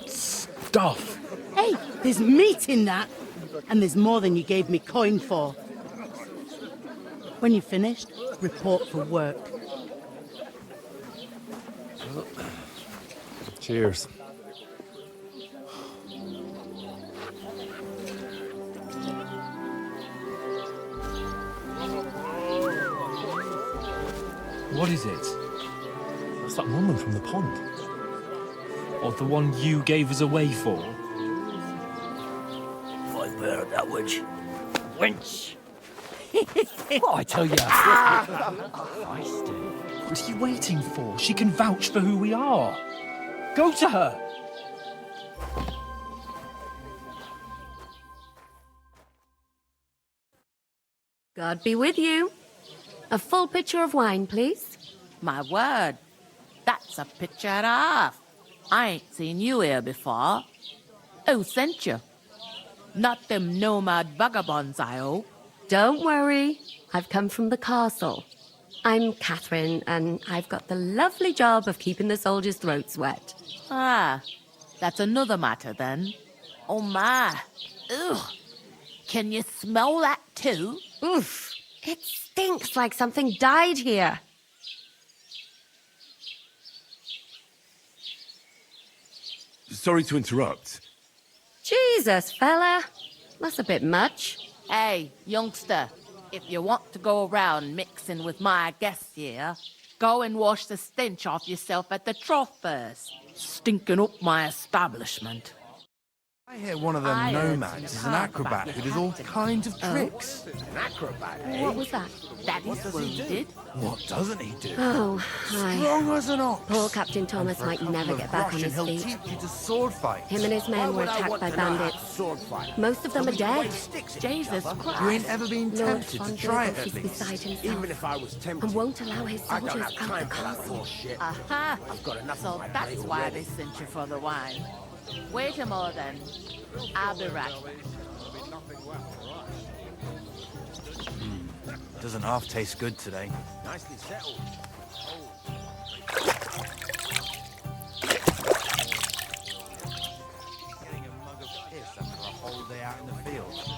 stuff? Hey, there's meat in that. And there's more than you gave me coin for. When you're finished, report for work. Cheers. What is it? It's that woman from the pond. Or the one you gave us away for? I bear that witch. Wench! What I tell you? Feisty. What are you waiting for? She can vouch for who we are. Go to her. God be with you. A full pitcher of wine, please. My word, that's a picture and a half. I ain't seen you here before. Who sent you? Not them nomad vagabonds, I hope. Don't worry. I've come from the castle. I'm Catherine, and I've got the lovely job of keeping the soldiers' throats wet. Ah, that's another matter then. Oh my. Ugh. Can you smell that too? Oof. It stinks like something died here. Sorry to interrupt. Jesus, fella. That's a bit much. Hey, youngster, if you want to go around mixing with my guests here, go and wash the stench off yourself at the trough first. Stinking up my establishment. I hear one of them nomads is an acrobat who does all kinds of tricks. An acrobat, What was that? That is what he did. What doesn't he do? Oh, hi. Strong as an ox. Poor Captain Thomas might never get back on his feet. He'll teach you to sword fight. Him and his men were attacked by bandits. Most of them are dead. Jesus Christ. You ain't ever been Lord tempted von to try it Berghoff at is least. beside himself. Even if I was tempted, And won't allow his I don't soldiers have out the time for that castle. bullshit. Aha! I've got enough So on my that's plate why already. they sent you for the wine. Wait a moment then. I'll be right back. Doesn't half taste good today. Nicely settled. Getting a mug of piss after a whole day out in the field.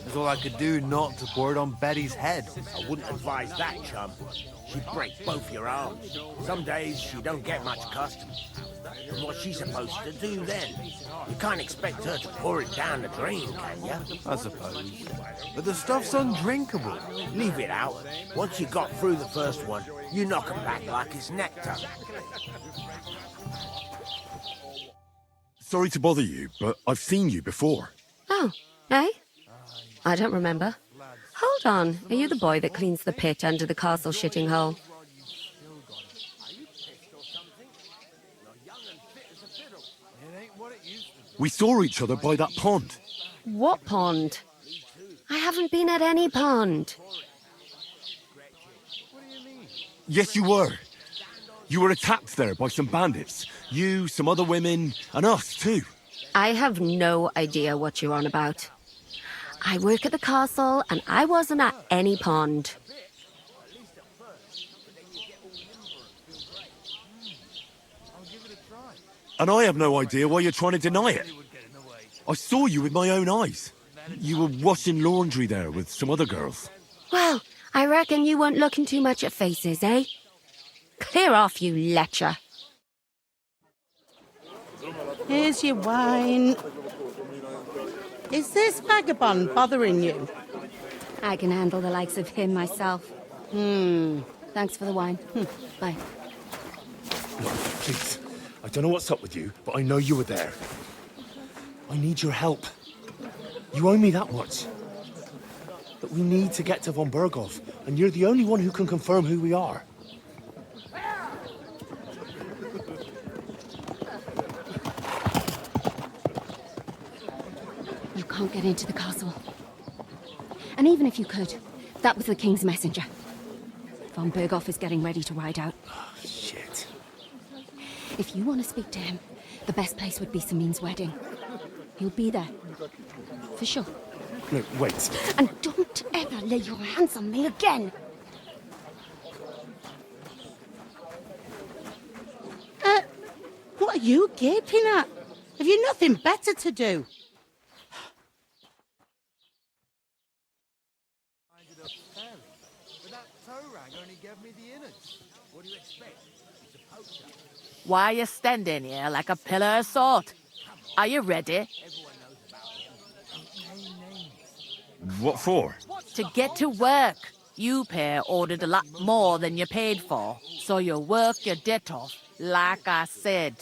That's all I could do not to pour it on Betty's head. I wouldn't advise that, chum. She'd break both your arms. Some days she don't get much custom. And what's she supposed to do then? You can't expect her to pour it down the drain, can you? I suppose. But the stuff's undrinkable. Leave it out. Once you got through the first one, you knock 'em back like it's nectar. Sorry to bother you, but I've seen you before. Oh, eh? I don't remember. Hold on. Are you the boy that cleans the pit under the castle shitting hole? We saw each other by that pond. What pond? I haven't been at any pond. Yes, you were. You were attacked there by some bandits. You, some other women, and us too. I have no idea what you're on about. I work at the castle, and I wasn't at any pond. And I have no idea why you're trying to deny it. I saw you with my own eyes. You were washing laundry there with some other girls. Well, I reckon you weren't looking too much at faces, eh? Clear off, you lecher. Here's your wine. Is this vagabond bothering you? I can handle the likes of him myself. Thanks for the wine. Bye. Look, please. I don't know what's up with you, but I know you were there. I need your help. You owe me that much. But we need to get to von Berghoff, and you're the only one who can confirm who we are. You can't get into the castle. And even if you could, that was the king's messenger. Von Berghoff is getting ready to ride out. Oh, shit. If you want to speak to him, the best place would be Samin's wedding. He'll be there. For sure. No, wait. And don't ever lay your hands on me again! What are you gaping at? Have you nothing better to do? Why are you standing here like a pillar of salt? Are you ready? What for? To get to work. You pair ordered a lot more than you paid for, so you work your debt off, like I said.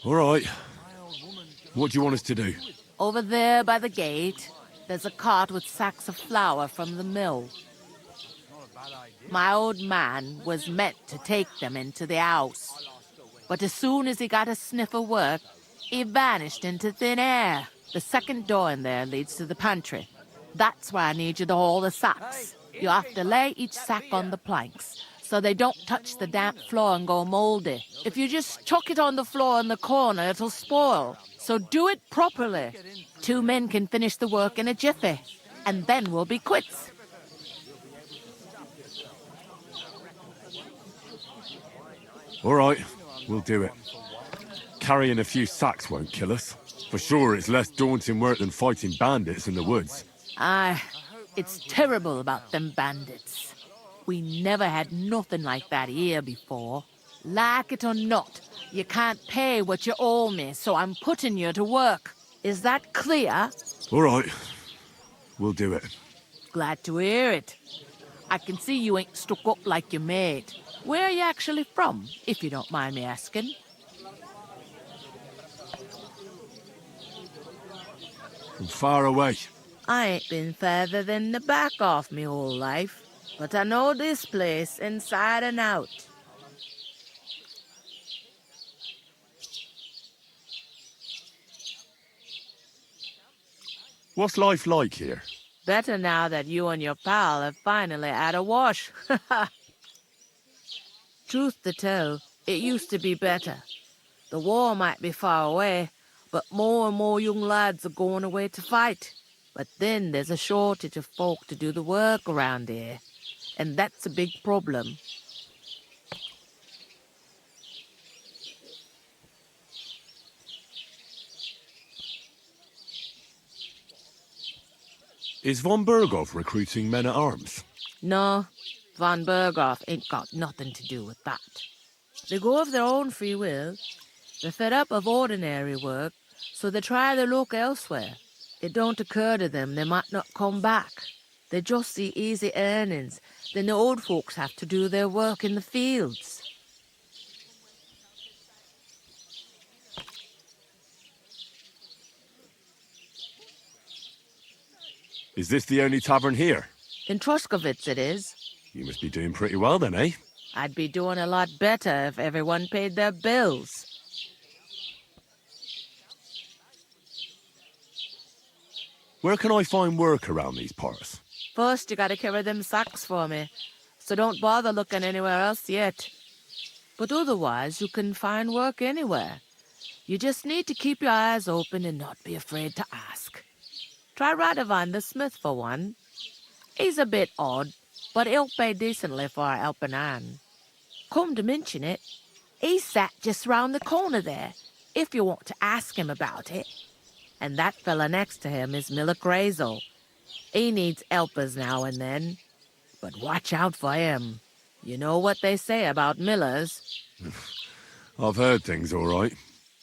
All right. What do you want us to do? Over there by the gate, there's a cart with sacks of flour from the mill. My old man was meant to take them into the house. But as soon as he got a sniff of work, he vanished into thin air. The second door in there leads to the pantry. That's where I need you to haul the sacks. You have to lay each sack on the planks, so they don't touch the damp floor and go moldy. If you just chuck it on the floor in the corner, it'll spoil. So do it properly. 2 men can finish the work in a jiffy, and then we'll be quits. All right, we'll do it. Carrying a few sacks won't kill us. For sure, it's less daunting work than fighting bandits in the woods. Aye, it's terrible about them bandits. We never had nothing like that here before. Like it or not, you can't pay what you owe me, so I'm putting you to work. Is that clear? All right, we'll do it. Glad to hear it. I can see you ain't stuck up like your mate. Where are you actually from, if you don't mind me asking? From far away. I ain't been further than the back off me whole life, but I know this place inside and out. What's life like here? Better now that you and your pal have finally had a wash. Truth to tell, it used to be better. The war might be far away, but more and more young lads are going away to fight. But then there's a shortage of folk to do the work around here, and that's a big problem. Is von Berghoff recruiting men-at-arms? No, von Berghoff ain't got nothing to do with that. They go of their own free will. They're fed up of ordinary work, so they try their luck elsewhere. It don't occur to them they might not come back. They just see easy earnings. Then the old folks have to do their work in the fields. Is this the only tavern here? In Troskovitz it is. You must be doing pretty well then, eh? I'd be doing a lot better if everyone paid their bills. Where can I find work around these parts? First, you gotta carry them sacks for me, so don't bother looking anywhere else yet. But otherwise, you can find work anywhere. You just need to keep your eyes open and not be afraid to ask. Try Radovan the smith for one. He's a bit odd, but he'll pay decently for a helping hand. Come to mention it, he's sat just round the corner there, if you want to ask him about it. And that fella next to him is Miller Grazel. He needs helpers now and then, but watch out for him. You know what they say about Millers. I've heard things, all right.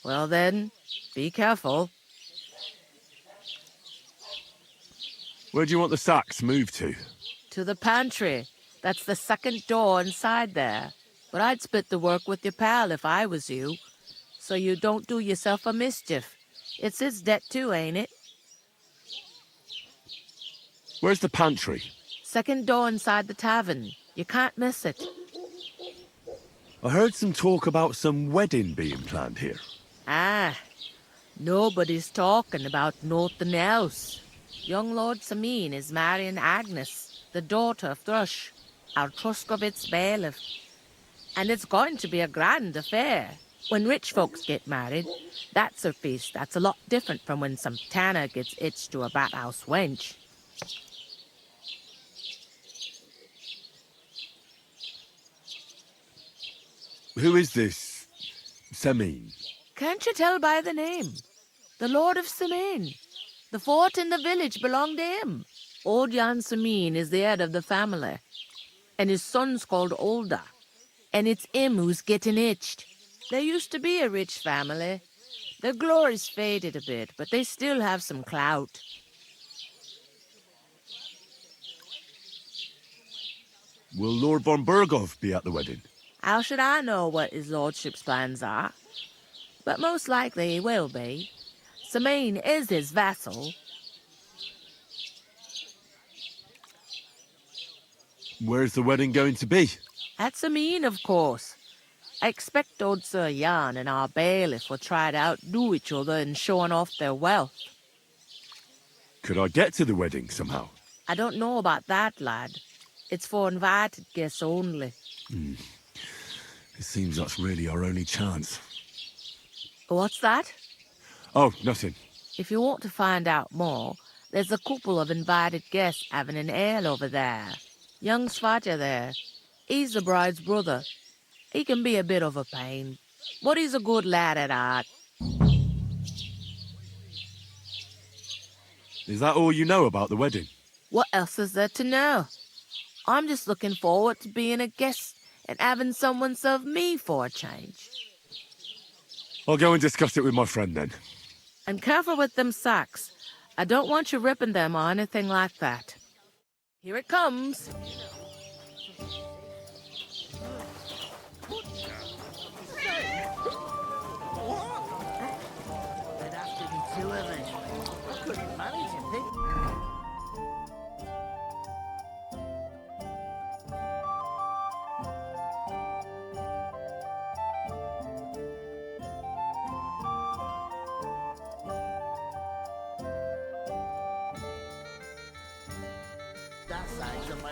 Well then, be careful. Where do you want the sacks moved to? To the pantry. That's the second door inside there. But I'd split the work with your pal if I was you, so you don't do yourself a mischief. It's his debt too, ain't it? Where's the pantry? Second door inside the tavern. You can't miss it. I heard some talk about some wedding being planned here. Ah, nobody's talking about nothing else. Young Lord Samin is marrying Agnes, the daughter of Thrush, our Troskovitz bailiff. And it's going to be a grand affair. When rich folks get married, that's a feast that's a lot different from when some tanner gets hitched to a bathhouse wench. Who is this Samin? Can't you tell by the name? The Lord of Samin. The fort and the village belong to him. Old Jan Samin is the head of the family, and his son's called Olda. And it's him who's getting hitched. There used to be a rich family. Their glory's faded a bit, but they still have some clout. Will Lord von Berghoff be at the wedding? How should I know what his lordship's plans are? But most likely he will be. Samin is his vassal. Where's the wedding going to be? At some inn, of course. I expect old Sir Jan and our bailiff will try to outdo each other in showing off their wealth. Could I get to the wedding somehow? I don't know about that, lad. It's for invited guests only. It seems that's really our only chance. What's that? Oh, nothing. If you want to find out more, there's a couple of invited guests having an ale over there. Young Svaja there. He's the bride's brother. He can be a bit of a pain, but he's a good lad at heart. Is that all you know about the wedding? What else is there to know? I'm just looking forward to being a guest and having someone serve me for a change. I'll go and discuss it with my friend then. And careful with them sacks. I don't want you ripping them or anything like that. Here it comes.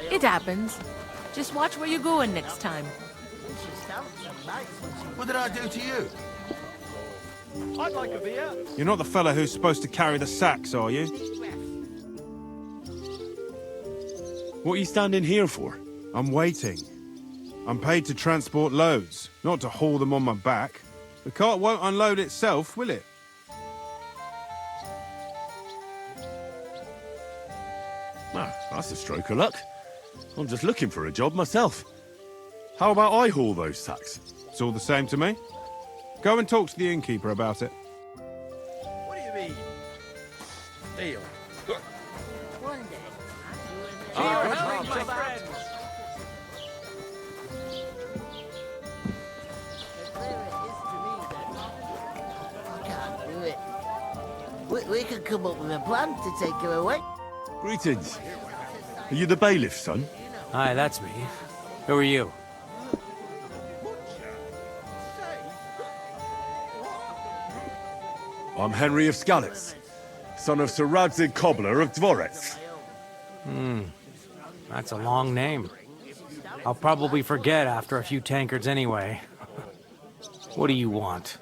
It happens. Just watch where you're going next time. What did I do to you? I'd like a beer. You're not the fella who's supposed to carry the sacks, are you? What are you standing here for? I'm waiting. I'm paid to transport loads, not to haul them on my back. The cart won't unload itself, will it? Well, that's a stroke of luck. I'm just looking for a job myself. How about I haul those sacks? It's all the same to me. Go and talk to the innkeeper about it. What do you mean? Deal. One day. My friend. I can't do it. We could come up with a plan to take her away. Greetings. Are you the bailiff's son? Hi, that's me. Who are you? I'm Henry of Skalitz, son of Sir Radzig Cobbler of Dvorets. That's a long name. I'll probably forget after a few tankards anyway. What do you want?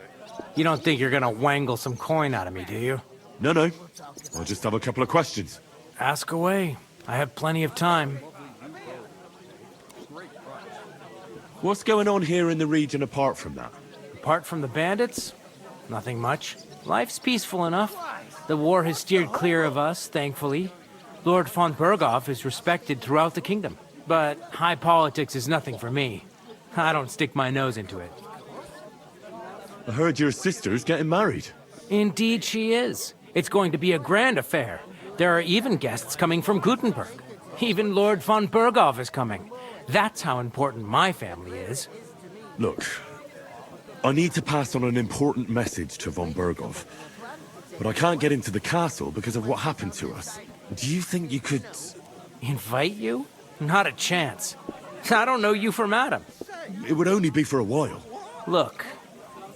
You don't think you're gonna wangle some coin out of me, do you? No. I just have a couple of questions. Ask away. I have plenty of time. What's going on here in the region apart from that? Apart from the bandits? Nothing much. Life's peaceful enough. The war has steered clear of us, thankfully. Lord von Berghoff is respected throughout the kingdom. But high politics is nothing for me. I don't stick my nose into it. I heard your sister's getting married. Indeed she is. It's going to be a grand affair. There are even guests coming from Gutenberg. Even Lord von Berghoff is coming. That's how important my family is. Look, I need to pass on an important message to von Berghoff, but I can't get into the castle because of what happened to us. Do you think you could... Invite you? Not a chance. I don't know you from Adam. It would only be for a while. Look,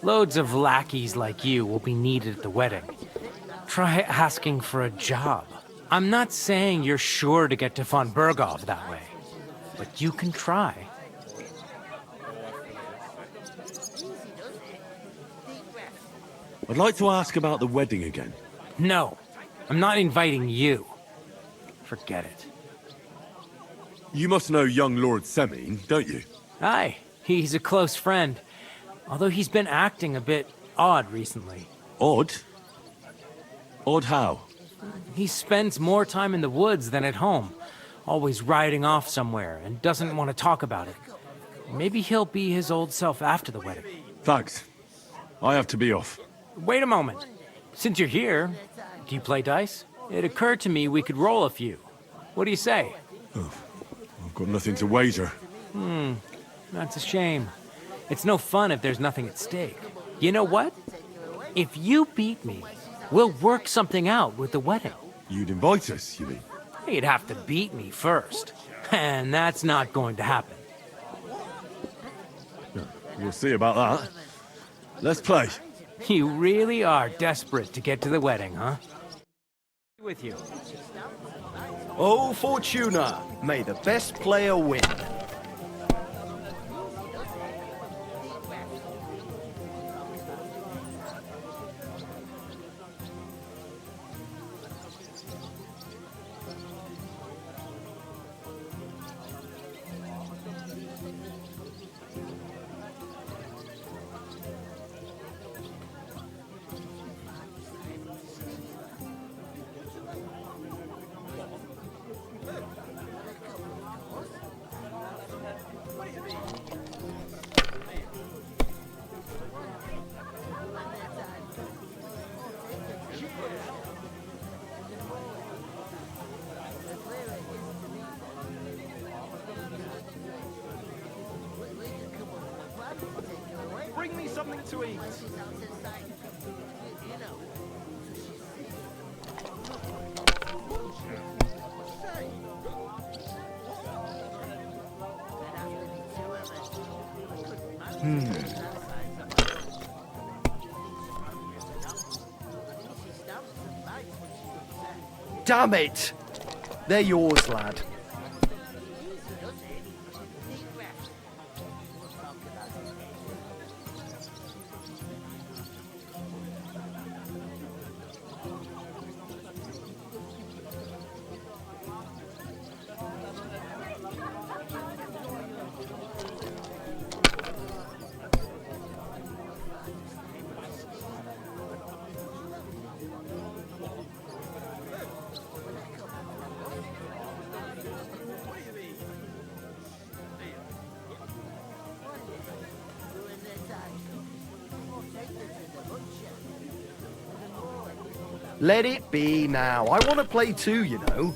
loads of lackeys like you will be needed at the wedding. Try asking for a job. I'm not saying you're sure to get to von Berghoff that way, but you can try. I'd like to ask about the wedding again. No, I'm not inviting you. Forget it. You must know young Lord Semine, don't you? Aye, he's a close friend. Although he's been acting a bit odd recently. Odd? Odd how? He spends more time in the woods than at home. Always riding off somewhere and doesn't want to talk about it. Maybe he'll be his old self after the wedding. Thanks. I have to be off. Wait a moment. Since you're here, do you play dice? It occurred to me we could roll a few. What do you say? Oh, I've got nothing to wager. That's a shame. It's no fun if there's nothing at stake. You know what? If you beat me, we'll work something out with the wedding. You'd invite us, you mean? You'd have to beat me first. And that's not going to happen. We'll see about that. Let's play. You really are desperate to get to the wedding, huh? With you. Oh, Fortuna! May the best player win. Bring me something to eat. Damn it! They're yours, lad. Let it be now. I want to play too, you know.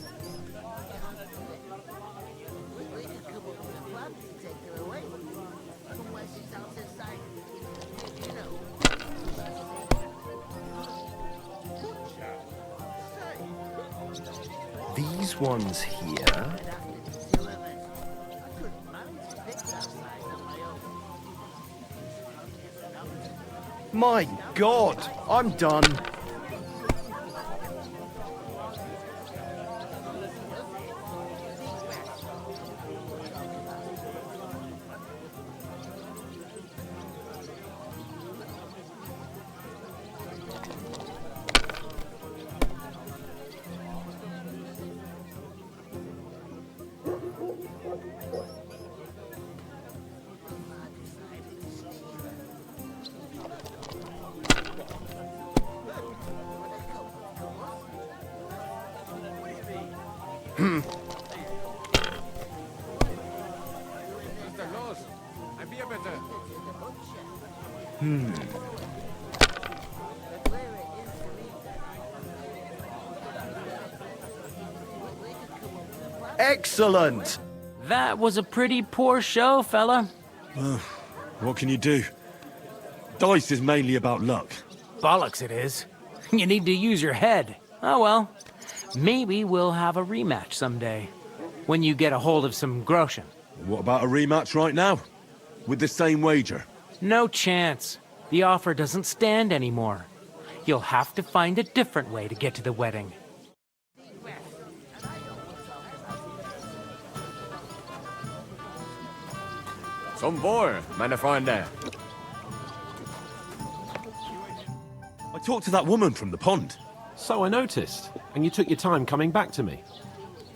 These ones here. My God, I'm done. Excellent! That was a pretty poor show, fella. What can you do? Dice is mainly about luck. Bollocks it is. You need to use your head. Oh well. Maybe we'll have a rematch someday. When you get a hold of some groschen. What about a rematch right now? With the same wager? No chance. The offer doesn't stand anymore. You'll have to find a different way to get to the wedding. Som vår, meine Freunde. I talked to that woman from the pond. So I noticed, and you took your time coming back to me.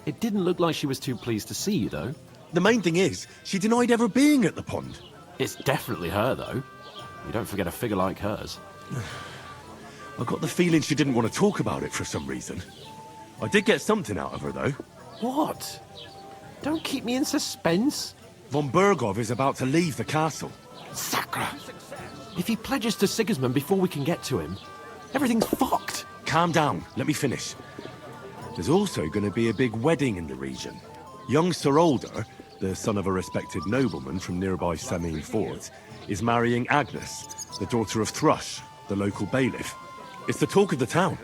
It didn't look like she was too pleased to see you, though. The main thing is, she denied ever being at the pond. It's definitely her, though. You don't forget a figure like hers. I got the feeling she didn't want to talk about it for some reason. I did get something out of her, though. What? Don't keep me in suspense. Von Bergov is about to leave the castle. Sacra! If he pledges to Sigismund before we can get to him, everything's fucked. Calm down. Let me finish. There's also going to be a big wedding in the region. Young Sir Older, the son of a respected nobleman from nearby Semine Fort, is marrying Agnes, the daughter of Thrush, the local bailiff. It's the talk of the town.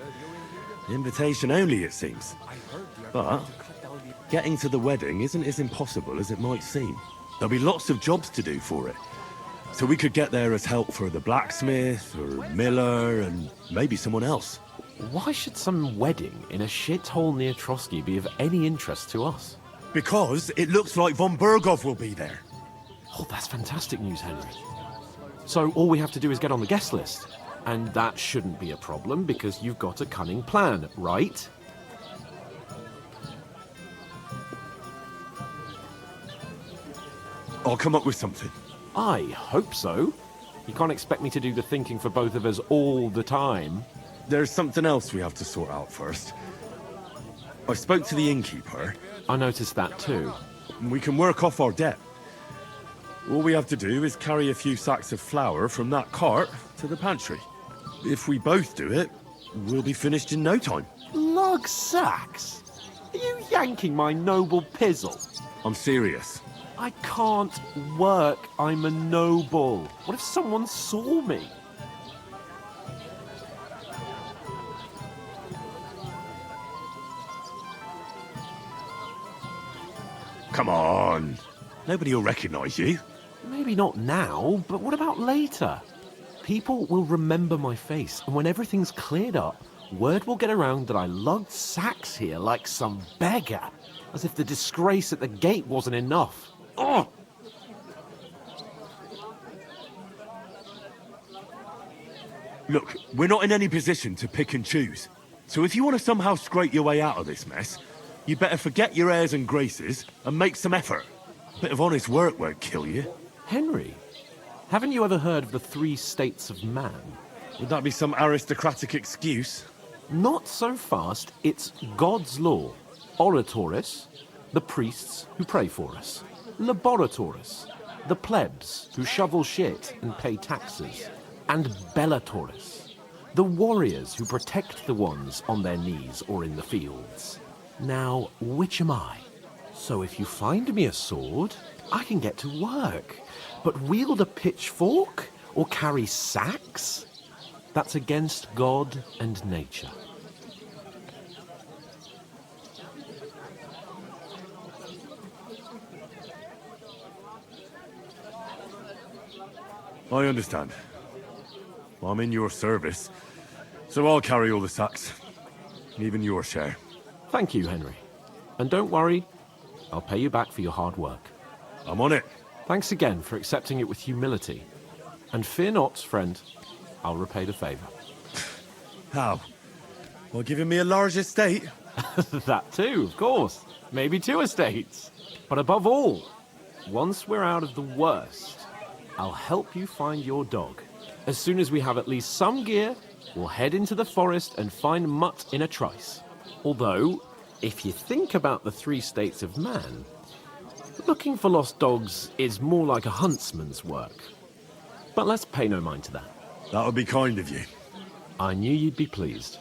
Invitation only, it seems. But getting to the wedding isn't as impossible as it might seem. There'll be lots of jobs to do for it. So we could get there as help for the blacksmith, or miller, and maybe someone else. Why should some wedding in a shithole near Trotsky be of any interest to us? Because it looks like von Berghoff will be there. Oh, that's fantastic news, Henry. So all we have to do is get on the guest list. And that shouldn't be a problem because you've got a cunning plan, right? I'll come up with something. I hope so. You can't expect me to do the thinking for both of us all the time. There's something else we have to sort out first. I spoke to the innkeeper. I noticed that too. We can work off our debt. All we have to do is carry a few sacks of flour from that cart to the pantry. If we both do it, we'll be finished in no time. Lug sacks? Are you yanking my noble pizzle? I'm serious. I can't work. I'm a noble. What if someone saw me? Come on. Nobody will recognize you. Maybe not now, but what about later? People will remember my face, and when everything's cleared up, word will get around that I lugged sacks here like some beggar, as if the disgrace at the gate wasn't enough. Oh! Look, we're not in any position to pick and choose. So if you want to somehow scrape your way out of this mess, you better forget your airs and graces and make some effort. A bit of honest work won't kill you. Henry, haven't you ever heard of the 3 states of man? Would that be some aristocratic excuse? Not so fast. It's God's law. Oratoris, the priests who pray for us. Laboratoris, the plebs who shovel shit and pay taxes. And Bellatoris, the warriors who protect the ones on their knees or in the fields. Now, which am I? So if you find me a sword, I can get to work. But wield a pitchfork or carry sacks? That's against God and nature. I understand. I'm in your service, so I'll carry all the sacks. Even your share. Thank you, Henry. And don't worry, I'll pay you back for your hard work. I'm on it. Thanks again for accepting it with humility. And fear not, friend, I'll repay the favor. How? By giving me a large estate? That too, of course. Maybe 2 estates. But above all, once we're out of the worst, I'll help you find your dog. As soon as we have at least some gear, we'll head into the forest and find Mutt in a trice. Although, if you think about the 3 states of man, looking for lost dogs is more like a huntsman's work. But let's pay no mind to that. That would be kind of you. I knew you'd be pleased.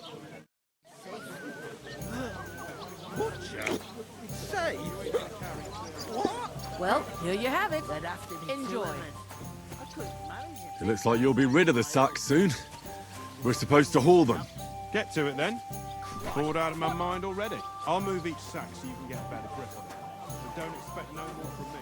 Say? What? Well, here you have it. Enjoy. It looks like you'll be rid of the sacks soon. We're supposed to haul them. Get to it then. Bored out of my mind already. I'll move each sack so you can get a better grip on it. But don't expect no more from me.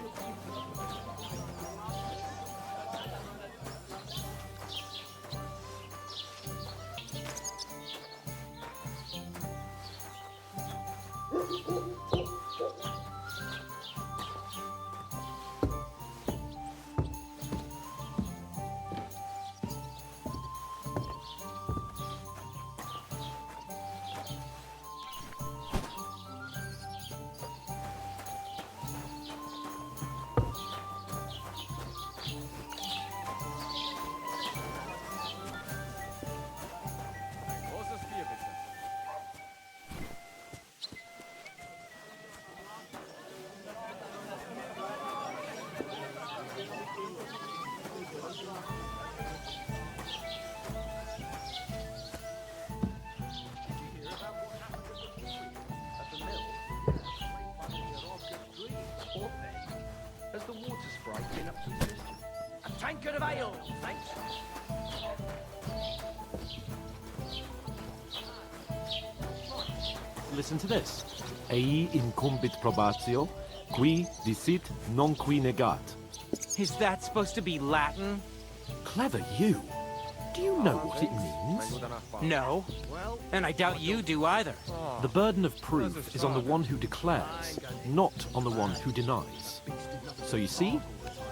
Has the water sprite been up to the system? A tankard of ale, thanks. Listen to this. Ei incumbit probatio, qui dicit non qui negat. Is that supposed to be Latin? Clever you. Do you know what it means? No. And I doubt you do either. The burden of proof is on the one who declares, not on the one who denies. So you see,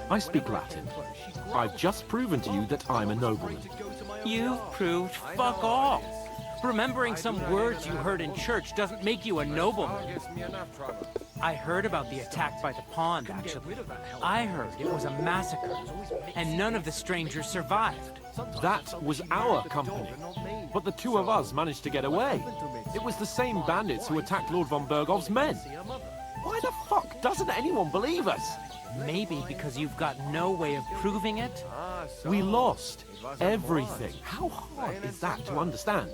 I speak Latin. I've just proven to you that I'm a nobleman. You've proved fuck all. Remembering some words you heard in church doesn't make you a nobleman. I heard about the attack by the pond, actually. I heard it was a massacre, and none of the strangers survived. That was our company. But the two of us managed to get away. It was the same bandits who attacked Lord von Bergov's men. Why the fuck doesn't anyone believe us? Maybe because you've got no way of proving it? We lost everything. How hard is that to understand?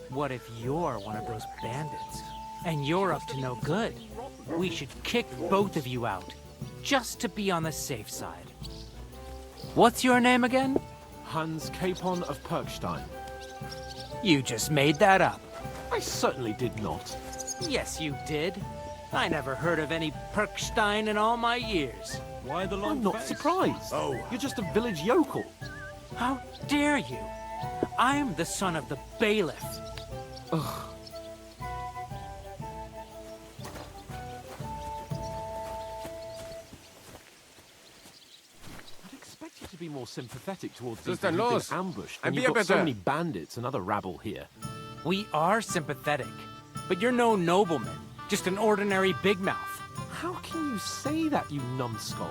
What if you're one of those bandits? And you're up to no good? We should kick both of you out, just to be on the safe side. What's your name again? Hans Capon of Perkstein. You just made that up. I certainly did not. Yes, you did. I never heard of any Perkstein in all my years. Why the long I'm not surprised. Oh, you're just a village yokel. How dare you? I'm the son of the bailiff. Ugh. I'd expect you to be more sympathetic towards people who've been ambushed when you've got so many bandits and other rabble here. We are sympathetic, but you're no nobleman, just an ordinary big mouth. How can you say that, you numbskull?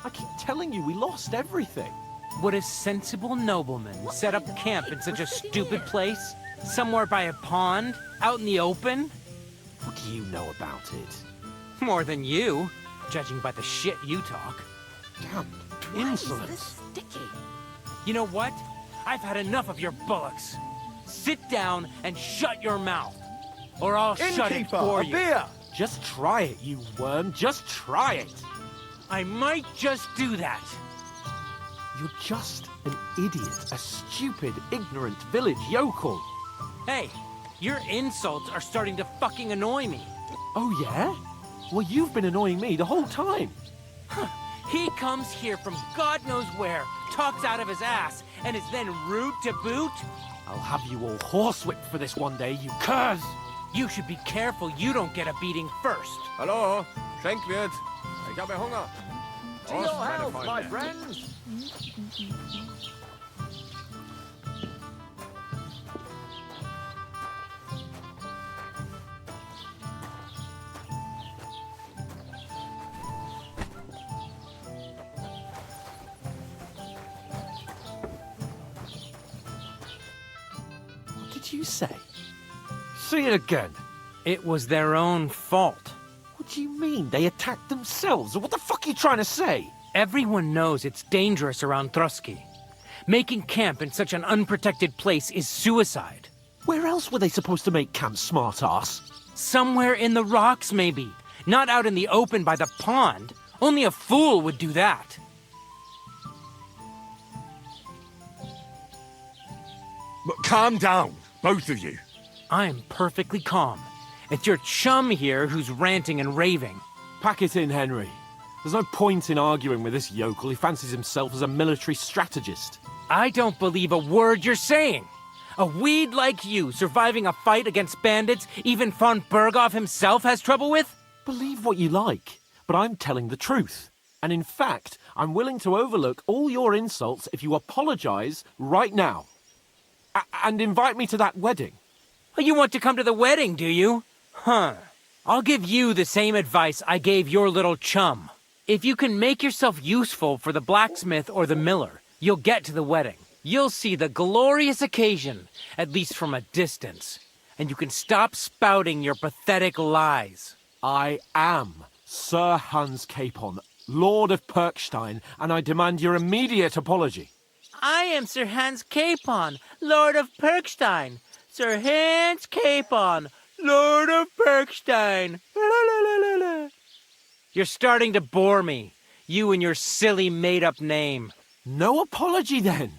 I keep telling you we lost everything. Would a sensible nobleman set up camp in such a stupid place? Somewhere by a pond? Out in the open? What do you know about it? More than you, judging by the shit you talk. Damn insolence. Sticky. You know what? I've had enough of your bullocks. Sit down and shut your mouth, or I'll shut it for you. Beer. Just try it, you worm. Just try it. I might just do that. You're just an idiot, a stupid, ignorant village yokel. Hey, your insults are starting to fucking annoy me. Oh, yeah? Well, you've been annoying me the whole time. Huh. He comes here from God knows where, talks out of his ass, and is then rude to boot? I'll have you all horsewhipped for this one day, you curs! You should be careful you don't get a beating first. Hallo, Schenkwirt. Ich habe Hunger. To your health, my friends. What did you say? Say it again. It was their own fault. What do you mean? They attacked themselves? Or what the fuck are you trying to say? Everyone knows it's dangerous around Trotsky. Making camp in such an unprotected place is suicide. Where else were they supposed to make camp, smart-ass? Somewhere in the rocks, maybe. Not out in the open by the pond. Only a fool would do that. But calm down, both of you. I'm perfectly calm. It's your chum here who's ranting and raving. Pack it in, Henry. There's no point in arguing with this yokel who fancies himself as a military strategist. I don't believe a word you're saying. A weed like you surviving a fight against bandits even von Berghoff himself has trouble with? Believe what you like, but I'm telling the truth. And in fact, I'm willing to overlook all your insults if you apologize right now. And invite me to that wedding. You want to come to the wedding, do you? Huh. I'll give you the same advice I gave your little chum. If you can make yourself useful for the blacksmith or the miller, you'll get to the wedding. You'll see the glorious occasion, at least from a distance. And you can stop spouting your pathetic lies. I am Sir Hans Capon, Lord of Perkstein, and I demand your immediate apology. I am Sir Hans Capon, Lord of Perkstein. Sir Hans Capon, Lord of Perkstein. You're starting to bore me. You and your silly made-up name. No apology, then.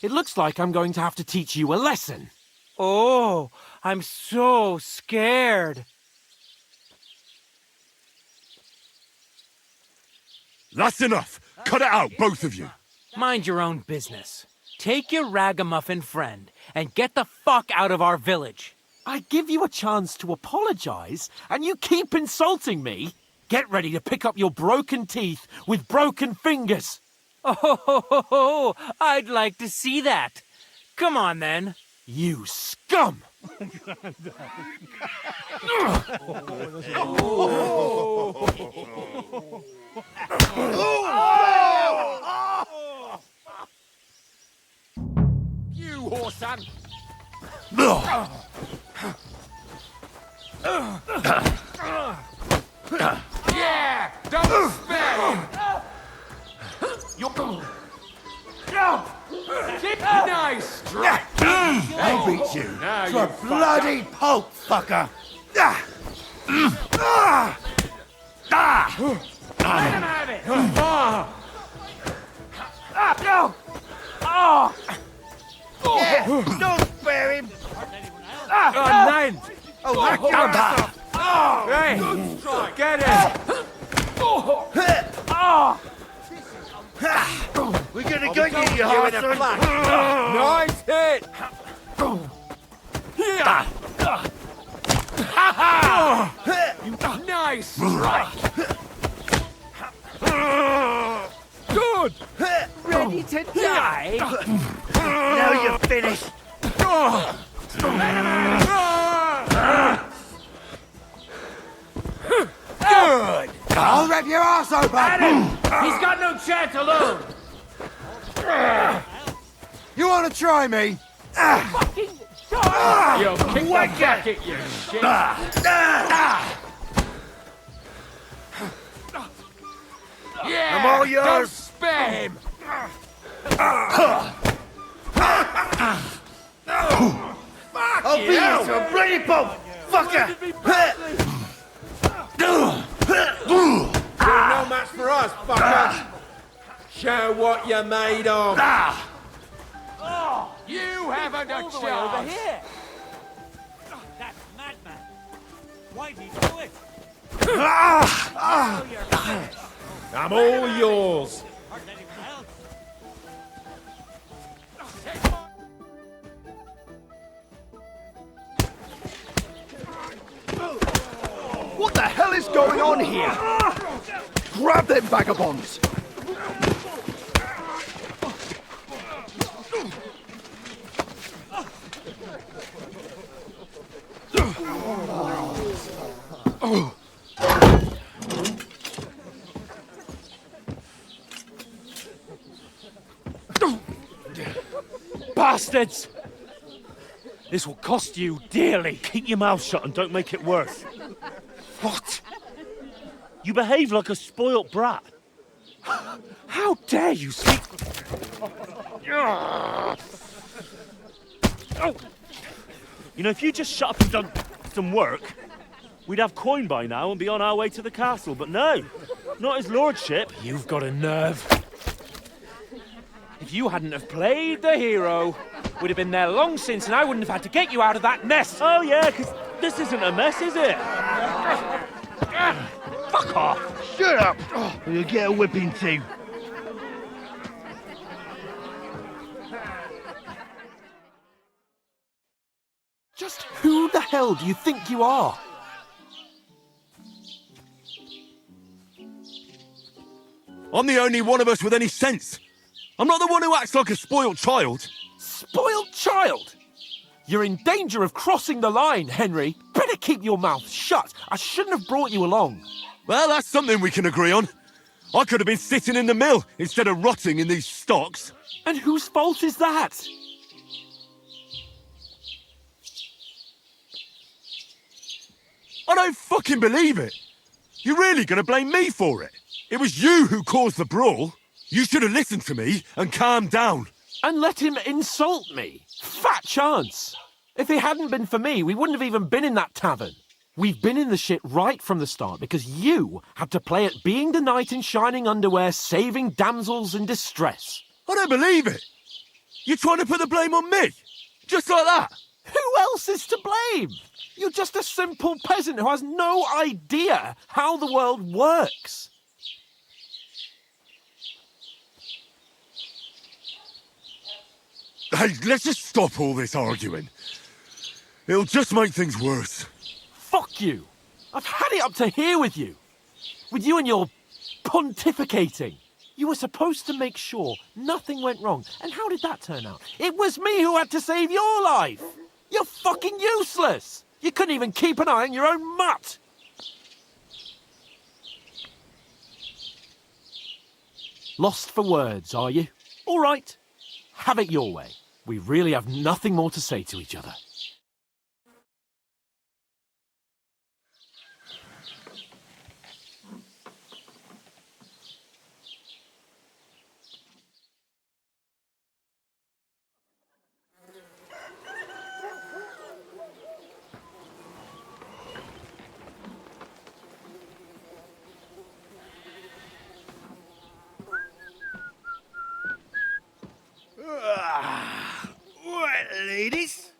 It looks like I'm going to have to teach you a lesson. Oh, I'm so scared. That's enough! Cut it out, both of you! Mind your own business. Take your ragamuffin friend and get the fuck out of our village. I give you a chance to apologize, and you keep insulting me? Get ready to pick up your broken teeth with broken fingers. Oh, I'd like to see that. Come on, then. You scum! You whoreson! Yeah! Don't spare him! You're... Nice strike! I'll beat you Now to a you bloody pulp, fucker! Let him have it! No! Oh! Yeah, don't spare him! Nein! Oh, hack your back! Hey! Get him! We're gonna get you, you hard Nice hit! Nice strike! Good! Ready to die? Now you're finished! Good! I'll rip your ass open! He's got no chance alone! You wanna try me? Fucking You'll kick the bucket, you shit! Yeah! I'm all yours. Don't spare him! I'll beat you to a bloody pulp, fucker! You're no match for us, fucker! Show what you're made of! You haven't a chance! over here! That madman! Why'd he do it? I'm all yours! What the hell is going on here? Grab them vagabonds! Bastards! This will cost you dearly. Keep your mouth shut and don't make it worse. What? You behave like a spoilt brat. How dare you speak... Oh. You know, if you just shut up and done some work, we'd have coin by now and be on our way to the castle. But no, not his lordship. You've got a nerve. If you hadn't have played the hero, we'd have been there long since and I wouldn't have had to get you out of that mess. Oh yeah, because this isn't a mess, is it? Fuck off! Shut up! Or you'll get a whipping too. Just who the hell do you think you are? I'm the only one of us with any sense. I'm not the one who acts like a spoiled child. Spoiled child? You're in danger of crossing the line, Henry. Better keep your mouth shut. I shouldn't have brought you along. Well, that's something we can agree on. I could have been sitting in the mill instead of rotting in these stocks. And whose fault is that? I don't fucking believe it. You're really gonna blame me for it? It was you who caused the brawl. You should have listened to me and calmed down. And let him insult me. Fat chance. If it hadn't been for me, we wouldn't have even been in that tavern. We've been in the shit right from the start because you had to play at being the knight in shining underwear, saving damsels in distress. I don't believe it. You're trying to put the blame on me? Just like that? Who else is to blame? You're just a simple peasant who has no idea how the world works. Hey, let's just stop all this arguing. It'll just make things worse. Fuck you. I've had it up to here with you. With you and your pontificating. You were supposed to make sure nothing went wrong. And how did that turn out? It was me who had to save your life. You're fucking useless. You couldn't even keep an eye on your own mutt. Lost for words, are you? All right. Have it your way. We really have nothing more to say to each other. Right, ladies.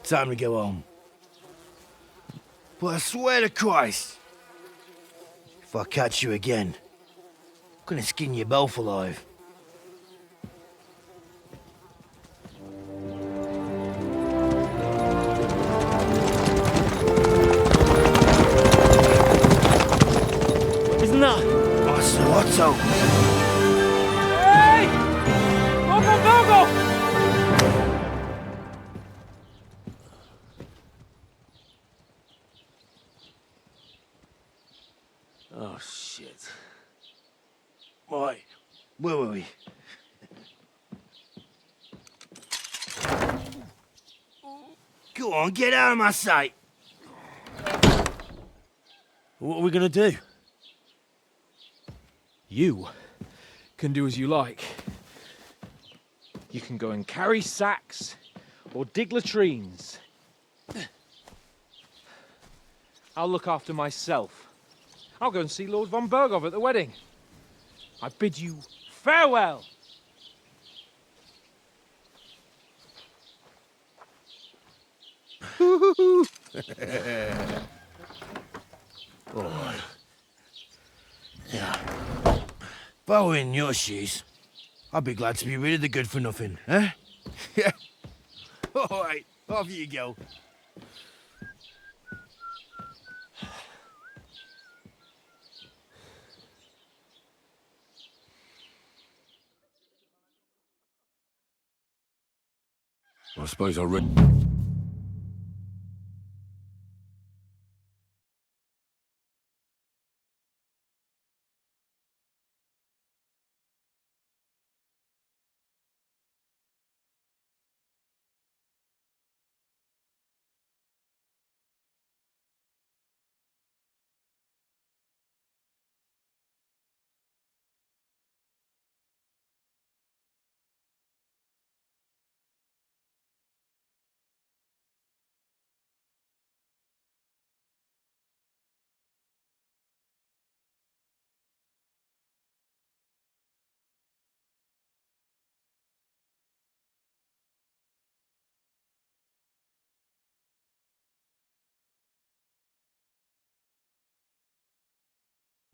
Time to go home. But I swear to Christ, if I catch you again, I'm gonna skin you both alive. Isn't that? Oh, so Otto. Hey! Go! Oh, shit. Right, where were we? Go on, get out of my sight. What are we gonna do? You can do as you like. You can go and carry sacks or dig latrines. I'll look after myself. I'll go and see Lord von Berghoff at the wedding. I bid you farewell. Oh. Yeah. If I were in your shoes, I'd be glad to be rid of the good for nothing, eh? Yeah. All right, off you go. I suppose I read...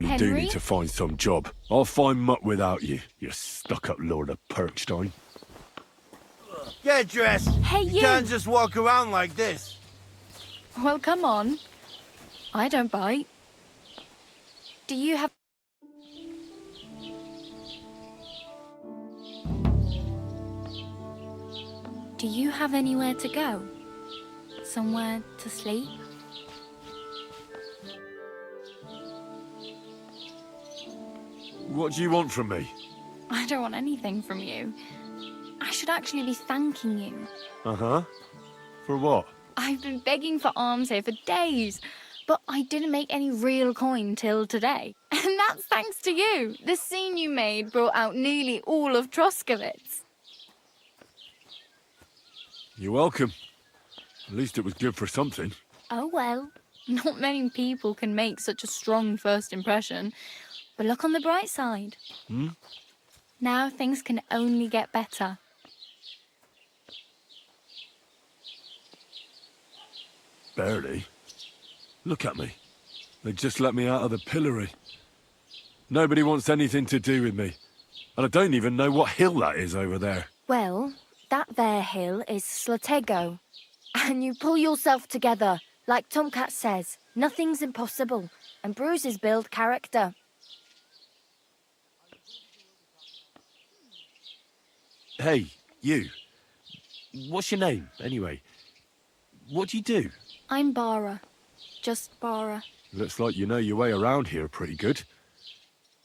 You do Henry? need to find some job. I'll find mutt without you, you stuck-up Lord of Perkstein. Get dressed. Hey, you can't just walk around like this. Well, come on. I don't bite. Do you have... Do you have anywhere to go? Somewhere to sleep? What do you want from me? I don't want anything from you. I should actually be thanking you. Uh-huh. For what? I've been begging for alms here for days, but I didn't make any real coin till today. And that's thanks to you. The scene you made brought out nearly all of Troskowitz. You're welcome. At least it was good for something. Oh well, not many people can make such a strong first impression. But look on the bright side. Hmm? Now things can only get better. Barely. Look at me. They just let me out of the pillory. Nobody wants anything to do with me. And I don't even know what hill that is over there. Well, that there hill is Slatego. And you pull yourself together. Like Tomcat says, nothing's impossible. And bruises build character. Hey, you. What's your name, anyway? What do you do? I'm Bara. Just Bara. Looks like you know your way around here pretty good.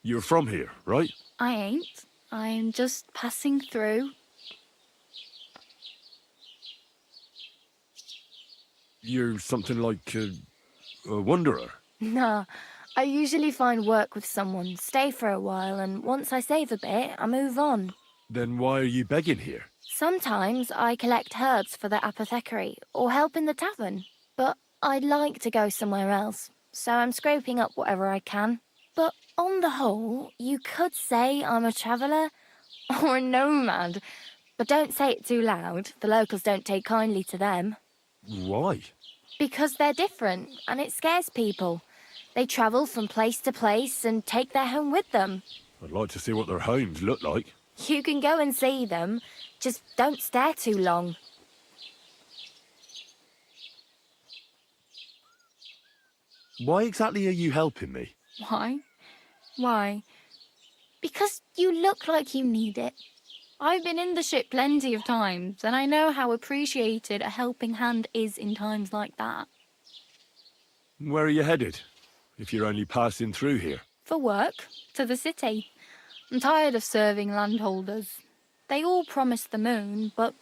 You're from here, right? I ain't. I'm just passing through. You're something like a wanderer. Nah, I usually find work with someone, stay for a while, and once I save a bit, I move on. Then why are you begging here? Sometimes I collect herbs for the apothecary or help in the tavern, but I'd like to go somewhere else, so I'm scraping up whatever I can. But on the whole, you could say I'm a traveller or a nomad, but don't say it too loud. The locals don't take kindly to them. Why? Because they're different, and it scares people. They travel from place to place and take their home with them. I'd like to see what their homes look like. You can go and see them, just don't stare too long. Why exactly are you helping me? Why? Why? Because you look like you need it. I've been in the ship plenty of times, and I know how appreciated a helping hand is in times like that. Where are you headed, if you're only passing through here? For work, to the city. I'm tired of serving landholders. They all promise the moon, but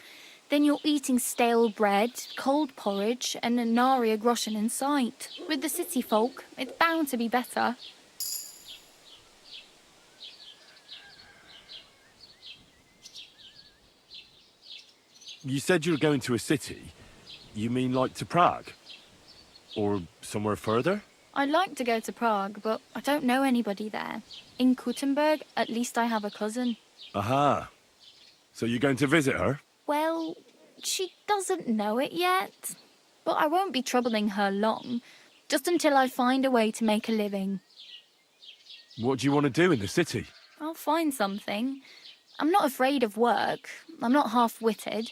then you're eating stale bread, cold porridge, and a nary a groschen in sight. With the city folk, it's bound to be better. You said you were going to a city. You mean like to Prague? Or somewhere further? I'd like to go to Prague, but I don't know anybody there. In Kuttenberg, at least I have a cousin. Aha. So you're going to visit her? Well, she doesn't know it yet. But I won't be troubling her long, just until I find a way to make a living. What do you want to do in the city? I'll find something. I'm not afraid of work. I'm not half-witted.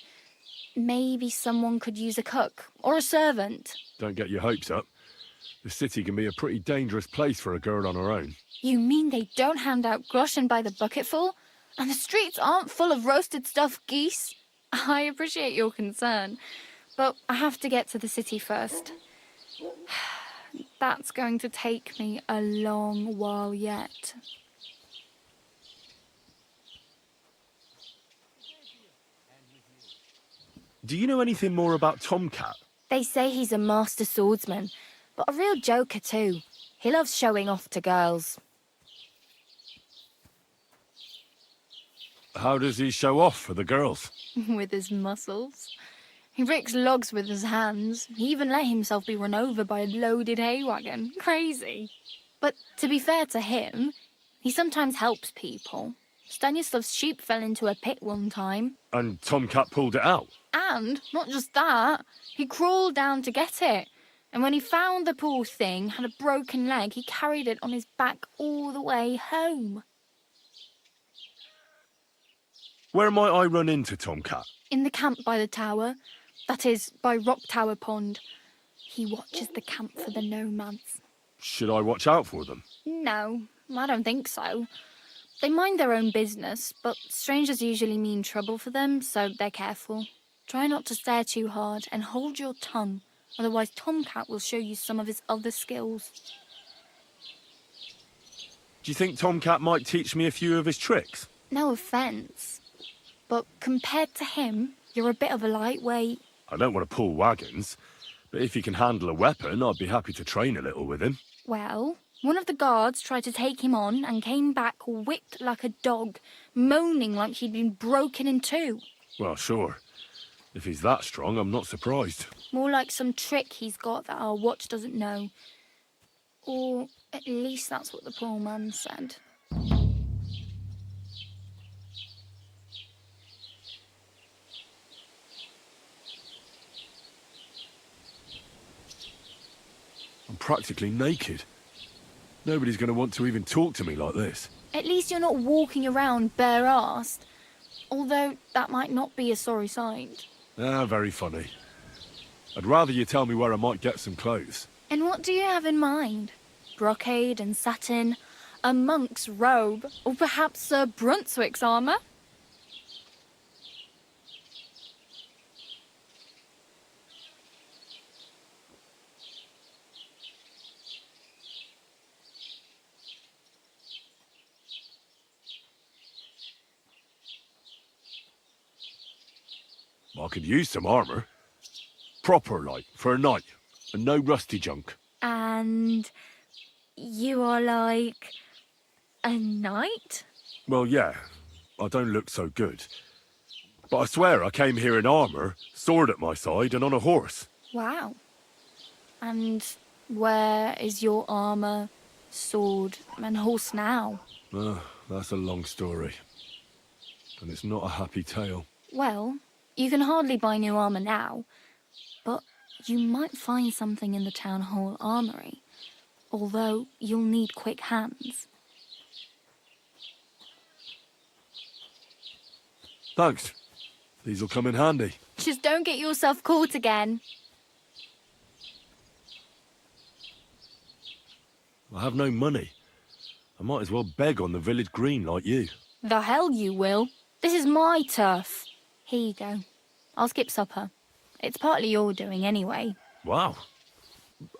Maybe someone could use a cook or a servant. Don't get your hopes up. The city can be a pretty dangerous place for a girl on her own. You mean they don't hand out groschen by the bucketful? And the streets aren't full of roasted stuffed geese? I appreciate your concern, but I have to get to the city first. That's going to take me a long while yet. Do you know anything more about Tomcat? They say he's a master swordsman, but a real joker too. He loves showing off to girls. How does he show off for the girls? With his muscles. He ricks logs with his hands. He even let himself be run over by a loaded hay wagon. Crazy. But to be fair to him, he sometimes helps people. Stanislav's sheep fell into a pit one time. And Tomcat pulled it out? And, not just that, he crawled down to get it. And when he found the poor thing had a broken leg, he carried it on his back all the way home. Where might I run into Tomcat? In the camp by the tower. That is, by Rock Tower Pond. He watches the camp for the nomads. Should I watch out for them? No, I don't think so. They mind their own business, but strangers usually mean trouble for them, so they're careful. Try not to stare too hard and hold your tongue, otherwise Tomcat will show you some of his other skills. Do you think Tomcat might teach me a few of his tricks? No offence, but compared to him, you're a bit of a lightweight. I don't want to pull wagons, but if he can handle a weapon, I'd be happy to train a little with him. Well, one of the guards tried to take him on and came back whipped like a dog, moaning like he'd been broken in two. Well, sure. If he's that strong, I'm not surprised. More like some trick he's got that our watch doesn't know. Or at least that's what the poor man said. I'm practically naked. Nobody's going to want to even talk to me like this. At least you're not walking around bare-assed. Although that might not be a sorry sight. Ah, very funny. I'd rather you tell me where I might get some clothes. And what do you have in mind? Brocade and satin, a monk's robe, or perhaps Sir Brunswick's armour? I could use some armour. Proper, like, for a night. And no rusty junk. And you are like a knight? Well, yeah. I don't look so good. But I swear I came here in armour, sword at my side, and on a horse. Wow. And where is your armour, sword, and horse now? That's a long story. And it's not a happy tale. Well, you can hardly buy new armour now, but you might find something in the town hall armoury, although you'll need quick hands. Thanks. These'll come in handy. Just don't get yourself caught again. I have no money. I might as well beg on the village green like you. The hell you will. This is my turf. Here you go. I'll skip supper. It's partly your doing anyway. Wow.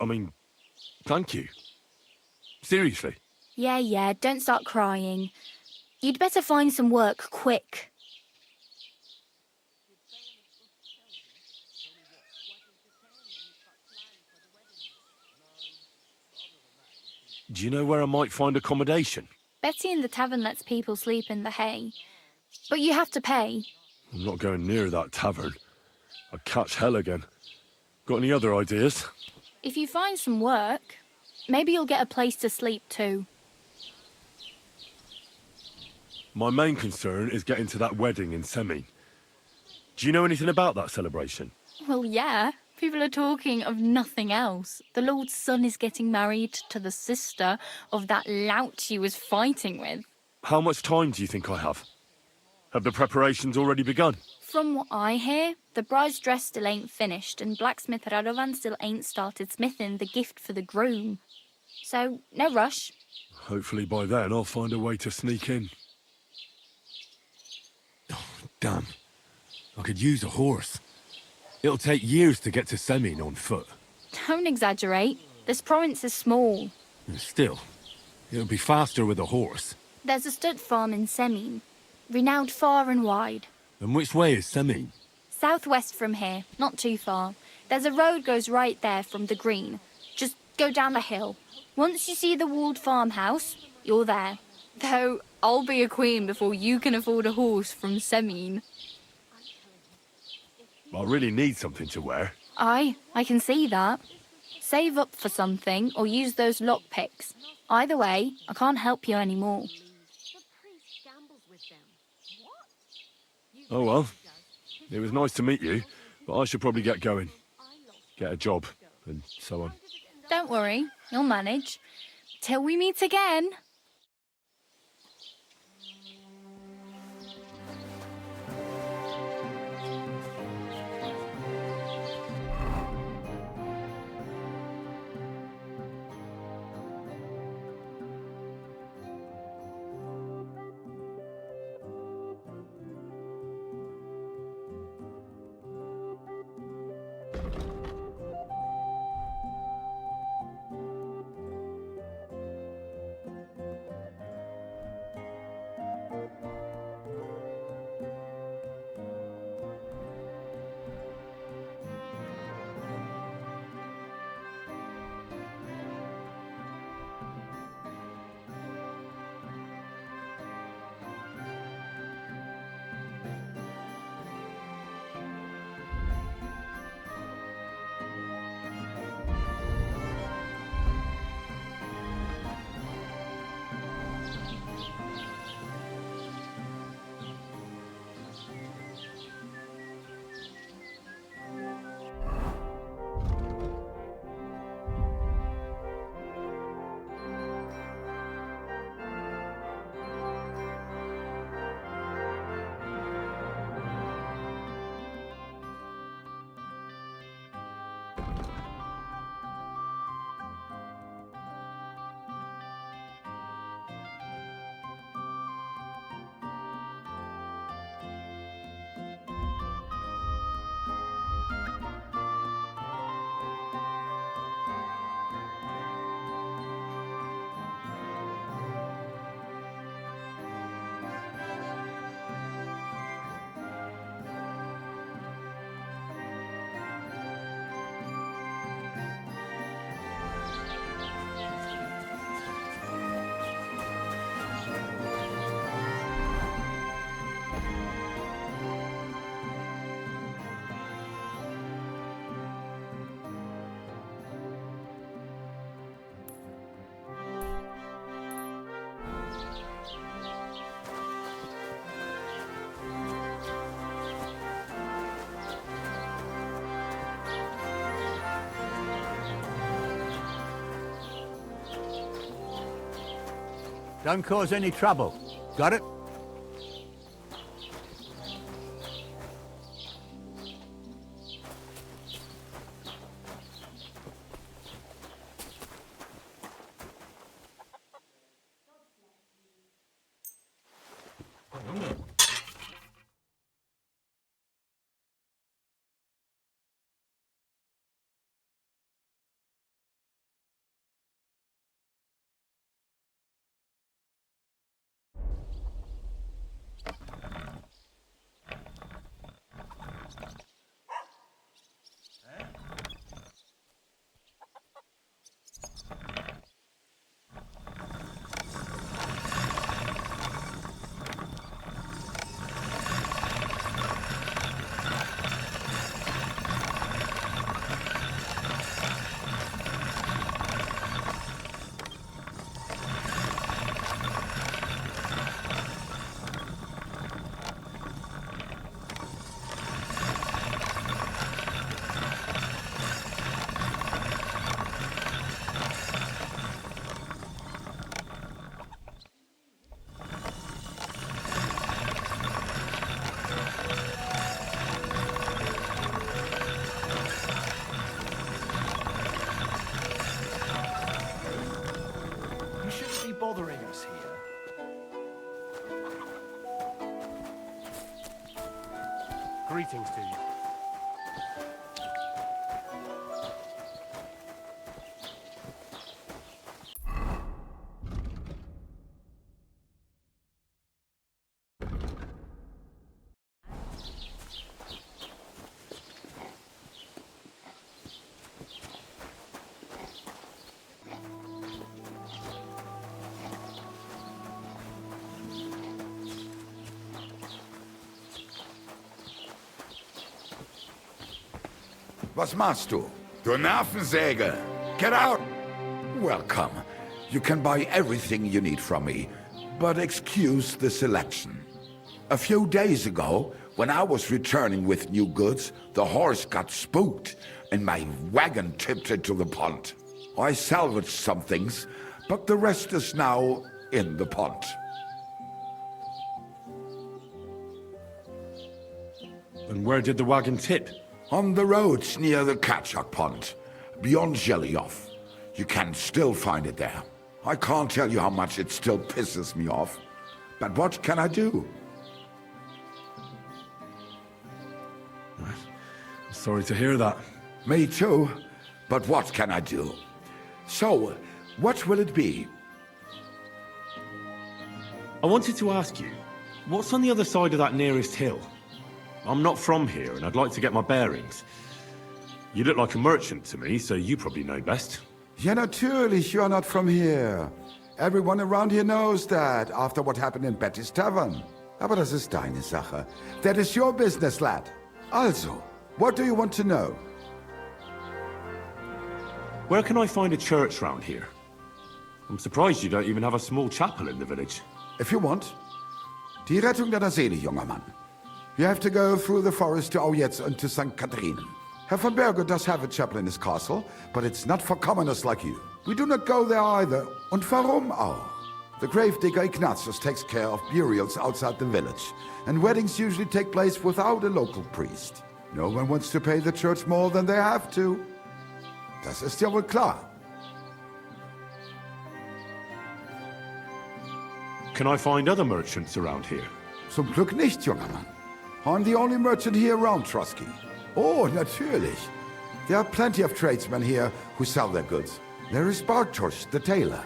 I mean, thank you. Seriously. Yeah, don't start crying. You'd better find some work quick. Do you know where I might find accommodation? Betty in the tavern lets people sleep in the hay. But you have to pay. I'm not going near that tavern. I'd catch hell again. Got any other ideas? If you find some work, maybe you'll get a place to sleep too. My main concern is getting to that wedding in Semien. Do you know anything about that celebration? Well, yeah. People are talking of nothing else. The Lord's son is getting married to the sister of that lout he was fighting with. How much time do you think I have? Have the preparations already begun? From what I hear, the bride's dress still ain't finished and blacksmith Radovan still ain't started smithing the gift for the groom. So, no rush. Hopefully by then I'll find a way to sneak in. Oh, damn. I could use a horse. It'll take years to get to Semien on foot. Don't exaggerate. This province is small. Still, it'll be faster with a horse. There's a stud farm in Semien, renowned far and wide. And which way is Semien? Southwest from here, not too far. There's a road goes right there from the green. Just go down the hill. Once you see the walled farmhouse, you're there. Though I'll be a queen before you can afford a horse from Semien. I really need something to wear. I can see that. Save up for something or use those lockpicks. Either way, I can't help you anymore. Oh well. It was nice to meet you, but I should probably get going. Get a job, and so on. Don't worry, you'll manage. Till we meet again. Don't cause any trouble. Got it? Bothering us here. Greetings to you. Was machst du? Du Nervensäge! Get out! Welcome. You can buy everything you need from me, but excuse the selection. A few days ago, when I was returning with new goods, the horse got spooked and my wagon tipped into the pond. I salvaged some things, but the rest is now in the pond. And where did the wagon tip? On the roads near the Kachak Pond, beyond Zhelyov. You can still find it there. I can't tell you how much it still pisses me off. But what can I do? Sorry to hear that. Me too. But what can I do? So, what will it be? I wanted to ask you, what's on the other side of that nearest hill? I'm not from here, and I'd like to get my bearings. You look like a merchant to me, so you probably know best. Ja, natürlich, you're not from here. Everyone around here knows that, after what happened in Betty's Tavern. Aber das ist deine Sache. That is your business, lad. Also, what do you want to know? Where can I find a church round here? I'm surprised you don't even have a small chapel in the village. If you want. Die Rettung deiner Seele, junger Mann. You have to go through the forest to Aujetz and to St. Catherine. Herr von Berger does have a chapel in his castle, but it's not for commoners like you. We do not go there either. Und warum auch? The gravedigger Ignatius takes care of burials outside the village, and weddings usually take place without a local priest. No one wants to pay the church more than they have to. Das ist ja wohl klar. Can I find other merchants around here? Zum Glück nicht, junger Mann. I'm the only merchant here around Trotsky. Oh, natürlich. There are plenty of tradesmen here who sell their goods. There is Bartosz, the tailor.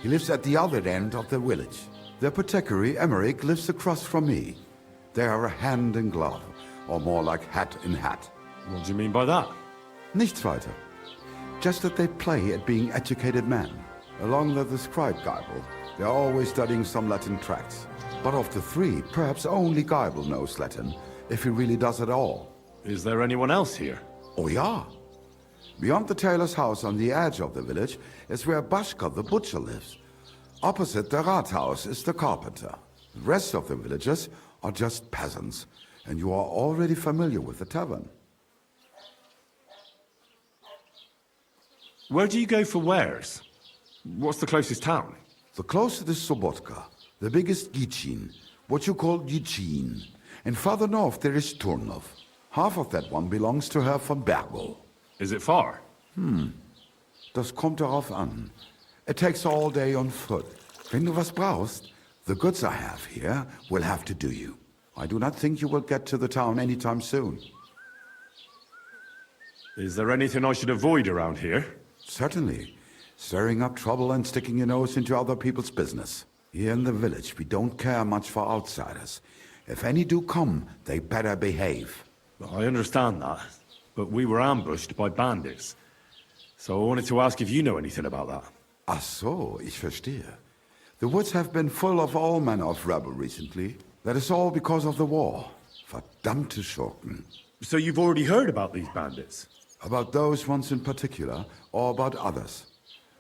He lives at the other end of the village. The apothecary, Emmerich, lives across from me. They are a hand in glove, or more like hat in hat. What do you mean by that? Nichts weiter. Just that they play at being educated men. Along with the scribe Geibel, they are always studying some Latin tracts. But of the three, perhaps only Geibel knows Latin, if he really does at all. Is there anyone else here? Oh, yeah. Beyond the tailor's house on the edge of the village is where Bashka the butcher lives. Opposite the Rathaus is the carpenter. The rest of the villagers are just peasants, and you are already familiar with the tavern. Where do you go for wares? What's the closest town? The closer is Sobotka, the biggest Gichin, what you call Gichin. And farther north there is Turnov. Half of that one belongs to Herr von Bergo. Is it far? Das kommt darauf an. It takes all day on foot. Wenn du was brauchst, the goods I have here will have to do you. I do not think you will get to the town anytime soon. Is there anything I should avoid around here? Certainly. Stirring up trouble and sticking your nose into other people's business. Here in the village, we don't care much for outsiders. If any do come, they better behave. I understand that, but we were ambushed by bandits. So I wanted to ask if you know anything about that. Ach so, ich verstehe. The woods have been full of all manner of rebel recently. That is all because of the war. Verdammte Schurken. So you've already heard about these bandits? About those ones in particular, or about others.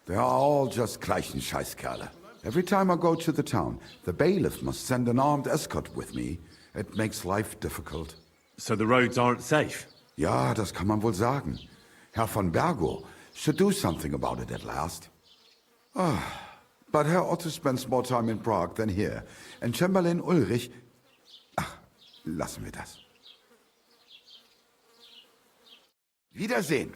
They are all just gleichen Scheißkerle. Every time I go to the town, the bailiff must send an armed escort with me. It makes life difficult. So the roads aren't safe? Ja, das kann man wohl sagen. Herr von Bergo should do something about it at last. But Herr Otto spends more time in Prague than here. And Chamberlain Ulrich... Ach, lassen wir das. Wiedersehen.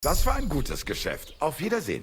Das war ein gutes Geschäft. Auf Wiedersehen.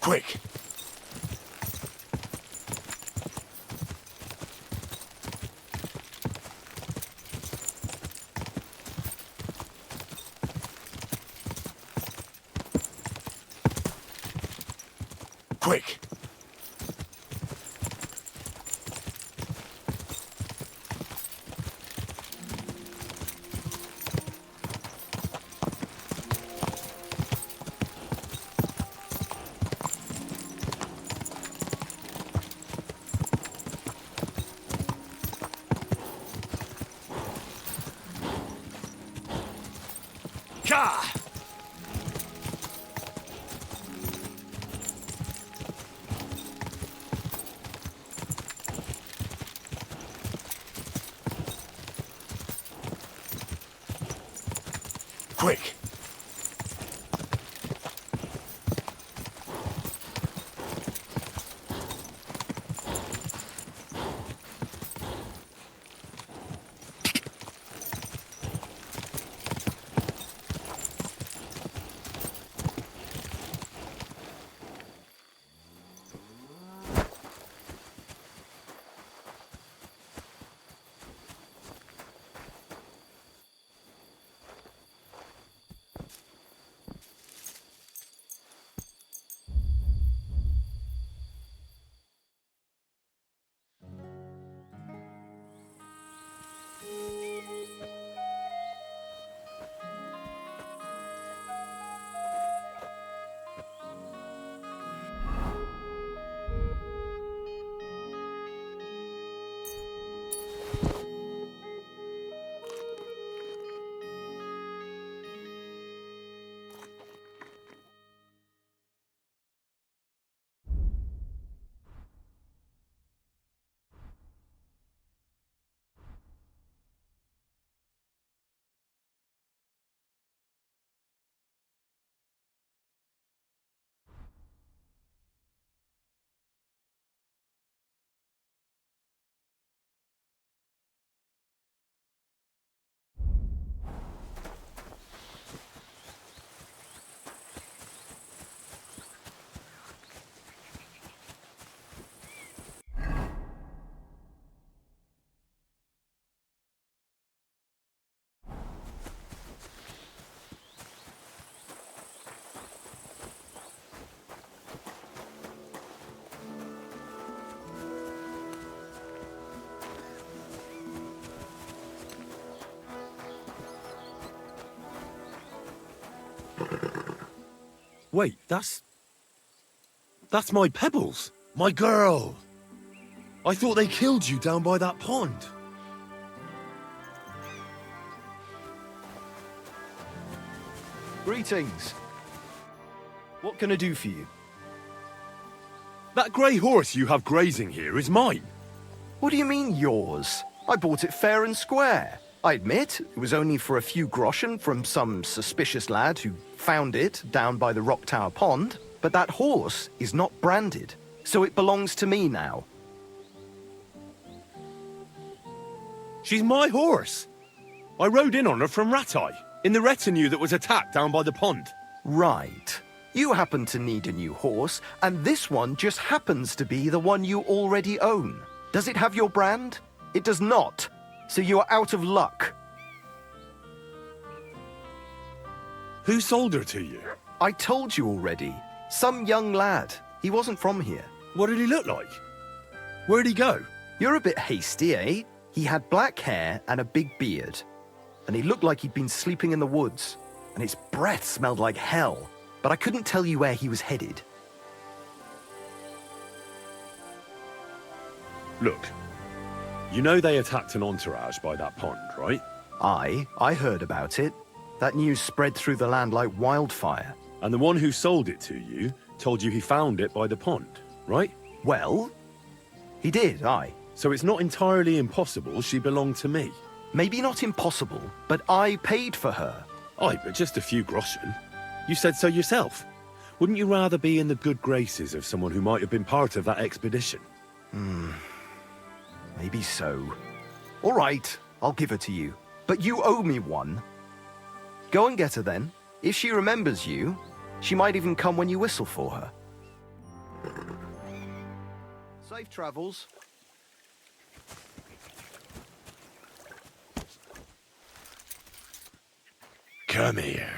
Quick! Quick! Ka! Quick! Wait, that's my Pebbles. My girl. I thought they killed you down by that pond. Greetings. What can I do for you? That grey horse you have grazing here is mine. What do you mean, yours? I bought it fair and square. I admit, it was only for a few groschen from some suspicious lad who found it down by the Rock Tower Pond, but that horse is not branded, so it belongs to me now. She's my horse. I rode in on her from Ratai, in the retinue that was attacked down by the pond. Right. You happen to need a new horse, and this one just happens to be the one you already own. Does it have your brand? It does not. So you are out of luck. Who sold her to you? I told you already. Some young lad. He wasn't from here. What did he look like? Where'd he go? You're a bit hasty, eh? He had black hair and a big beard. And he looked like he'd been sleeping in the woods. And his breath smelled like hell. But I couldn't tell you where he was headed. Look. You know they attacked an entourage by that pond, right? I heard about it. That news spread through the land like wildfire. And the one who sold it to you told you he found it by the pond, right? Well, he did, aye. So it's not entirely impossible she belonged to me. Maybe not impossible, but I paid for her. Aye, but just a few groschen. You said so yourself. Wouldn't you rather be in the good graces of someone who might have been part of that expedition? Maybe so. All right, I'll give her to you. But you owe me one. Go and get her then. If she remembers you, she might even come when you whistle for her. Safe travels. Come here.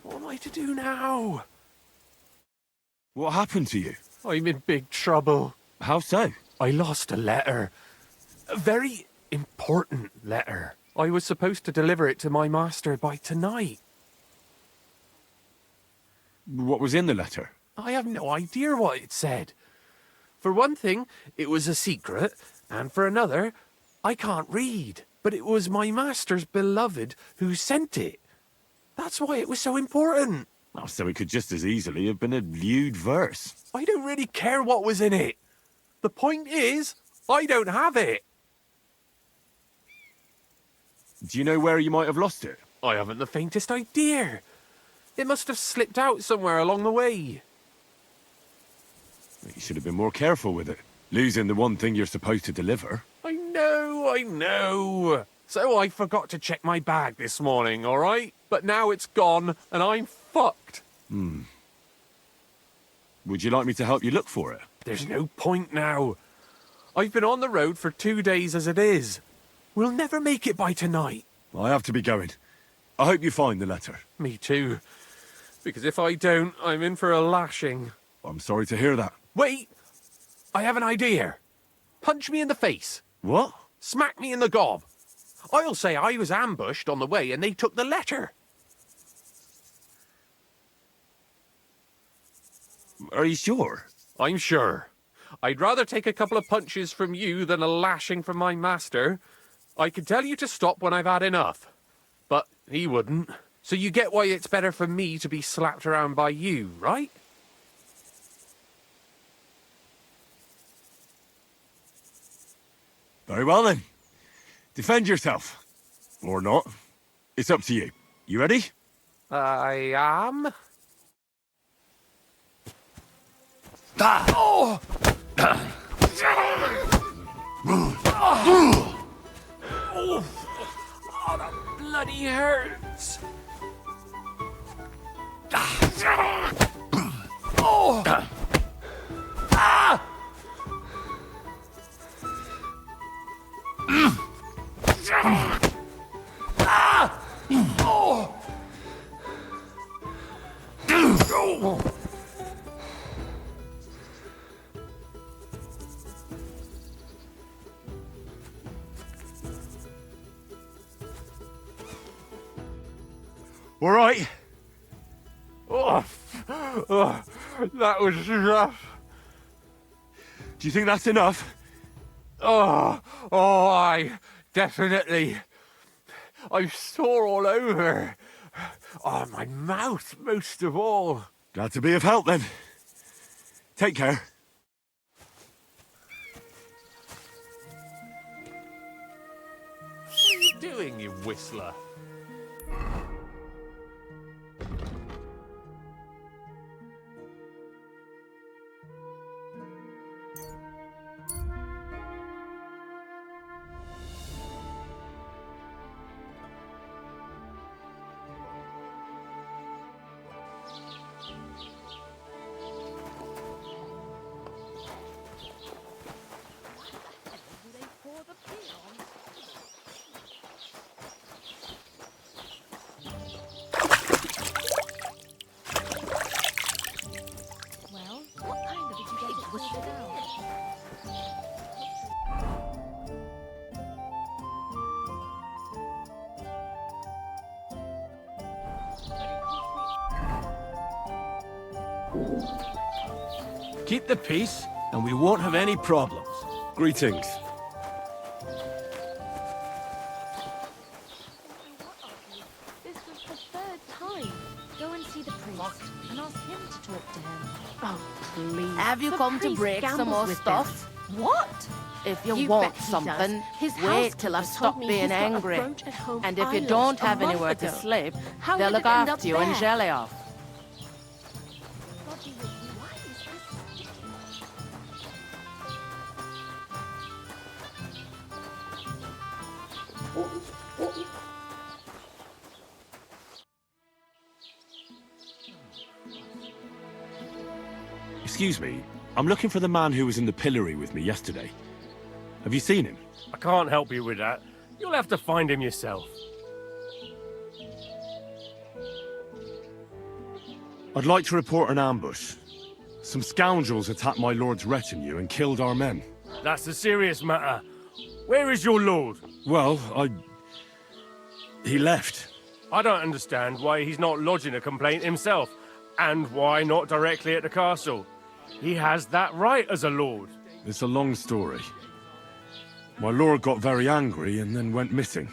What am I to do now? What happened to you? I'm in big trouble. How so? I lost a letter. A very important letter. I was supposed to deliver it to my master by tonight. What was in the letter? I have no idea what it said. For one thing, it was a secret, and for another, I can't read. But it was my master's beloved who sent it. That's why it was so important. Oh, so it could just as easily have been a lewd verse. I don't really care what was in it. The point is, I don't have it. Do you know where you might have lost it? I haven't the faintest idea. It must have slipped out somewhere along the way. You should have been more careful with it. Losing the one thing you're supposed to deliver. I know. So I forgot to check my bag this morning, all right? But now it's gone, and I'm fucked. Would you like me to help you look for it? There's no point now. I've been on the road for 2 days as it is. We'll never make it by tonight. I have to be going. I hope you find the letter. Me too. Because if I don't, I'm in for a lashing. I'm sorry to hear that. Wait! I have an idea. Punch me in the face. What? Smack me in the gob. I'll say I was ambushed on the way and they took the letter. Are you sure? I'm sure. I'd rather take a couple of punches from you than a lashing from my master. I could tell you to stop when I've had enough. But he wouldn't. So you get why it's better for me to be slapped around by you, right? Very well then. Defend yourself. Or not. It's up to you. You ready? I am. Oh! Oh, that bloody hurts. Oh! Ah! Ah! Oh! Oh! All right. Oh, that was rough. Do you think that's enough? I definitely. I'm sore all over. Oh, my mouth most of all. Glad to be of help then. Take care. What are you doing, you whistler? Keep the peace, and we won't have any problems. Greetings. This was the third time. Go and see the priest and ask him to talk to him. Oh, please. Have you come to break some more stuff? What? If you You want bet he something, does. His wait till I've housekeeper told stopped me being he's got a angry. brooch at home And if you island don't a have month anywhere to ago. sleep, How they'll did look it end after up you and there? jelly off. Excuse me, I'm looking for the man who was in the pillory with me yesterday. Have you seen him? I can't help you with that. You'll have to find him yourself. I'd like to report an ambush. Some scoundrels attacked my lord's retinue and killed our men. That's a serious matter. Where is your lord? Well, he left. I don't understand why he's not lodging a complaint himself, and why not directly at the castle. He has that right as a lord. It's a long story. My lord got very angry and then went missing.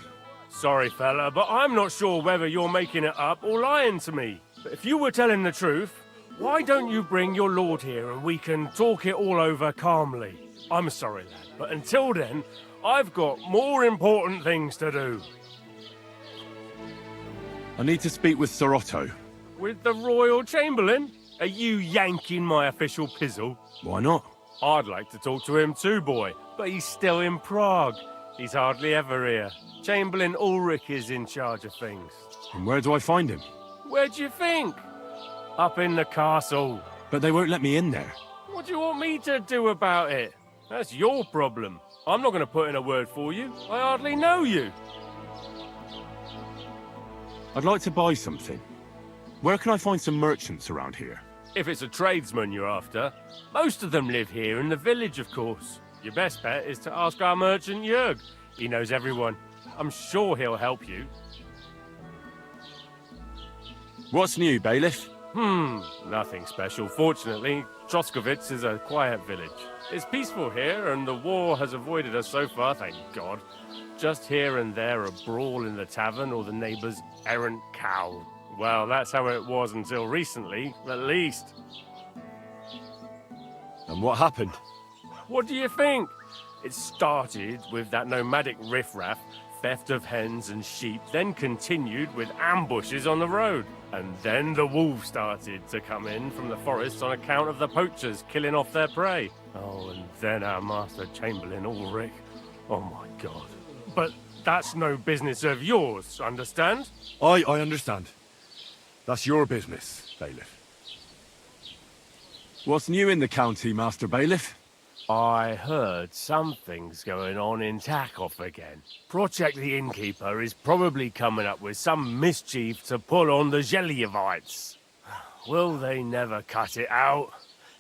Sorry, fella, but I'm not sure whether you're making it up or lying to me. But if you were telling the truth, why don't you bring your lord here and we can talk it all over calmly? I'm sorry, lad, but until then, I've got more important things to do. I need to speak with Sir Otto. With the Royal Chamberlain? Are you yanking my official pizzle? Why not? I'd like to talk to him too, boy, but he's still in Prague. He's hardly ever here. Chamberlain Ulrich is in charge of things. And where do I find him? Where do you think? Up in the castle. But they won't let me in there. What do you want me to do about it? That's your problem. I'm not going to put in a word for you. I hardly know you. I'd like to buy something. Where can I find some merchants around here? If it's a tradesman you're after, most of them live here in the village, of course. Your best bet is to ask our merchant Jörg. He knows everyone. I'm sure he'll help you. What's new, bailiff? Nothing special. Fortunately, Troskowitz is a quiet village. It's peaceful here, and the war has avoided us so far, thank God. Just here and there a brawl in the tavern or the neighbour's errant cow. Well, that's how it was until recently, at least. And what happened? What do you think? It started with that nomadic riffraff, theft of hens and sheep, then continued with ambushes on the road. And then the wolves started to come in from the forests on account of the poachers killing off their prey. Oh, and then our master Chamberlain Ulrich. Oh my God. But that's no business of yours, understand? I understand. That's your business, bailiff. What's new in the county, Master Bailiff? I heard something's going on in Takov again. Project the Innkeeper is probably coming up with some mischief to pull on the Zhelyevites. Will they never cut it out?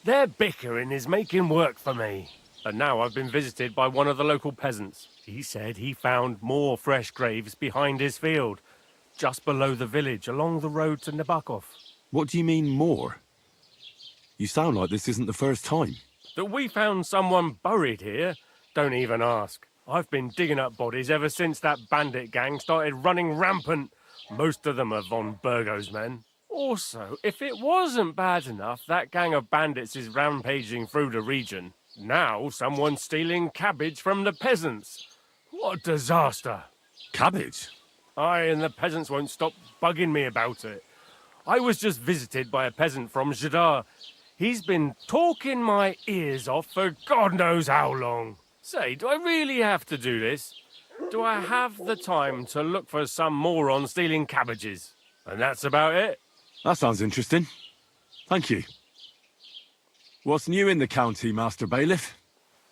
Their bickering is making work for me. And now I've been visited by one of the local peasants. He said he found more fresh graves behind his field, just below the village, along the road to Nabokov. What do you mean, more? You sound like this isn't the first time. That we found someone buried here? Don't even ask. I've been digging up bodies ever since that bandit gang started running rampant. Most of them are von Burgo's men. Also, if it wasn't bad enough, that gang of bandits is rampaging through the region. Now someone's stealing cabbage from the peasants. What a disaster. Cabbage? Aye, and the peasants won't stop bugging me about it. I was just visited by a peasant from Zadar. He's been talking my ears off for God knows how long. Say, do I really have to do this? Do I have the time to look for some moron stealing cabbages? And that's about it. That sounds interesting. Thank you. What's new in the county, Master Bailiff?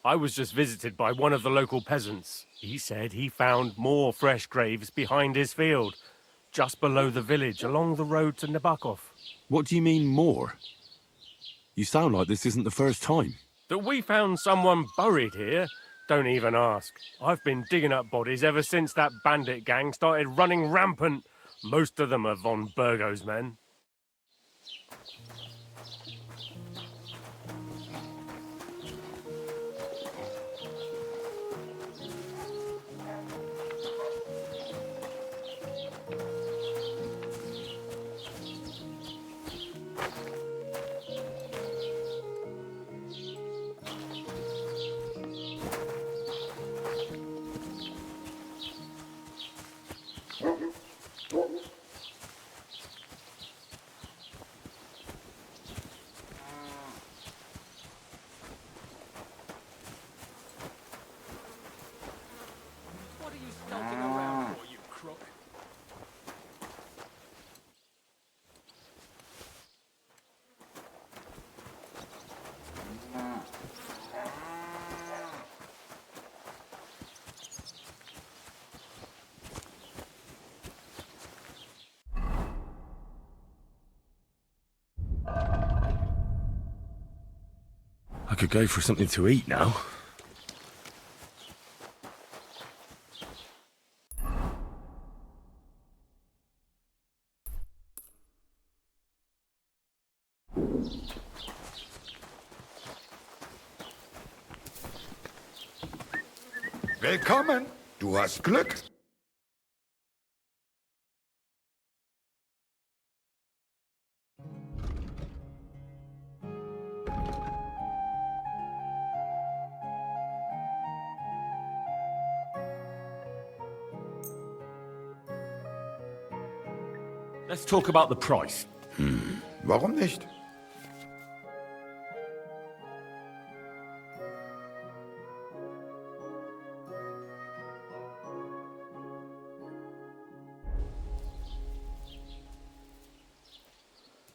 I was just visited by one of the local peasants. He said he found more fresh graves behind his field, just below the village, along the road to Nabokov. What do you mean, more? You sound like this isn't the first time. That we found someone buried here? Don't even ask. I've been digging up bodies ever since that bandit gang started running rampant. Most of them are von Burgo's men. could go for something to eat now. Willkommen. Du hast Glück. Let's talk about the price. Warum nicht?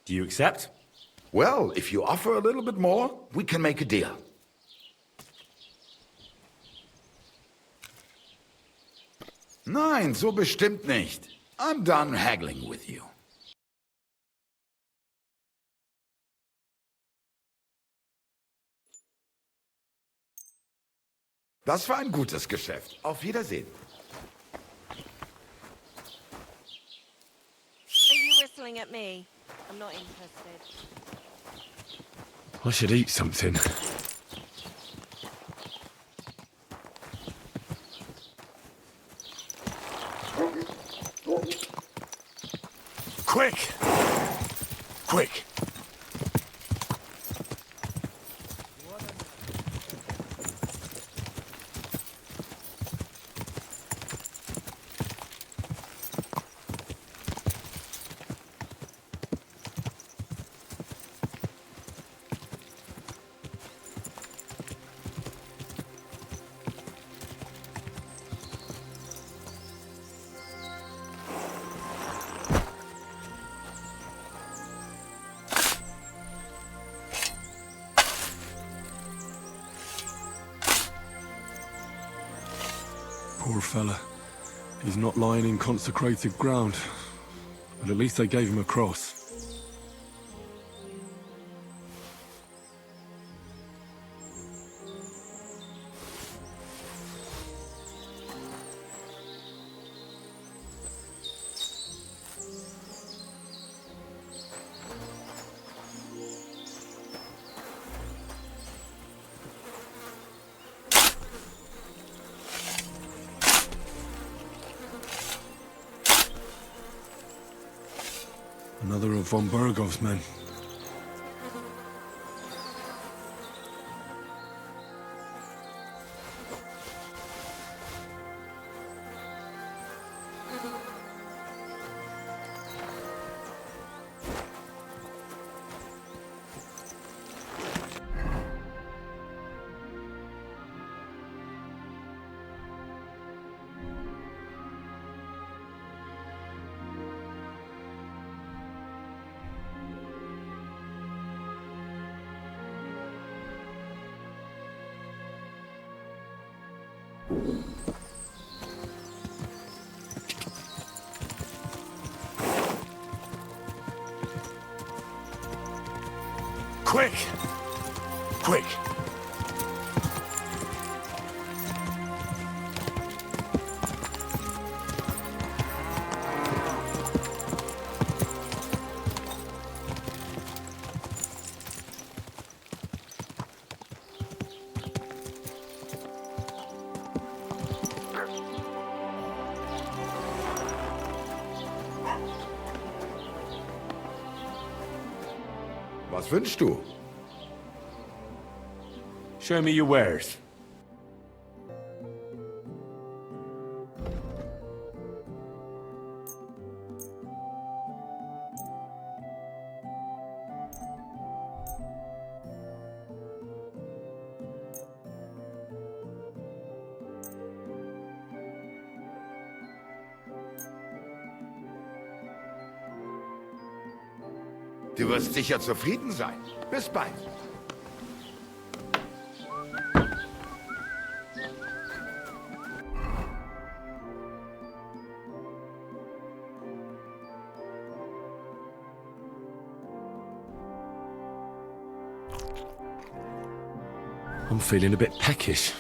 Do you accept? Well, if you offer a little bit more, we can make a deal. Nein, so bestimmt nicht. I'm done haggling with you. Das war ein gutes Geschäft. Auf Wiedersehen. Are you whistling at me? I'm not interested. I should eat something. Quick! Quick! Poor fella. He's not lying in consecrated ground. But at least they gave him a cross. Another of von Bergov's men. Quick! Quick! Was wünschst du? Show me your wares. Du wirst sicher zufrieden sein. Bis bald. I'm feeling a bit peckish.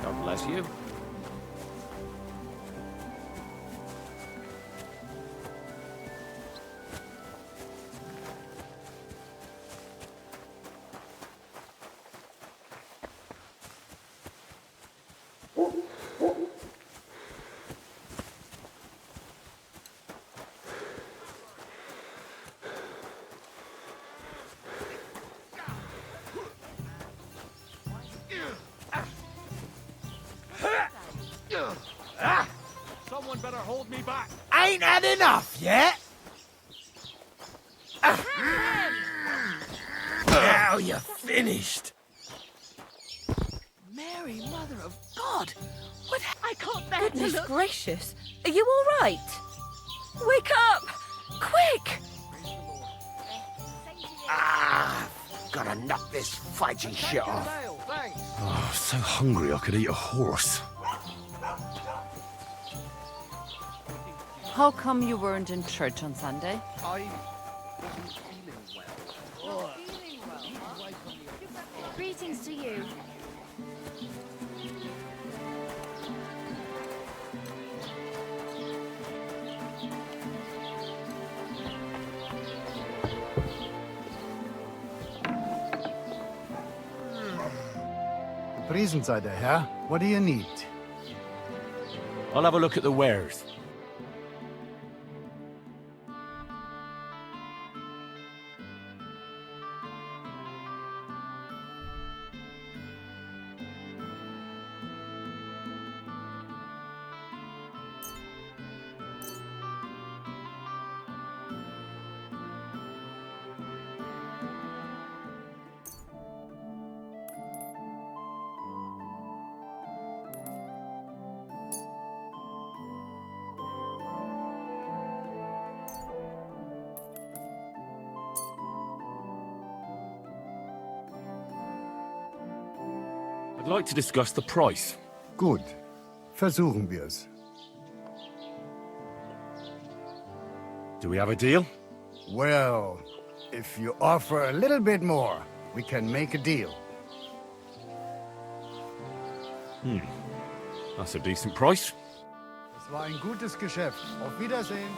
God bless you. Someone better hold me back. Ain't had enough yet? Now you're finished. Mary, Mother of God! What? I can't bear Goodness to look. gracious. Are you all right? Wake up! Quick! Gotta knock this fighting shit off. Oh, I'm so hungry I could eat a horse. How come you weren't in church on Sunday? I wasn't feeling well. Greetings to you. Present, sei der Herr. What do you need? I'll have a look at the wares. I'd like to discuss the price. Gut. Versuchen wir's. Do we have a deal? Well, if you offer a little bit more, we can make a deal. That's a decent price. Es war ein gutes Geschäft. Auf Wiedersehen.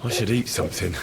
I should eat something.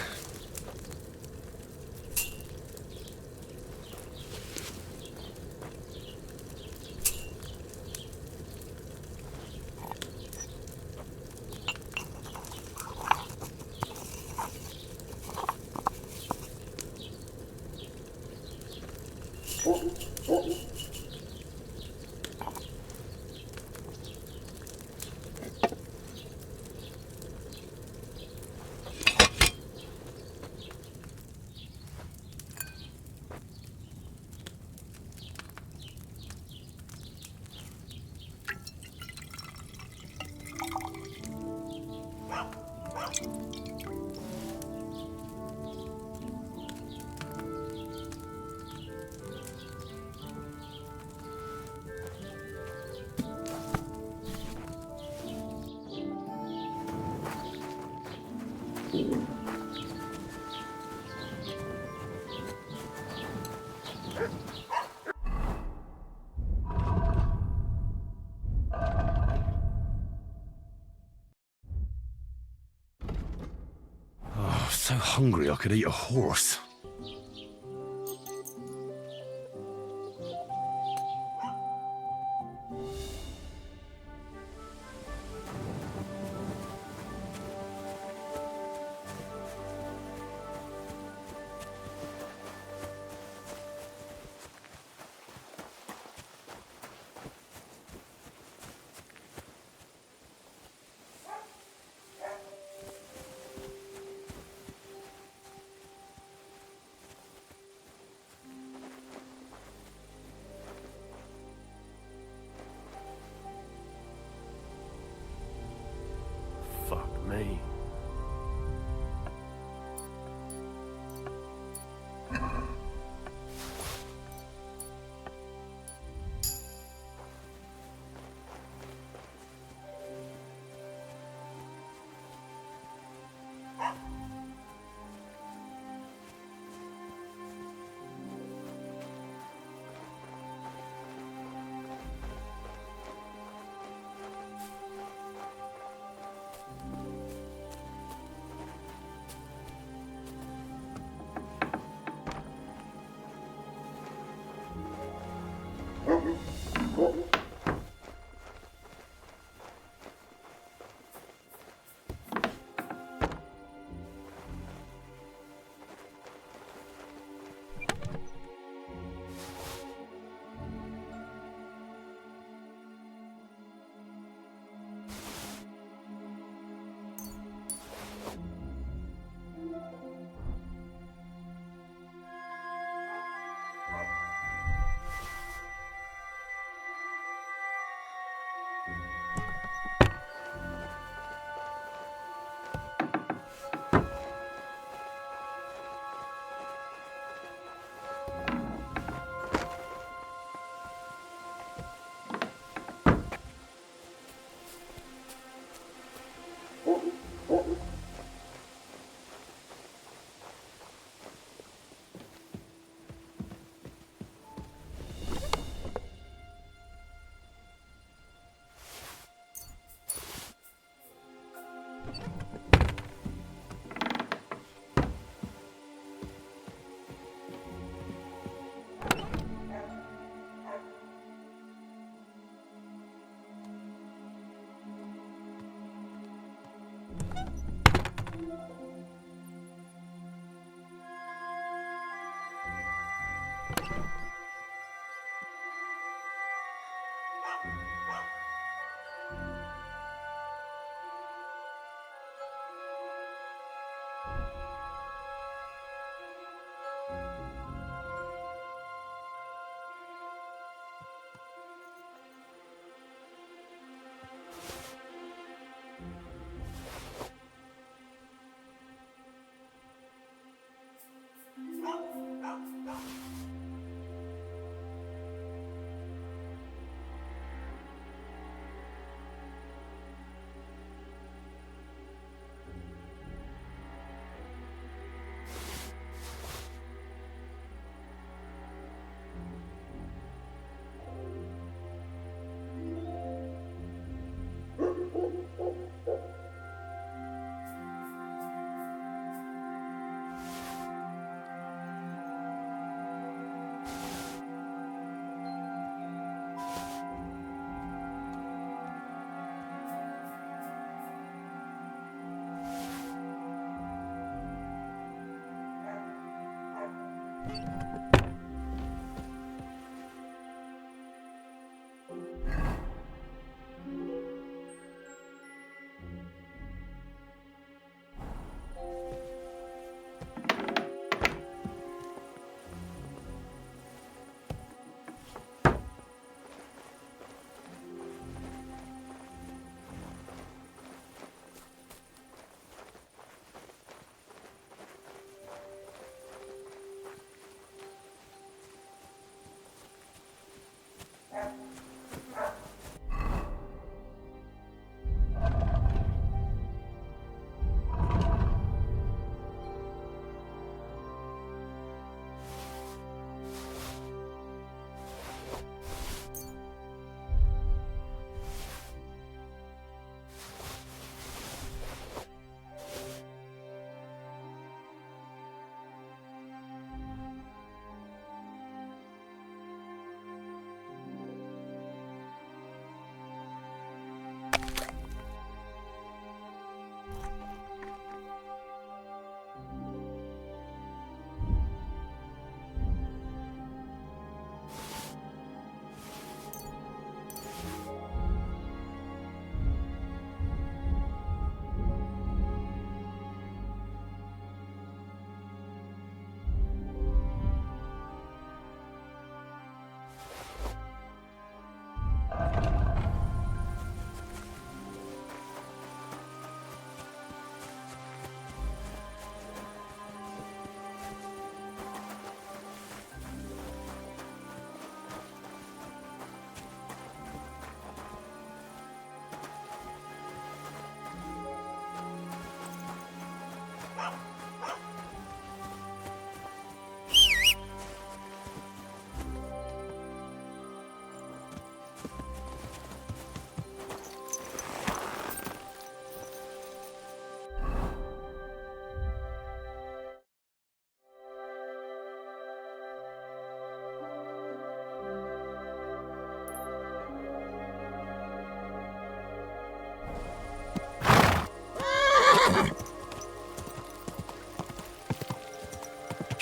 Oh, so hungry I could eat a horse. Fuck me.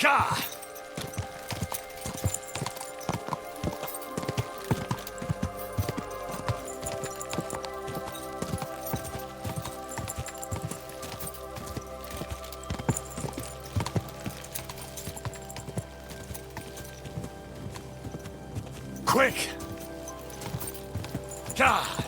Ka! Quick! Ka!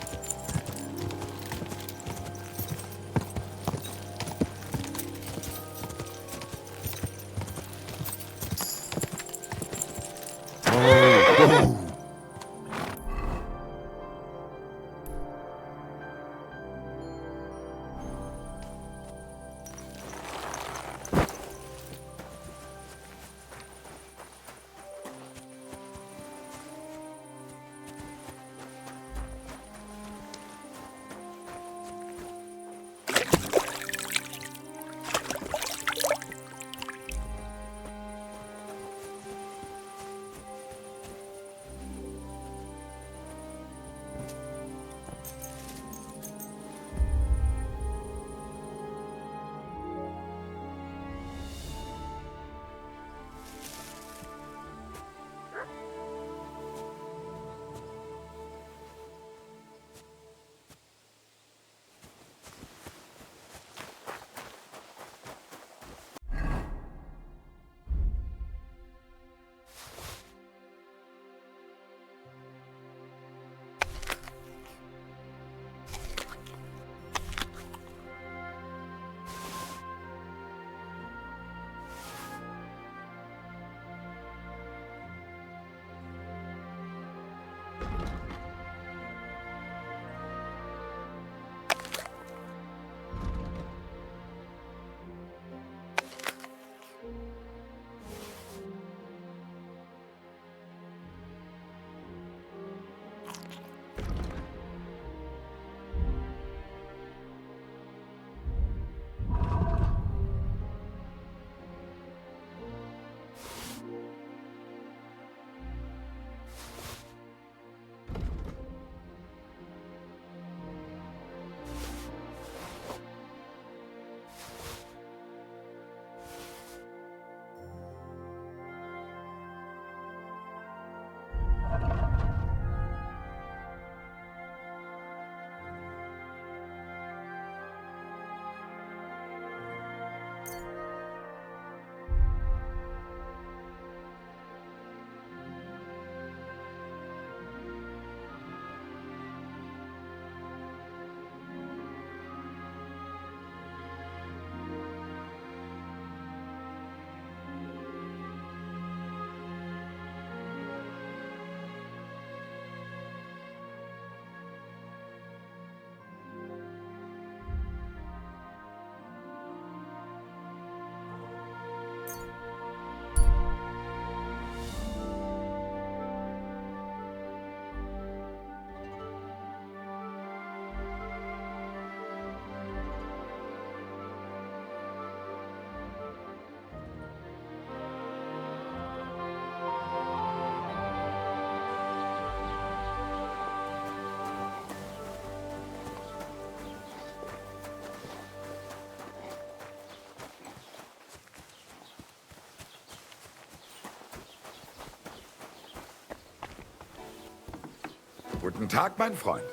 Guten Tag, mein Freund.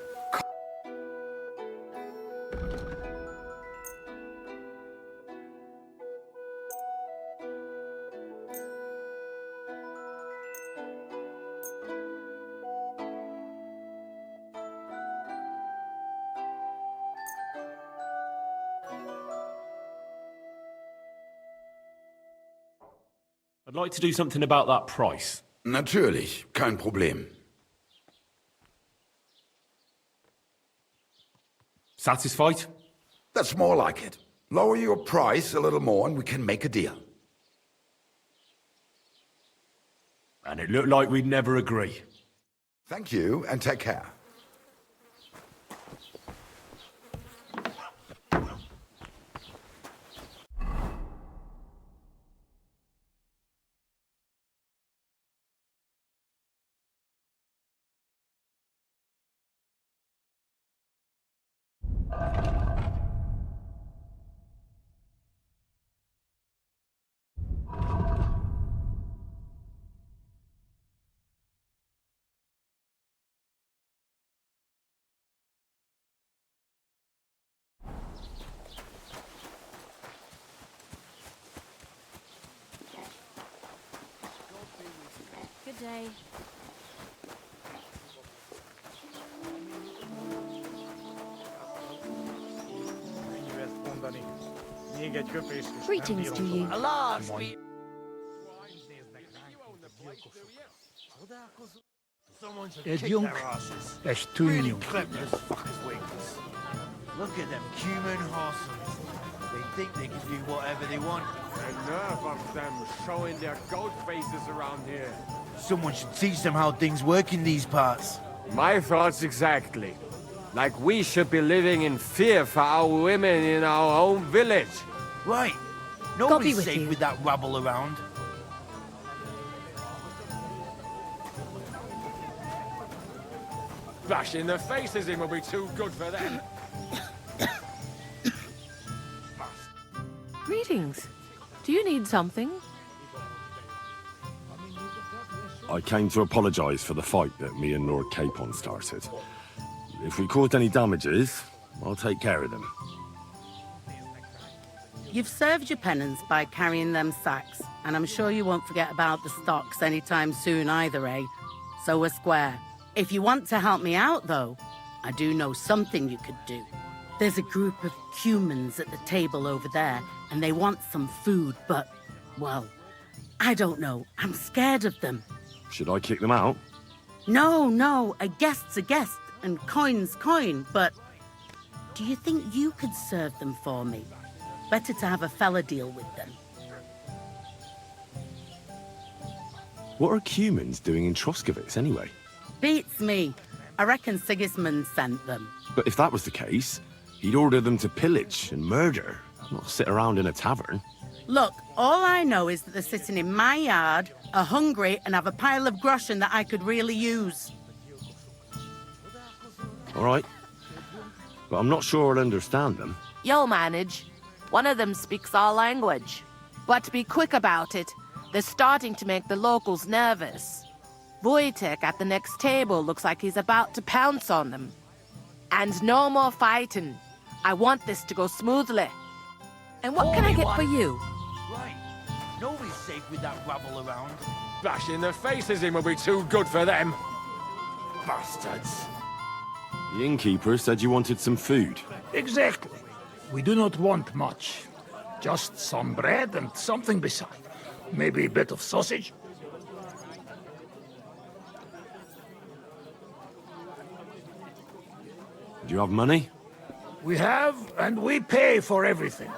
I'd like to do something about that price. Natürlich, kein Problem. Satisfied? That's more like it. Lower your price a little more and we can make a deal. And it looked like we'd never agree. Thank you and take care. day. Greetings to you. Jong, is toen jong. Look at them human horses. They think they can do whatever they want. The nerve of them showing their goat faces around here. Someone should teach them how things work in these parts. My thoughts exactly. Like we should be living in fear for our women in our own village. Right. Nobody's safe with that rabble around. Bashing their faces in will be too good for them. Greetings. Do you need something? I came to apologise for the fight that me and Lord Capon started. If we caused any damages, I'll take care of them. You've served your penance by carrying them sacks, and I'm sure you won't forget about the stocks anytime soon either, eh? So we're square. If you want to help me out, though, I do know something you could do. There's a group of humans at the table over there, and they want some food, but, well, I don't know. I'm scared of them. Should I kick them out? No, a guest's a guest, and coin's coin, but do you think you could serve them for me? Better to have a fella deal with them. What are humans doing in Troskowitz, anyway? Beats me. I reckon Sigismund sent them. But if that was the case, he'd order them to pillage and murder, not sit around in a tavern. Look, all I know is that they're sitting in my yard, are hungry, and have a pile of groschen that I could really use. All right. But I'm not sure I'll understand them. You'll manage. One of them speaks our language. But be quick about it. They're starting to make the locals nervous. Wojtek at the next table looks like he's about to pounce on them. And no more fighting. I want this to go smoothly. And what can I get for you? Right. Nobody's safe with that rabble around. Bashing their faces in will be too good for them. Bastards. The innkeeper said you wanted some food. Exactly. We do not want much. Just some bread and something beside. Maybe a bit of sausage. Do you have money? We have, and we pay for everything.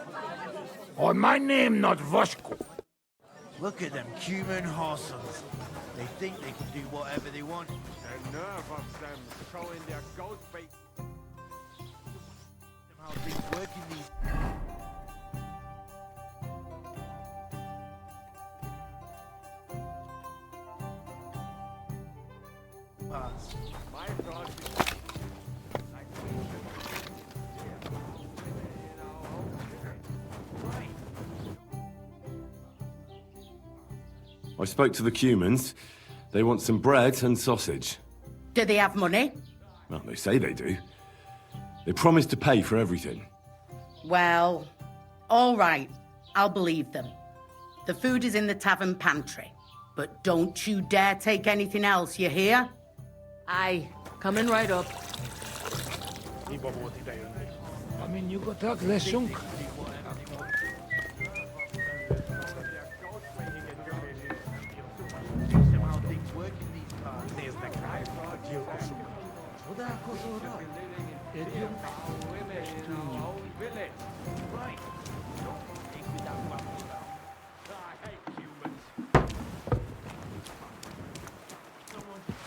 On my name, not Voshko. Look at them human horses. They think they can do whatever they want. The nerve of them showing their goat face. How things work in these... parts. My thoughts I spoke to the Cumans. They want some bread and sausage. Do they have money? Well, they say they do. They promised to pay for everything. Well, all right. I'll believe them. The food is in the tavern pantry. But don't you dare take anything else, you hear? Aye, coming right up. I mean, you got that lesunk.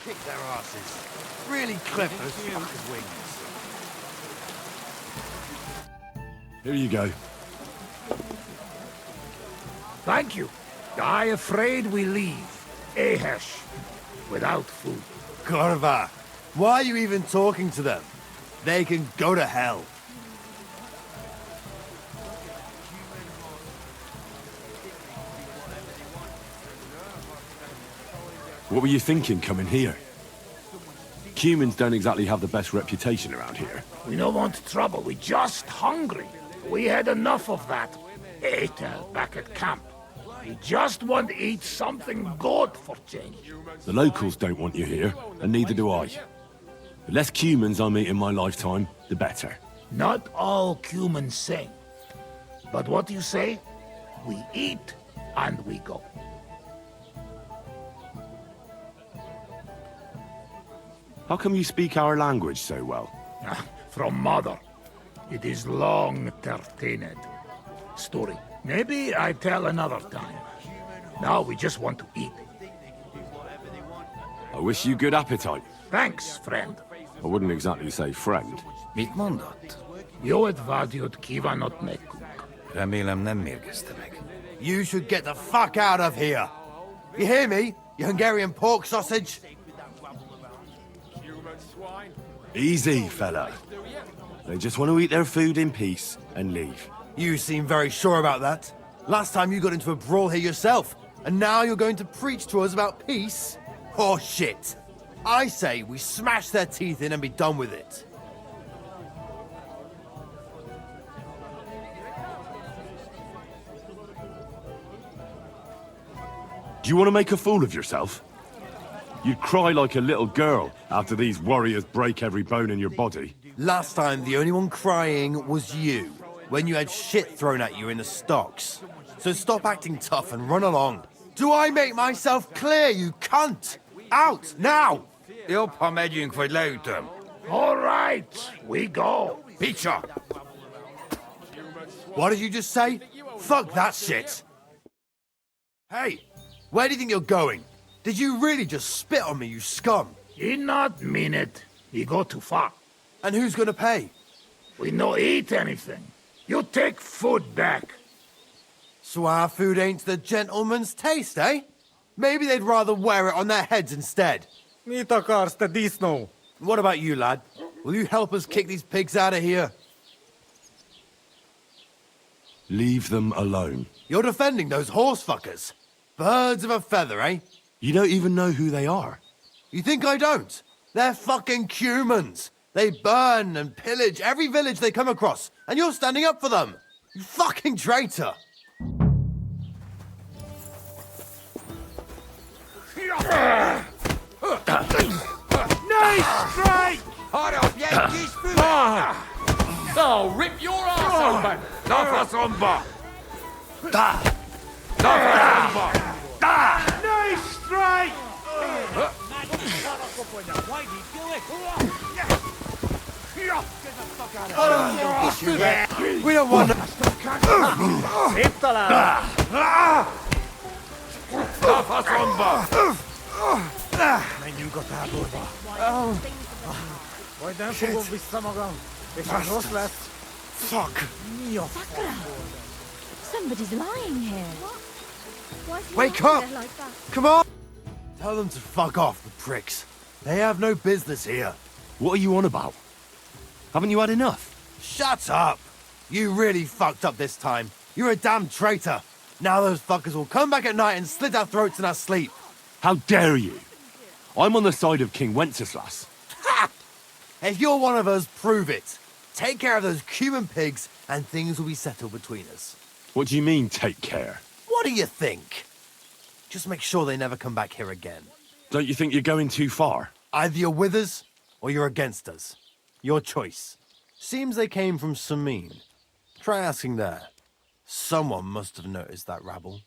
Kick their asses. Really clever as fucking wings. Here you go. Thank you. I afraid we leave. Ahesh. Without food. Korva, why are you even talking to them? They can go to hell. What were you thinking coming here? Cumans don't exactly have the best reputation around here. We don't want trouble. We just hungry. We had enough of that. Ate back at camp. We just want to eat something good for change. The locals don't want you here, and neither do I. The less humans I meet in my lifetime, the better. Not all humans sing. But what do you say? We eat and we go. How come you speak our language so well? From mother. It is long entertained. Story. Maybe I tell another time. Now we just want to eat. I wish you good appetite. Thanks, friend. I wouldn't exactly say friend. Mit mondott? Jót vágyott kívánott nekünk. Remélem nem mérgezte meg. You should get the fuck out of here. You hear me, you Hungarian pork sausage? Easy, fella. They just want to eat their food in peace and leave. You seem very sure about that. Last time you got into a brawl here yourself, and now you're going to preach to us about peace? Oh shit. I say we smash their teeth in and be done with it. Do you want to make a fool of yourself? You'd cry like a little girl after these warriors break every bone in your body. Last time, the only one crying was you, when you had shit thrown at you in the stocks. So stop acting tough and run along. Do I make myself clear, you cunt? Out, now! Jobb, ha megyünk, vagy leütöm. All right, we go. Picsa! What did you just say? Fuck that shit! Hey, where do you think you're going? Did you really just spit on me, you scum? He not mean it. He go too far. And who's gonna pay? We no eat anything. You take food back. So our food ain't the gentleman's taste, eh? Maybe they'd rather wear it on their heads instead. Mit akarsz, te disznó? What about you, lad? Will you help us kick these pigs out of here? Leave them alone. You're defending those horse fuckers. Birds of a feather, eh? You don't even know who they are. You think I don't? They're fucking humans. They burn and pillage every village they come across, and you're standing up for them. You fucking traitor. Nice strike! Hard up, Yankees! I'll rip your ass open! Dafa somba! Da! Nice strike! We don't want to... Szép találat! Dafa somba! Menjünk a táborba. Majd nem fogom vissza magam, és ha rossz lesz... Fuck! Mi a fasz? Somebody's lying here. Wake up! Come on! Tell them to fuck off, the pricks. They have no business here. What are you on about? Haven't you had enough? Shut up! You really fucked up this time. You're a damn traitor. Now those fuckers will come back at night and slit our throats in our sleep. How dare you? I'm on the side of King Wenceslaus. Ha! If you're one of us, prove it. Take care of those Cuban pigs and things will be settled between us. What do you mean, take care? What do you think? Just make sure they never come back here again. Don't you think you're going too far? Either you're with us, or you're against us. Your choice. Seems they came from Samin. Try asking there. Someone must have noticed that rabble.